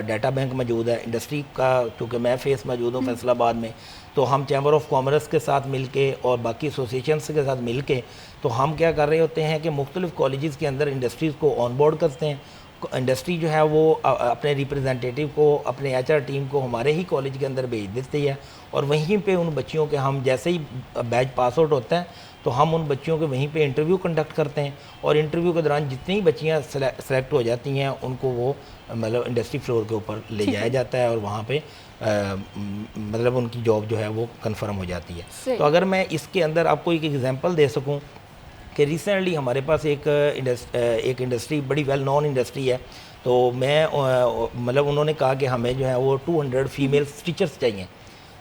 डाटा बैंक मौजूद है, इंडस्ट्री का चूँकि मैं फेस मौजूद हूँ फैसलाबाद में, तो हम चैम्बर ऑफ कॉमर्स के साथ मिलके और बाकी एसोसिएशंस के साथ मिलके तो हम क्या कर रहे होते हैं कि मुख्तलिफ कॉलेजेस के अंदर इंडस्ट्रीज़ को ऑन बोर्ड करते हैं। इंडस्ट्री जो है वो अपने रिप्रेजेंटेटिव को, अपने HR टीम को हमारे ही कॉलेज के अंदर भेज देती है, और वहीं पे उन बच्चियों के हम जैसे ही बैच पास आउट होता है तो हम उन बच्चियों के वहीं पे इंटरव्यू कंडक्ट करते हैं, और इंटरव्यू के दौरान जितनी बच्चियां सेलेक्ट हो जाती हैं उनको वो मतलब इंडस्ट्री फ्लोर के ऊपर ले जाया जाता है और वहाँ पे मतलब उनकी जॉब जो है वो कंफर्म हो जाती है। तो अगर मैं इसके अंदर आपको एक एग्जांपल दे सकूं कि रिसेंटली हमारे पास एक इंडस्ट्री बड़ी वेल नॉन इंडस्ट्री है, तो मैं मतलब उन्होंने कहा कि हमें जो है वो 200 फीमेल टीचर्स चाहिए।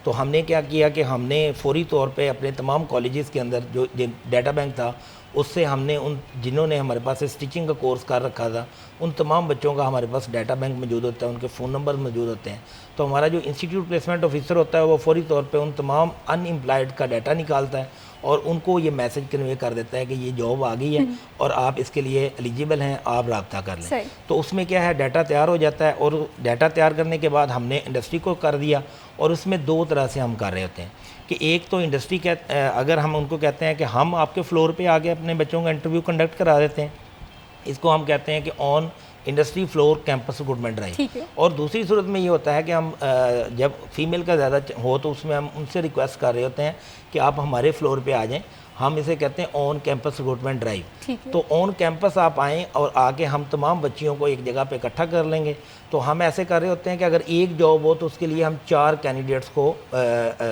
तो हमने क्या किया कि हमने फौरी तौर पे अपने तमाम कॉलेजेस के अंदर जो डाटा बैंक था उससे हमने उन जिन्होंने हमारे पास स्टिचिंग का कोर्स कर रखा था उन तमाम बच्चों का हमारे पास डाटा बैंक मौजूद होता है, उनके फ़ोन नंबर मौजूद होते हैं। तो हमारा जो इंस्टीट्यूट प्लेसमेंट ऑफिसर होता है वो फौरी तौर पे उन तमाम अनएम्प्लॉयड का डाटा निकालता है और उनको ये मैसेज कन्वे कर देता है कि ये जॉब आ गई है और आप इसके लिए एलिजिबल हैं, आप रब्ता कर लें। तो उसमें क्या है, डाटा तैयार हो जाता है, और डाटा तैयार करने के बाद हमने इंडस्ट्री को कर दिया, और उसमें 2 तरह से हम कर रहे होते हैं कि एक तो इंडस्ट्री अगर हम उनको कहते हैं कि हम आपके फ्लोर पे आके अपने बच्चों का इंटरव्यू कंडक्ट करा देते हैं, इसको हम कहते हैं कि on industry floor campus recruitment drive. और दूसरी सूरत में ये होता है कि हम जब फीमेल का ज़्यादा हो तो उसमें हम उनसे रिक्वेस्ट कर रहे होते हैं कि आप हमारे फ्लोर पे आ जाएं, हम इसे कहते हैं ऑन कैंपस रिक्रूटमेंट ड्राइव। तो ऑन कैंपस आप आएँ और आके हम तमाम बच्चियों को एक जगह पे इकट्ठा कर लेंगे। तो हम ऐसे कर रहे होते हैं कि अगर एक जॉब हो तो उसके लिए हम 4 कैंडिडेट्स को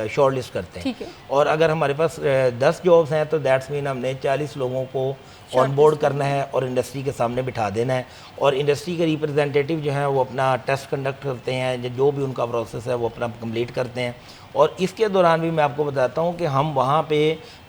शॉर्ट लिस्ट करते हैं, और अगर हमारे पास 10 जॉब्स हैं तो दैट्स मीन हमने 40 लोगों को ऑन बोर्ड करना है और इंडस्ट्री के सामने बिठा देना है, और इंडस्ट्री के रिप्रेजेंटेटिव जो हैं वो अपना टेस्ट कंडक्ट करते हैं, जो भी उनका प्रोसेस है वो अपना कंप्लीट करते हैं। और इसके दौरान भी मैं आपको बताता हूँ कि हम वहाँ पे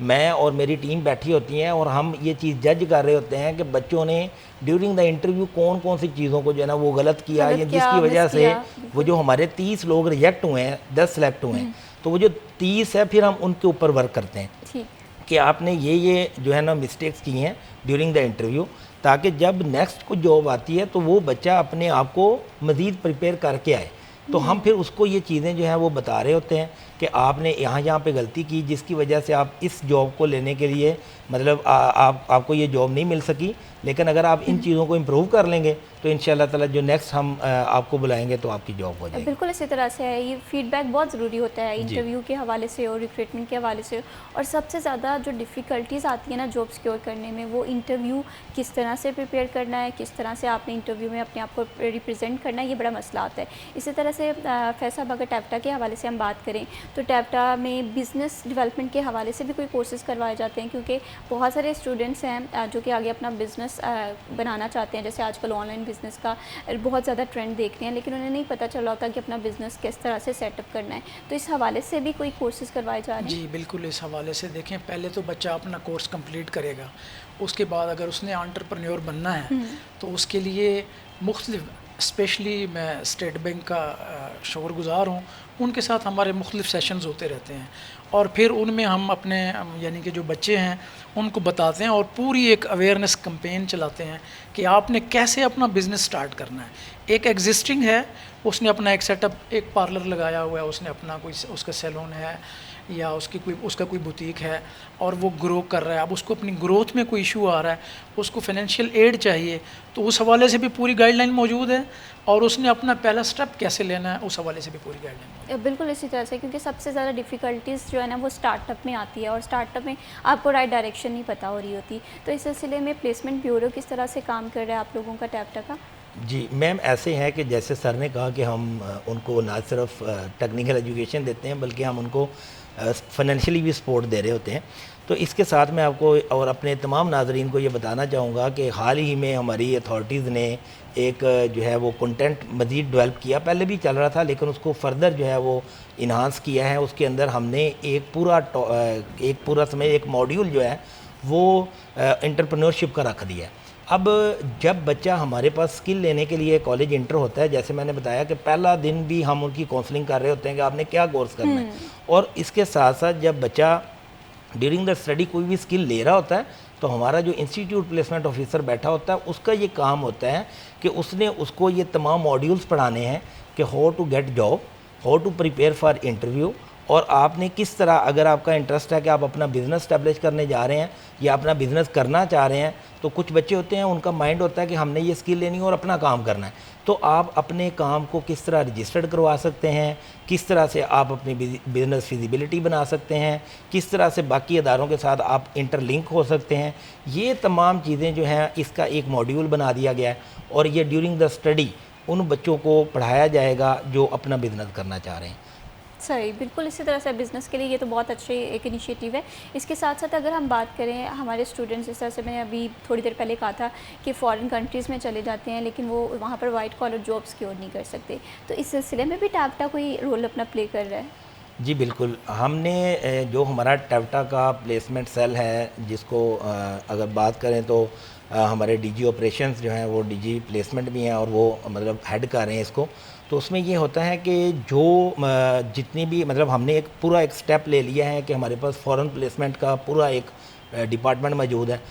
मैं और मेरी टीम बैठी होती हैं और हम ये चीज़ जज कर रहे होते हैं कि बच्चों ने ड्यूरिंग द इंटरव्यू कौन कौन सी चीज़ों को जो है ना वो गलत किया या जिसकी वजह से वो जो हमारे 30 लोग रिजेक्ट हुए हैं, 10 सेलेक्ट हुए हैं, तो वो जो 30 है फिर हम उनके ऊपर वर्क करते हैं कि आपने ये जो है ना मिस्टेक्स की हैं ड्यूरिंग द इंटरव्यू, ताकि जब नेक्स्ट को जॉब आती है तो वो बच्चा अपने आप को मज़ीद प्रिपेयर करके आए। तो हम फिर उसको ये चीज़ें जो हैं वो बता रहे होते हैं कि आपने यहाँ पे गलती की, जिसकी वजह से आप इस जॉब को लेने के लिए मतलब आपको ये जॉब नहीं मिल सकी, लेकिन अगर आप इन चीज़ों को इम्प्रूव कर लेंगे तो इंशाल्लाह ताला जो नेक्स्ट हम आपको बुलाएंगे तो आपकी जॉब हो जाएगी। बिल्कुल इसी तरह से है, ये फीडबैक बहुत ज़रूरी होता है इंटरव्यू के हवाले से और रिक्रूटमेंट के हवाले से। और सबसे ज़्यादा जो डिफ़िकल्टीज़ आती है ना जॉब सिक्योर करने में, वो इंटरव्यू किस तरह से प्रिपेयर करना है, किस तरह से आपने इंटरव्यू में अपने आप को रिप्रेजेंट करना है, ये बड़ा मसला आता है। इसी तरह से फैसल, अगर टैप्टा के हवाले से हम बात करें तो टैप्टा में बिज़नेस डेवलपमेंट के हवाले से भी कोई कोर्सेज़ करवाए जाते हैं, क्योंकि बहुत सारे स्टूडेंट्स हैं जो कि आगे अपना बिज़नेस बनाना चाहते हैं। जैसे आजकल ऑनलाइन बिज़नेस का बहुत ज़्यादा ट्रेंड देख रहे हैं, लेकिन उन्हें नहीं पता चला होता कि अपना बिज़नेस किस तरह से सेटअप करना है। तो इस हवाले से भी कोई कोर्सेज़ करवाए जा रहे हैं? जी बिल्कुल, इस हवाले से देखें, पहले तो बच्चा अपना कोर्स कंप्लीट करेगा, उसके बाद अगर उसने एंटरप्रेन्योर बनना है तो उसके लिए मुख्तलिफ, स्पेशली मैं स्टेट बैंक का शुक्रगुज़ार हूँ, उनके साथ हमारे मुख्तलिफ सेशंस होते रहते हैं और फिर उनमें हम अपने यानी कि जो बच्चे हैं उनको बताते हैं और पूरी एक अवेयरनेस कैंपेन चलाते हैं कि आपने कैसे अपना बिज़नेस स्टार्ट करना है। एक एग्जिस्टिंग है, उसने अपना एक सेटअप, एक पार्लर लगाया हुआ है, उसने अपना कोई उसका सैलून है या उसका कोई बुटीक है और वो ग्रो कर रहा है, अब उसको अपनी ग्रोथ में कोई इशू आ रहा है, उसको फाइनेंशियल एड चाहिए, तो उस हवाले से भी पूरी गाइडलाइन मौजूद है और उसने अपना पहला स्टेप कैसे लेना है उस हवाले से भी पूरी गाइडलाइन। बिल्कुल इसी तरह से, क्योंकि सबसे ज़्यादा डिफ़िकल्टीज़ जो है ना वो स्टार्टअप में आती है और स्टार्टअप में आपको राइट डायरेक्शन नहीं पता हो रही होती। तो इस सिलसिले में प्लेसमेंट ब्यूरो किस तरह से काम कर रहा है आप लोगों का टैप्टा का? जी मैम, ऐसे हैं कि जैसे सर ने कहा कि हम उनको ना सिर्फ टेक्निकल एजुकेशन देते हैं बल्कि हम उनको फाइनेंशियली भी सपोर्ट दे रहे होते हैं। तो इसके साथ मैं आपको और अपने तमाम नाज़रीन को ये बताना चाहूँगा कि हाल ही में हमारी अथॉरिटीज़ ने एक जो है वो कंटेंट मज़ीद डेवलप किया, पहले भी चल रहा था लेकिन उसको फर्दर जो है वो इन्हांस किया है। उसके अंदर हमने एक पूरा समय एक मॉड्यूल जो है वो एंटरप्रेन्योरशिप का रख दिया है। अब जब बच्चा हमारे पास स्किल लेने के लिए कॉलेज इंटर होता है, जैसे मैंने बताया कि पहला दिन भी हम उनकी काउंसलिंग कर रहे होते हैं कि आपने क्या कोर्स करना है, और इसके साथ साथ जब बच्चा ड्यूरिंग द स्टडी कोई भी स्किल ले रहा होता है तो हमारा जो इंस्टीट्यूट प्लेसमेंट ऑफिसर बैठा होता है उसका ये काम होता है कि उसने उसको ये तमाम मॉड्यूल्स पढ़ाने हैं कि how to get job, how to prepare for interview, और आपने किस तरह, अगर आपका इंटरेस्ट है कि आप अपना बिज़नेस स्टैब्लिश करने जा रहे हैं या अपना बिज़नेस करना चाह रहे हैं, तो कुछ बच्चे होते हैं उनका माइंड होता है कि हमने ये स्किल लेनी है और अपना काम करना है, तो आप अपने काम को किस तरह रजिस्टर्ड करवा सकते हैं, किस तरह से आप अपनी बिज़नेस फिजिबिलिटी बना सकते हैं, किस तरह से बाकी अदारों के साथ आप इंटरलिंक हो सकते हैं, ये तमाम चीज़ें जो हैं इसका एक मॉड्यूल बना दिया गया है और ये ड्यूरिंग द स्टडी उन बच्चों को पढ़ाया जाएगा जो अपना बिज़नेस करना चाह रहे हैं। सही, बिल्कुल इसी तरह से बिज़नेस के लिए ये तो बहुत अच्छी एक इनिशिएटिव है। इसके साथ साथ अगर हम बात करें हमारे स्टूडेंट्स, जिस तरह से मैंने अभी थोड़ी देर पहले कहा था कि फ़ॉरेन कंट्रीज़ में चले जाते हैं लेकिन वो वहाँ पर वाइट कॉलर जॉब सिक्योर नहीं कर सकते, तो इस सिलसिले में भी टैप्टा कोई रोल अपना प्ले कर रहा है? जी बिल्कुल, हमने जो हमारा टैप्टा का प्लेसमेंट सेल है, जिसको अगर बात करें तो हमारे डीजी ऑपरेशंस जो हैं वो डीजी प्लेसमेंट भी हैं और वो मतलब हेड कर रहे हैं इसको। तो उसमें ये होता है कि जो जितनी भी मतलब हमने पूरा एक स्टेप ले लिया है कि हमारे पास फॉरेन प्लेसमेंट का पूरा एक डिपार्टमेंट मौजूद है।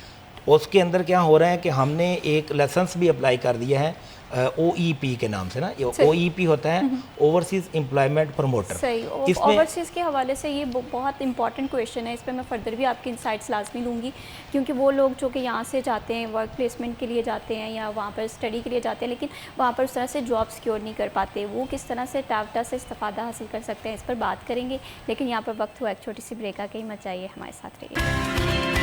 उसके अंदर क्या हो रहा है कि हमने एक लाइसेंस भी अप्लाई कर दिया है OEP के नाम से ना, ये OEP होता है ओवरसीज़ एम्प्लॉयमेंट प्रमोटर। सही, ओवरसीज़ के हवाले से ये बहुत इंपॉर्टेंट क्वेश्चन है, इस पर मैं फर्दर भी आपकी इंसाइट्स लाजमी लूँगी, क्योंकि वो लोग जो कि यहाँ से जाते हैं, वर्क प्लेसमेंट के लिए जाते हैं या वहाँ पर स्टडी के लिए जाते हैं, लेकिन वहाँ पर उस तरह से जॉब सिक्योर नहीं कर पाते, वो किस तरह से टैप्टा से इस्तेफ़ादा हासिल कर सकते हैं, इस पर बात करेंगे। लेकिन यहाँ पर वक्त हुआ एक छोटी सी ब्रेक, आके ही मत जाइए, हमारे साथ रहिए।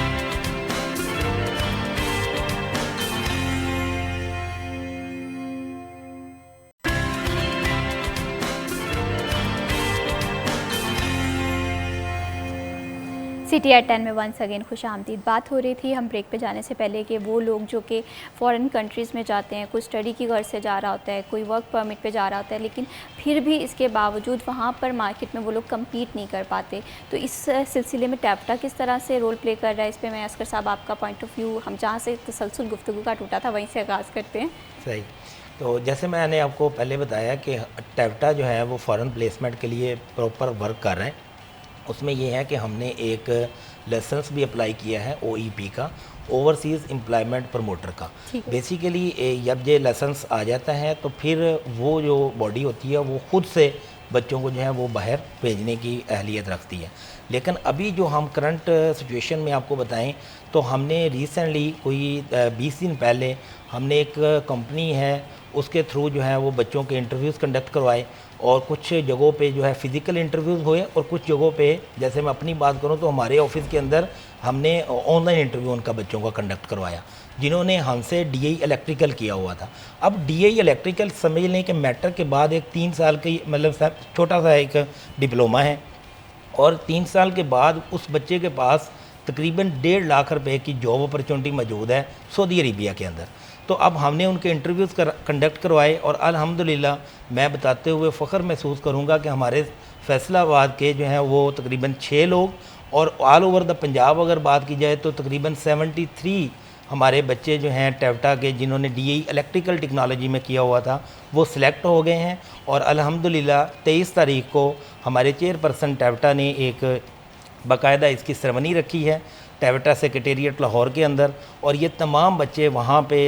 CTI 10 में वंस अगेन खुश आमदीद। बात हो रही थी हम ब्रेक पे जाने से पहले कि वो लोग जो कि फ़ॉरेन कंट्रीज़ में जाते हैं, कोई स्टडी की गर्ज से जा रहा होता है, कोई वर्क परमिट पे जा रहा होता है, लेकिन फिर भी इसके बावजूद वहाँ पर मार्केट में वो लोग कम्पीट नहीं कर पाते। तो इस सिलसिले में टैप्टा किस तरह से रोल प्ले कर रहा है, इस पर मैं असगर साहब आपका पॉइंट ऑफ व्यू, हम जहाँ से तसलसल गुफ्तगू का टूटा था वहीं से आगाज़ करते हैं। सही, तो जैसे मैंने आपको पहले बताया कि टैप्टा जो है वो फ़ॉरेन प्लेसमेंट के लिए प्रॉपर वर्क कर रहे हैं उसमें ये है कि हमने एक लाइसेंस भी अप्लाई किया है OEP का, ओवरसीज़ एम्प्लॉयमेंट प्रमोटर का। बेसिकली जब ये लाइसेंस आ जाता है तो फिर वो जो बॉडी होती है वो खुद से बच्चों को जो है वो बाहर भेजने की अहलियत रखती है। लेकिन अभी जो हम करंट सिचुएशन में आपको बताएं तो हमने रिसेंटली कोई 20 दिन पहले हमने एक कंपनी है उसके थ्रू जो है वो बच्चों के इंटरव्यूज़ कंडक्ट करवाए, और कुछ जगहों पे जो है फ़िज़िकल इंटरव्यूज़ हुए, और कुछ जगहों पे जैसे मैं अपनी बात करूं तो हमारे ऑफिस के अंदर हमने ऑनलाइन इंटरव्यू उनका बच्चों का कंडक्ट करवाया जिन्होंने हमसे DI इलेक्ट्रिकल किया हुआ था। अब DI इलेक्ट्रिकल समझ लें कि मैट्रिक के बाद एक 3 साल की मतलब छोटा सा एक डिप्लोमा है, और 3 साल के बाद उस बच्चे के पास तकरीबन 1.5 लाख रुपए की जॉब अपॉर्चुनिटी मौजूद है सऊदी अरेबिया के अंदर। तो अब हमने उनके इंटरव्यूज़ कंडक्ट करवाए, और अल्हम्दुलिल्लाह मैं बताते हुए फ़ख्र महसूस करूँगा कि हमारे फैसलाबाद के जो हैं वो तकरीबन 6 लोग, और ऑल ओवर द पंजाब अगर बात की जाए तो तकरीबन 73 हमारे बच्चे जो हैं टेवटा के जिन्होंने DI इलेक्ट्रिकल टेक्नोलॉजी में किया हुआ था वो सिलेक्ट हो गए हैं। और अल्हम्दुलिल्लाह 23 तारीख को हमारे चेयरपर्सन टेवटा ने एक बाकायदा इसकी सेरेमनी रखी है टेवटा सेक्रेटेरिएट लाहौर के अंदर, और ये तमाम बच्चे वहाँ पे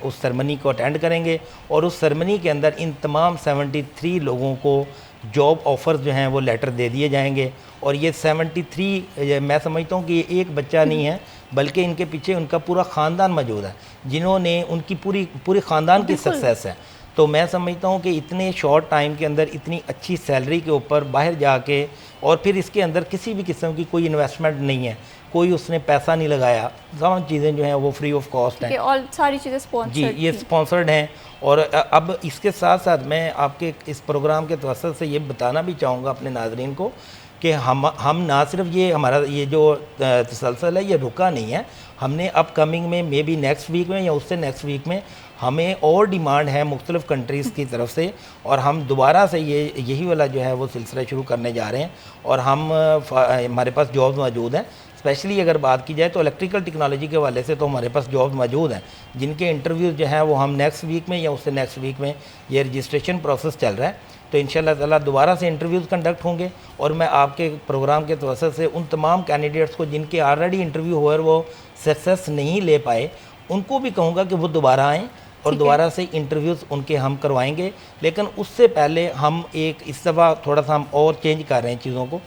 उस सेरेमनी को अटेंड करेंगे, और उस सेरेमनी के अंदर इन तमाम 73 लोगों को जॉब ऑफ़र्स जो हैं वो लेटर दे दिए जाएंगे। और ये 73 मैं समझता हूँ कि ये एक बच्चा नहीं है, बल्कि इनके पीछे उनका पूरा ख़ानदान मौजूद है जिन्होंने उनकी पूरी ख़ानदान की सक्सेस है। तो मैं समझता हूँ कि इतने शॉर्ट टाइम के अंदर इतनी अच्छी सैलरी के ऊपर बाहर जाके, और फिर इसके अंदर किसी भी किस्म की कोई इन्वेस्टमेंट नहीं है, कोई उसने पैसा नहीं लगाया, तमाम चीज़ें जो हैं वो फ्री ऑफ कॉस्ट हैं, और सारी चीज़ें स्पॉन्सर्ड जी ये स्पॉन्सर्ड हैं। और अब इसके साथ साथ मैं आपके इस प्रोग्राम के तवज्जुह से ये बताना भी चाहूँगा अपने नाज़रीन को कि हम ना सिर्फ ये हमारा ये जो तसलसल है ये रुका नहीं है, हमने अपकमिंग में मे बी नेक्स्ट वीक में या उससे नेक्स्ट वीक में हमें और डिमांड है मुख्तलिफ़ कंट्रीज़ की तरफ से, और हम दोबारा से यही वाला जो है वो सिलसिला शुरू करने जा रहे हैं। और हमारे पास जॉब्स मौजूद हैं, स्पेशली अगर बात की जाए तो इलेक्ट्रिकल टेक्नोलॉजी के हवाले से तो हमारे पास जॉब मौजूद हैं जिनके इंटरव्यूज़ जो हैं वो हम नेक्स्ट वीक में या उससे नेक्स्ट वीक में ये रजिस्ट्रेशन प्रोसेस चल रहा है। तो इंशाल्लाह ताला दोबारा से इंटरव्यूज़ कंडक्ट होंगे, और मैं आपके प्रोग्राम के तवज्जुह से उन तमाम कैंडिडेट्स को जिनके ऑलरेडी इंटरव्यू हुए और वो सक्सेस नहीं ले पाए उनको भी कहूँगा कि वो दोबारा आएँ, और दोबारा से इंटरव्यूज़ उनके हम करवाएंगे। लेकिन उससे पहले हम इस दफ़ा थोड़ा सा हम और चेंज कर रहे हैं चीज़ों को,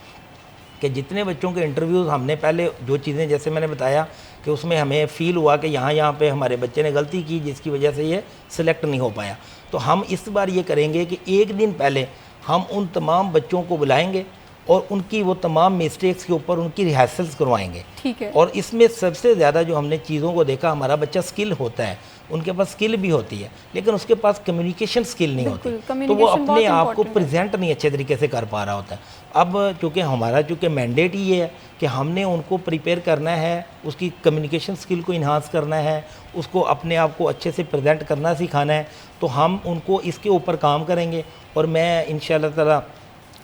कि जितने बच्चों के इंटरव्यूज़ हमने पहले जो चीज़ें जैसे मैंने बताया कि उसमें हमें फ़ील हुआ कि यहाँ पे हमारे बच्चे ने गलती की जिसकी वजह से ये सिलेक्ट नहीं हो पाया, तो हम इस बार ये करेंगे कि एक दिन पहले हम उन तमाम बच्चों को बुलाएंगे और उनकी वो तमाम मिस्टेक्स के ऊपर उनकी रिहर्सल्स करवाएंगे। ठीक है। और इसमें सबसे ज़्यादा जो हमने चीज़ों को देखा, हमारा बच्चा स्किल होता है, उनके पास स्किल भी होती है, लेकिन उसके पास कम्युनिकेशन स्किल नहीं होती, तो वो अपने आप को प्रेजेंट नहीं अच्छे तरीके से कर पा रहा होता है। अब चूँकि मैंडेट ही ये है कि हमने उनको प्रिपेयर करना है, उसकी कम्युनिकेशन स्किल को इन्हांस करना है, उसको अपने आप को अच्छे से प्रेजेंट करना सिखाना है, तो हम उनको इसके ऊपर काम करेंगे। और मैं इंशाअल्लाह ताला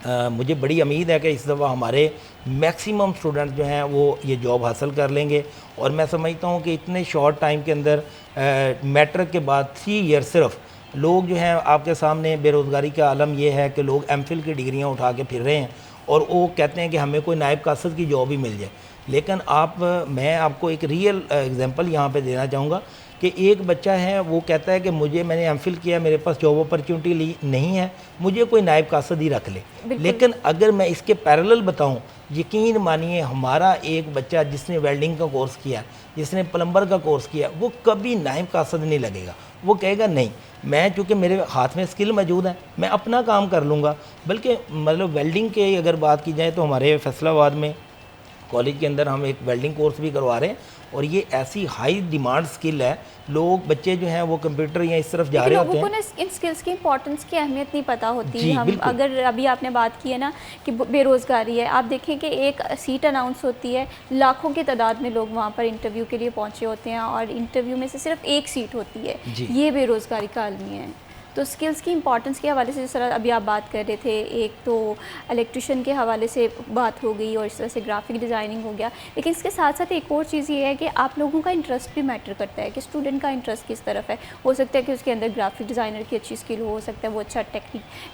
मुझे बड़ी उम्मीद है कि इस दफ़ा हमारे मैक्सिमम स्टूडेंट जो हैं वो ये जॉब हासिल कर लेंगे। और मैं समझता हूँ कि इतने शॉर्ट टाइम के अंदर मैट्रिक के बाद 3 ईयर सिर्फ लोग जो हैं आपके सामने बेरोज़गारी का आलम ये है कि लोग MPhil की डिग्रियाँ उठा के फिर रहे हैं और वो कहते हैं कि हमें कोई नायब कासद की जॉब ही मिल जाए। लेकिन मैं आपको एक रियल एग्जांपल यहाँ पे देना चाहूँगा कि एक बच्चा है वो कहता है कि मैंने MPhil किया, मेरे पास जॉब अपॉर्चुनिटी नहीं है, मुझे कोई नायब कासद ही रख ले। लेकिन अगर मैं इसके पैरेलल बताऊँ, यकीन मानिए हमारा एक बच्चा जिसने वेल्डिंग का कोर्स किया, जिसने प्लम्बर का कोर्स किया, वो कभी नायब कासद नहीं लगेगा। वो कहेगा नहीं, मैं चूँकि मेरे हाथ में स्किल मौजूद है, मैं अपना काम कर लूँगा। बल्कि मतलब वेल्डिंग के अगर बात की जाए तो हमारे फैसलाबाद में कॉलेज के अंदर हम एक वेल्डिंग कोर्स भी करवा रहे हैं, और ये ऐसी हाई डिमांड स्किल है, लोग बच्चे जो हैं वो कंप्यूटर या इस तरफ जा रहे होते हैं। लोगों को ना इन स्किल्स की इंपॉर्टेंस की अहमियत नहीं पता होती। हम अगर अभी आपने बात की है ना कि बेरोज़गारी है, आप देखें कि एक सीट अनाउंस होती है, लाखों की तादाद में लोग वहाँ पर इंटरव्यू के लिए पहुँचे होते हैं और इंटरव्यू में से सिर्फ एक सीट होती है। ये बेरोज़गारी का आलमी है। तो स्किल्स की इंपॉर्टेंस के हवाले से जिस तरह अभी आप बात कर रहे थे, एक तो इलेक्ट्रिशियन के हवाले से बात हो गई और इस तरह से ग्राफिक डिज़ाइनिंग हो गया, लेकिन इसके साथ साथ एक और चीज़ ये है कि आप लोगों का इंटरेस्ट भी मैटर करता है कि स्टूडेंट का इंटरेस्ट किस तरफ है। हो सकता है कि उसके अंदर ग्राफिक डिज़ाइनर की अच्छी स्किल हो सकता है वो अच्छा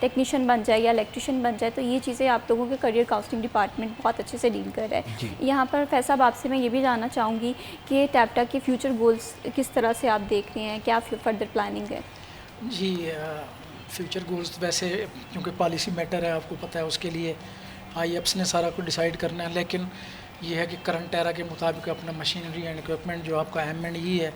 टेक्नीशियन बन जाए या इलेक्ट्रिशियन बन जाए। तो ये चीज़ें आप लोगों के करियर काउंसलिंग डिपार्टमेंट बहुत अच्छे से डील कर रहा है। यहाँ पर फैसल साहब आपसे मैं ये भी जानना चाहूँगी कि टैप्टा के फ्यूचर गोल्स किस तरह से आप देख रहे हैं, क्या फर्दर प्लानिंग है? जी, फ्यूचर गोल्स वैसे क्योंकि पॉलिसी मैटर है, आपको पता है, उसके लिए IEPS ने सारा कुछ डिसाइड करना है, लेकिन ये है कि करंट एरा के मुताबिक अपना मशीनरी एंड इक्विपमेंट जो आपका M&E है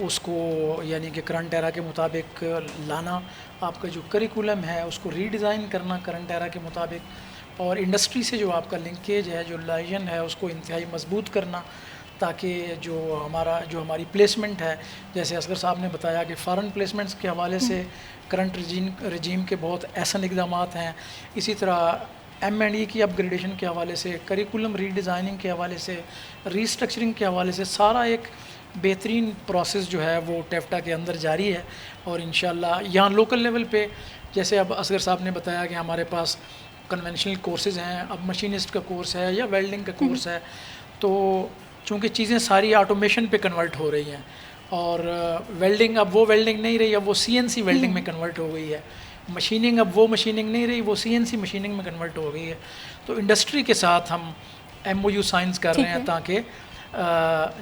उसको यानी कि करंट एरा के मुताबिक लाना, आपका जो करिकुलम है उसको रीडिज़ाइन करना करंट एरा के मुताबिक, और इंडस्ट्री से जो आपका लिंकेज है, जो लाइजन है, उसको इंतहाई मजबूत करना, ताकि जो हमारी प्लेसमेंट है, जैसे असगर साहब ने बताया कि फ़ॉरेन प्लेसमेंट्स के हवाले से करंट रजीम के बहुत ऐसा इक़दामात हैं। इसी तरह M&E की अपग्रेडेशन के हवाले से, करिकुलम रीडिज़ाइनिंग के हवाले से, रीस्ट्रक्चरिंग के हवाले से सारा एक बेहतरीन प्रोसेस जो है वो टैप्टा के अंदर जारी है। और इंशाल्लाह यहाँ लोकल लेवल पे, जैसे अब असगर साहब ने बताया कि हमारे पास कन्वेंशनल कोर्सेज़ हैं, अब मशीनिस्ट का कोर्स है या वेल्डिंग का कोर्स है, तो चूँकि चीज़ें सारी ऑटोमेशन पे कन्वर्ट हो रही हैं और वेल्डिंग अब वो वेल्डिंग नहीं रही, अब वो CNC वेल्डिंग में कन्वर्ट हो गई है, मशीनिंग अब वो मशीनिंग नहीं रही, वो CNC मशीनिंग में कन्वर्ट हो गई है। तो इंडस्ट्री के साथ हम MOU साइंस कर रहे हैं ताकि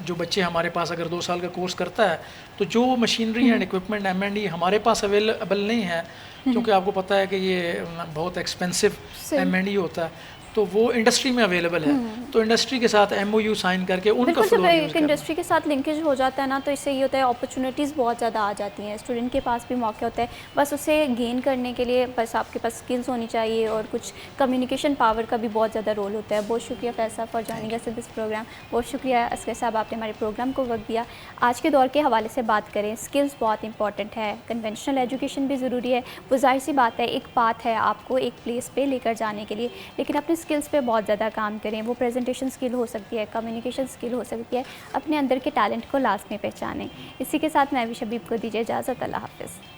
जो बच्चे हमारे पास अगर 2 साल का कोर्स करता है तो जो मशीनरी एंड इक्विपमेंट M&E हमारे पास अवेलेबल नहीं है, क्योंकि आपको पता है कि ये बहुत एक्सपेंसिव M&E होता है, तो वो इंडस्ट्री में अवेलेबल है। तो इंडस्ट्री के साथ MOU साइन करके उनका बिल्कुल, फ्लोर जब यूज़ एक इंडस्ट्री के साथ लिंकेज हो जाता है ना, तो इससे ये होता है अपॉर्चुनिटीज़ बहुत ज़्यादा आ जाती हैं, स्टूडेंट के पास भी मौके होता है। बस उसे गेन करने के लिए बस आपके पास स्किल्स होनी चाहिए और कुछ कम्युनिकेशन पावर का भी बहुत ज़्यादा रोल होता है। बहुत शुक्रिया Faisal for joining us in this programme. बहुत शुक्रिया असगर साहब, आपने हमारे प्रोग्राम को वक्त दिया। आज के दौर के हवाले से बात करें, स्किल्स बहुत इंपॉर्टेंट है, कन्वेंशनल एजुकेशन भी ज़रूरी है। वो ज़ाहिर सी बात है, एक पाथ है आपको एक प्लेस पे लेकर जाने के लिए, लेकिन अपने स्किल्स पे बहुत ज़्यादा काम करें। वो प्रेजेंटेशन स्किल हो सकती है, कम्युनिकेशन स्किल हो सकती है, अपने अंदर के टैलेंट को लास्ट में पहचानें। इसी के साथ मैं भी शबीब को दीजिए इजाज़त। अल्लाह हाफ़िज़।